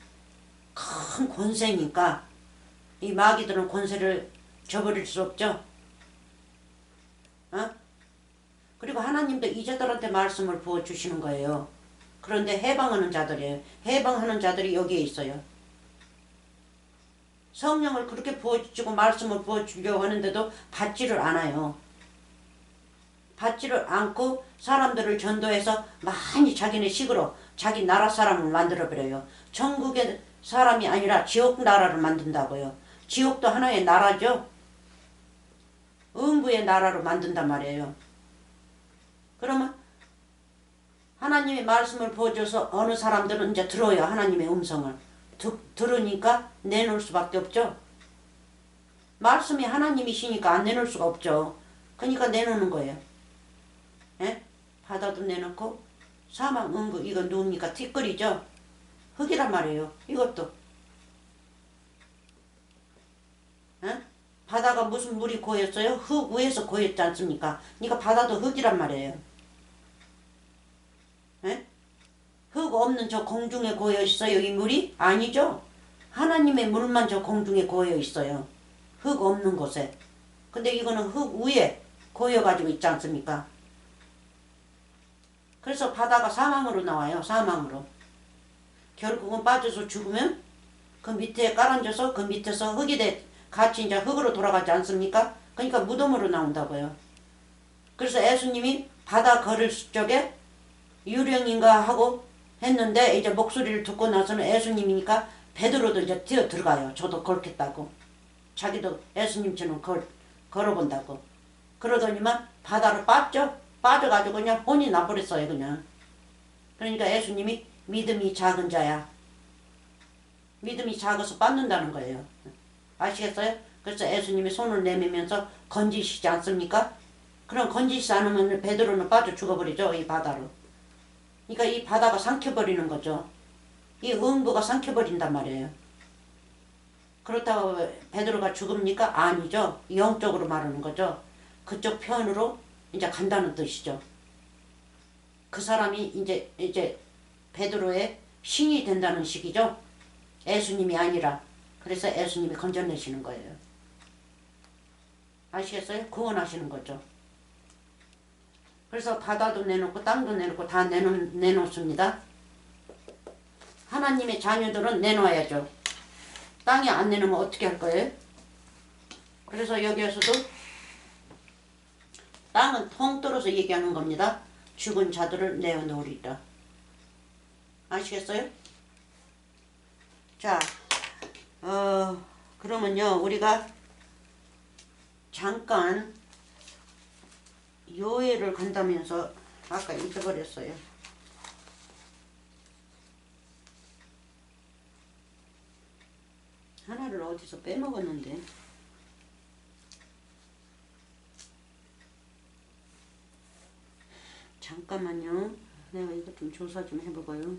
큰 권세니까 이 마귀들은 권세를 저버릴 수 없죠. 그리고 하나님도 이자들한테 말씀을 부어주시는 거예요. 그런데 해방하는 자들이에요. 해방하는 자들이 여기에 있어요. 성령을 그렇게 부어주고 말씀을 부어주려고 하는데도 받지를 않아요. 받지를 않고 사람들을 전도해서 많이 자기네 식으로 자기 나라 사람을 만들어버려요. 천국의 사람이 아니라 지옥 나라를 만든다고요. 지옥도 하나의 나라죠. 음부의 나라로 만든단 말이에요. 그러면 하나님의 말씀을 부어줘서 어느 사람들은 이제 들어요. 하나님의 음성을. 들으니까 내놓을 수밖에 없죠. 말씀이 하나님이시니까 안 내놓을 수가 없죠. 그러니까 내놓는 거예요. 예? 바다도 내놓고 사막, 음부, 이건 누굽니까? 티끌이죠. 흙이란 말이에요. 이것도. 예? 바다가 무슨 물이 고였어요? 흙 위에서 고였지 않습니까? 그러니까 바다도 흙이란 말이에요. 예? 흙 없는 저 공중에 고여 있어요, 이 물이? 아니죠. 하나님의 물만 저 공중에 고여 있어요. 흙 없는 곳에. 근데 이거는 흙 위에 고여가지고 있지 않습니까? 그래서 바다가 사망으로 나와요. 사망으로. 결국은 빠져서 죽으면 그 밑에 깔아앉아서 그 밑에서 흙이 같이 이제 흙으로 돌아가지 않습니까? 그러니까 무덤으로 나온다고요. 그래서 예수님이 바다 걸을 적에 유령인가 하고 했는데 이제 목소리를 듣고 나서는 예수님이니까 베드로도 이제 뛰어 들어가요. 저도 걸겠다고. 자기도 예수님처럼 걸어본다고. 그러더니만 바다로 빠져가지고 그냥 혼이 나버렸어요. 그냥. 그러니까 예수님이 믿음이 작은 자야. 믿음이 작아서 빠진다는 거예요. 아시겠어요? 그래서 예수님이 손을 내밀면서 건지시지 않습니까? 그럼 건지시지 않으면 베드로는 빠져 죽어버리죠. 이 바다로. 그러니까 이 바다가 삼켜버리는 거죠. 이 음부가 삼켜버린단 말이에요. 그렇다고 베드로가 죽습니까? 아니죠. 영적으로 말하는 거죠. 그쪽 편으로 이제 간다는 뜻이죠. 그 사람이 이제 베드로의 신이 된다는 식이죠. 예수님이 아니라. 그래서 예수님이 건져내시는 거예요. 아시겠어요? 구원하시는 거죠. 그래서 바다도 내놓고 땅도 내놓고 다 내놓습니다. 하나님의 자녀들은 내놔야죠. 땅에 안 내놓으면 어떻게 할 거예요? 그래서 여기에서도 땅은 통틀어서 얘기하는 겁니다. 죽은 자들을 내어놓으리라. 아시겠어요? 자, 그러면요, 우리가 잠깐 요해를 간다면서 아까 잊어버렸어요. 하나를 어디서 빼먹었는데. 잠깐만요. 내가 이거 좀 조사 좀 해보고요.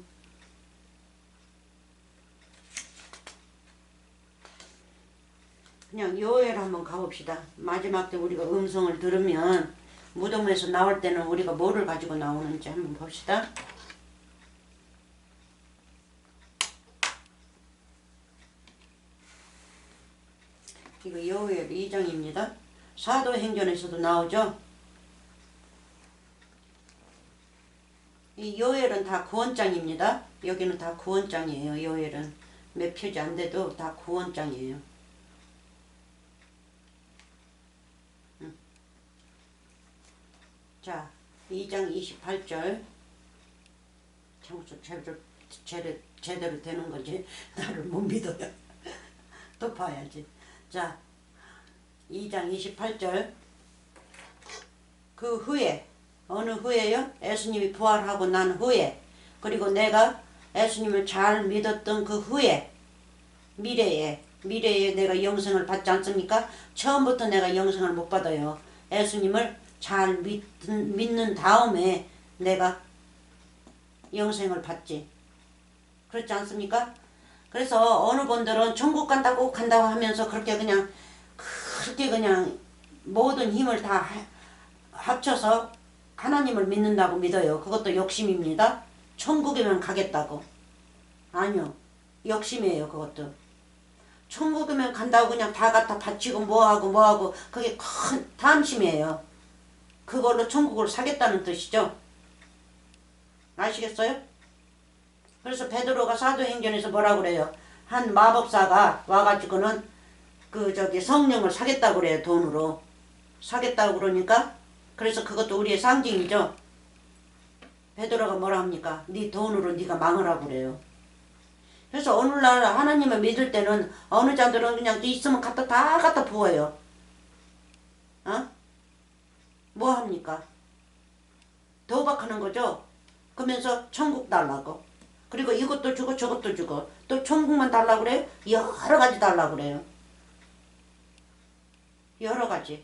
그냥 요해를 한번 가봅시다. 마지막 때 우리가 음성을 들으면 무덤에서 나올 때는 우리가 뭐를 가지고 나오는지 한번 봅시다. 이거 요엘 2장입니다. 사도행전에서도 나오죠. 이 요엘은 다 구원장입니다. 여기는 다 구원장이에요. 요엘은 몇 표지 안 돼도 다 구원장이에요. 자, 2장 28절. 제대로 되는 건지 나를 못 믿어요. 또 봐야지. 자, 2장 28절. 그 후에, 어느 후에요? 예수님이 부활하고 난 후에, 그리고 내가 예수님을 잘 믿었던 그 후에, 미래에 내가 영생을 받지 않습니까? 처음부터 내가 영생을 못 받아요. 예수님을 잘 믿는 다음에 내가 영생을 받지. 그렇지 않습니까? 그래서 어느 분들은 천국 간다고 하면서 그렇게 그냥 모든 힘을 다 합쳐서 하나님을 믿는다고 믿어요. 그것도 욕심입니다. 천국이면 가겠다고. 아니요. 욕심이에요. 그것도. 천국이면 간다고 그냥 다 갖다 바치고 뭐하고 그게 큰 탐심이에요. 그걸로 천국을 사겠다는 뜻이죠. 아시겠어요? 그래서 베드로가 사도행전에서 뭐라고 그래요? 한 마법사가 와가지고는 성령을 사겠다고 그래요. 돈으로. 사겠다고 그러니까 그래서 그것도 우리의 상징이죠. 베드로가 뭐라 합니까? 네 돈으로 네가 망하라고 그래요. 그래서 오늘날 하나님을 믿을 때는 어느 자들은 그냥 있으면 다 갖다 부어요. 어? 뭐 합니까? 도박하는 거죠. 그러면서 천국 달라고. 그리고 이것도 주고 저것도 주고 또 천국만 달라고 그래요? 여러 가지 달라고 그래요. 여러 가지.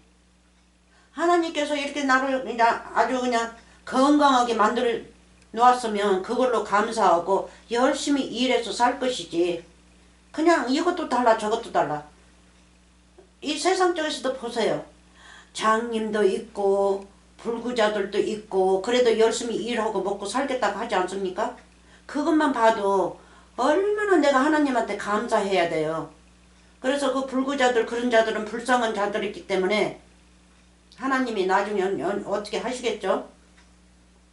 하나님께서 이렇게 나를 그냥 아주 그냥 건강하게 만들어 놓았으면 그걸로 감사하고 열심히 일해서 살 것이지. 그냥 이것도 달라 저것도 달라. 이 세상 쪽에서도 보세요. 장님도 있고 불구자들도 있고 그래도 열심히 일하고 먹고 살겠다고 하지 않습니까? 그것만 봐도 얼마나 내가 하나님한테 감사해야 돼요. 그래서 그 불구자들 그런 자들은 불쌍한 자들이기 때문에 하나님이 나중에 어떻게 하시겠죠?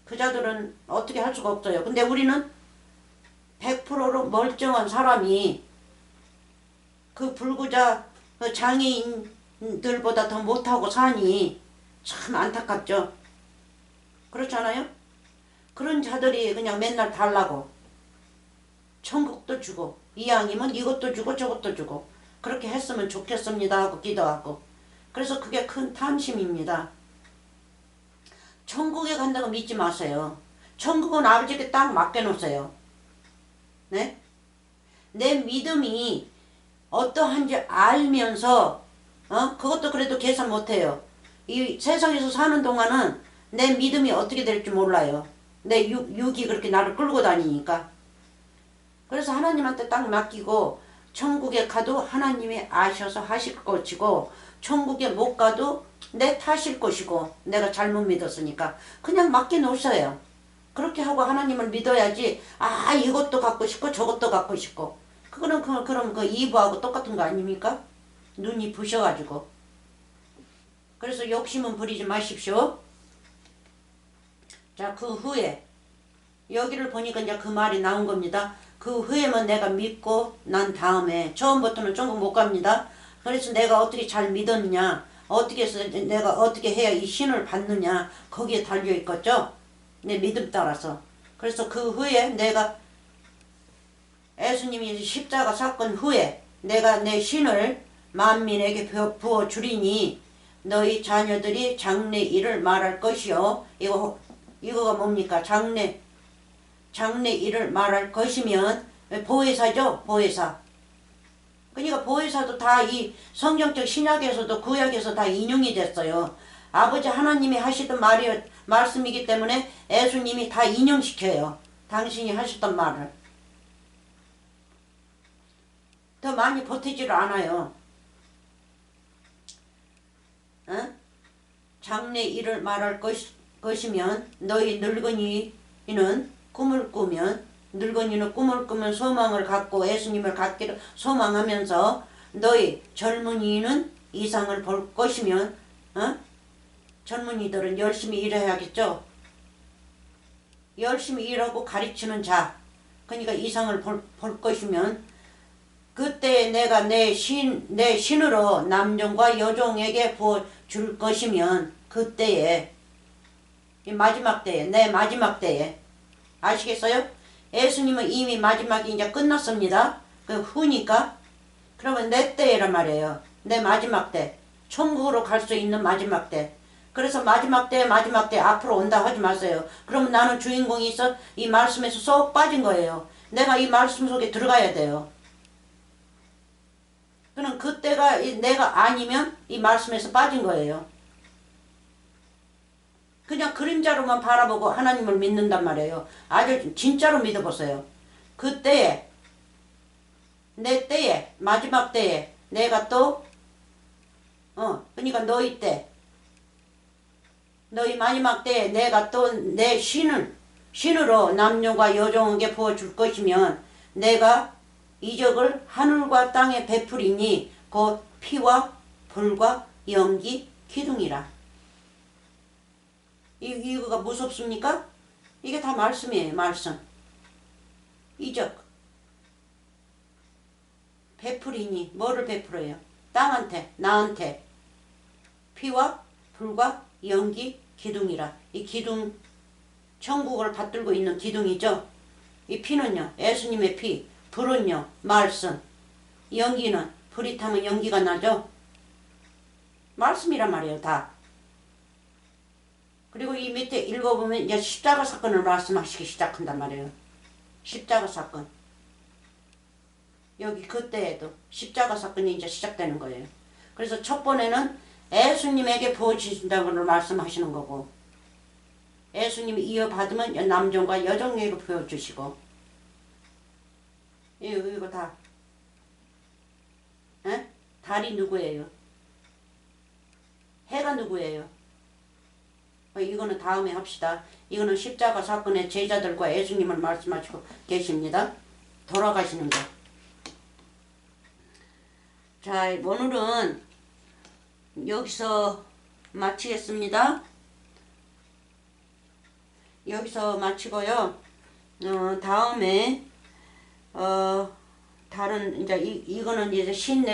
그 자들은 어떻게 할 수가 없어요. 근데 우리는 100%로 멀쩡한 사람이 그 불구자 그 장애인들보다 더 못하고 사니 참 안타깝죠. 그렇잖아요? 그런 자들이 그냥 맨날 달라고 천국도 주고 이왕이면 이것도 주고 저것도 주고 그렇게 했으면 좋겠습니다 하고 기도하고. 그래서 그게 큰 탐심입니다. 천국에 간다고 믿지 마세요. 천국은 아버지께 딱 맡겨놓으세요. 네? 내 믿음이 어떠한지 알면서 그것도 그래도 계산 못해요. 이 세상에서 사는 동안은 내 믿음이 어떻게 될지 몰라요. 내 육이 그렇게 나를 끌고 다니니까. 그래서 하나님한테 딱 맡기고 천국에 가도 하나님이 아셔서 하실 것이고 천국에 못 가도 내 탓일 것이고 내가 잘못 믿었으니까 그냥 맡겨놓으세요. 그렇게 하고 하나님을 믿어야지. 아 이것도 갖고 싶고 저것도 갖고 싶고 그거는 그럼 그 이브하고 똑같은 거 아닙니까? 눈이 부셔가지고. 그래서 욕심은 부리지 마십시오. 자, 그 후에 여기를 보니까 이제 그 말이 나온 겁니다. 그 후에만 내가 믿고 난 다음에 처음부터는 천국 못 갑니다. 그래서 내가 어떻게 잘 믿었냐? 어떻게 해서 내가 어떻게 해야 이 신을 받느냐 거기에 달려 있겠죠. 내 믿음 따라서. 그래서 그 후에 내가 예수님이 십자가 사건 후에 내가 내 신을 만민에게 부어 주리니 너희 자녀들이 장래 일을 말할 것이요. 이거가 뭡니까? 장래 일을 말할 것이면 보혜사죠. 보혜사. 그러니까 보혜사도 다 이 성경적 신약에서도 구약에서 다 인용이 됐어요. 아버지 하나님이 하시던 말씀이기 때문에 예수님이 다 인용시켜요. 당신이 하셨던 말을. 더 많이 보태지를 않아요. 어? 장래 일을 말할 것이면 너희 늙은이는 꿈을 꾸면 소망을 갖고 예수님을 갖기를 소망하면서 너희 젊은이는 이상을 볼 것이면 젊은이들은 열심히 일해야겠죠. 열심히 일하고 가르치는 자 그러니까 이상을 볼 것이면 그때 내가 내 신으로 남종과 여종에게 부어줄 것이면 그때에 이 마지막 때에 내 마지막 때에 아시겠어요? 예수님은 이미 마지막이 이제 끝났습니다. 그 후니까 그러면 내 때란 말이에요. 내 마지막 때 천국으로 갈 수 있는 마지막 때. 그래서 마지막 때 앞으로 온다 하지 마세요. 그러면 나는 주인공이 있어 이 말씀에서 쏙 빠진 거예요. 내가 이 말씀 속에 들어가야 돼요. 그럼 그때가 내가 아니면 이 말씀에서 빠진 거예요. 그냥 그림자로만 바라보고 하나님을 믿는단 말이에요. 아주 진짜로 믿어보세요. 그때에 내 때에 마지막 때에 내가 또 그러니까 너희 때 너희 마지막 때에 내가 또 내 신으로 남녀가 여종에게 부어줄 것이면 내가 이적을 하늘과 땅에 베풀이니 곧 피와 불과 연기 기둥이라. 이거가 무섭습니까? 이게 다 말씀이에요. 말씀. 이적 베풀이니 뭐를 베풀어요? 땅한테 나한테 피와 불과 연기 기둥이라. 이 기둥 천국을 받들고 있는 기둥이죠. 이 피는요 예수님의 피, 불은요 말씀, 연기는 불이 타면 연기가 나죠. 말씀이란 말이에요 다. 그리고 이 밑에 읽어보면 이제 십자가 사건을 말씀하시기 시작한단 말이에요. 십자가 사건. 여기 그때에도 십자가 사건이 이제 시작되는 거예요. 그래서 첫 번에는 예수님에게 부어주신다고 말씀하시는 거고 예수님이 이어받으면 남종과 여종에게 부어주시고 이거 다 달이 누구예요? 해가 누구예요? 이거는 다음에 합시다. 이거는 십자가 사건의 제자들과 예수님을 말씀하시고 계십니다. 돌아가시는 거. 자, 오늘은 여기서 마치겠습니다. 여기서 마치고요. 다음에 다른 이제 이거는 이제 신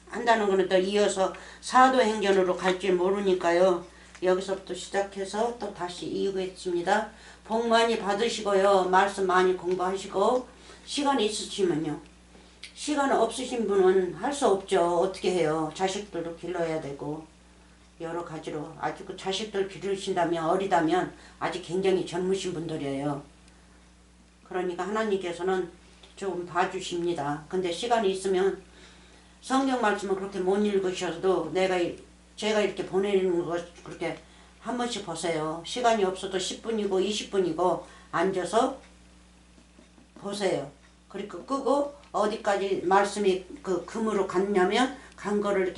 한다는 거는 또 이어서 사도행전으로 갈지 모르니까요. 여기서부터 시작해서 또 다시 이어겠습니다. 복 많이 받으시고요. 말씀 많이 공부하시고 시간이 있으시면요. 시간 없으신 분은 할 수 없죠. 어떻게 해요. 자식들도 길러야 되고 여러 가지로 아직 그 자식들 기르신다면 어리다면 아직 굉장히 젊으신 분들이에요. 그러니까 하나님께서는 조금 봐주십니다. 근데 시간이 있으면 성경 말씀을 그렇게 못 읽으셔도 제가 이렇게 보내는 거 그렇게 한 번씩 보세요. 시간이 없어도 10분이고 20분이고 앉아서 보세요. 그리고 끄고 어디까지 말씀이 그 금으로 갔냐면 간 거를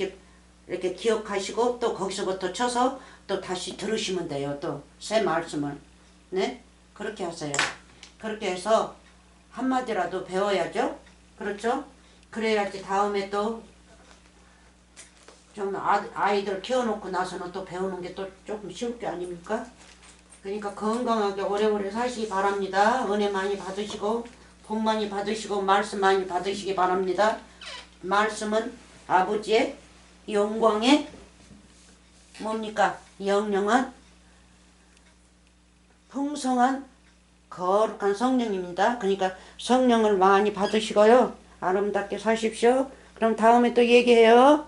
이렇게 기억하시고 또 거기서부터 쳐서 또 다시 들으시면 돼요. 또 새 말씀을. 네? 그렇게 하세요. 그렇게 해서 한마디라도 배워야죠. 그렇죠? 그래야지 다음에 또 좀 아이들 키워놓고 나서는 또 배우는 게 또 조금 쉬울 게 아닙니까? 그러니까 건강하게 오래오래 사시기 바랍니다. 은혜 많이 받으시고 복 많이 받으시고 말씀 많이 받으시기 바랍니다. 말씀은 아버지의 영광의 뭡니까? 영영한 풍성한 거룩한 성령입니다. 그러니까 성령을 많이 받으시고요. 아름답게 사십시오. 그럼 다음에 또 얘기해요.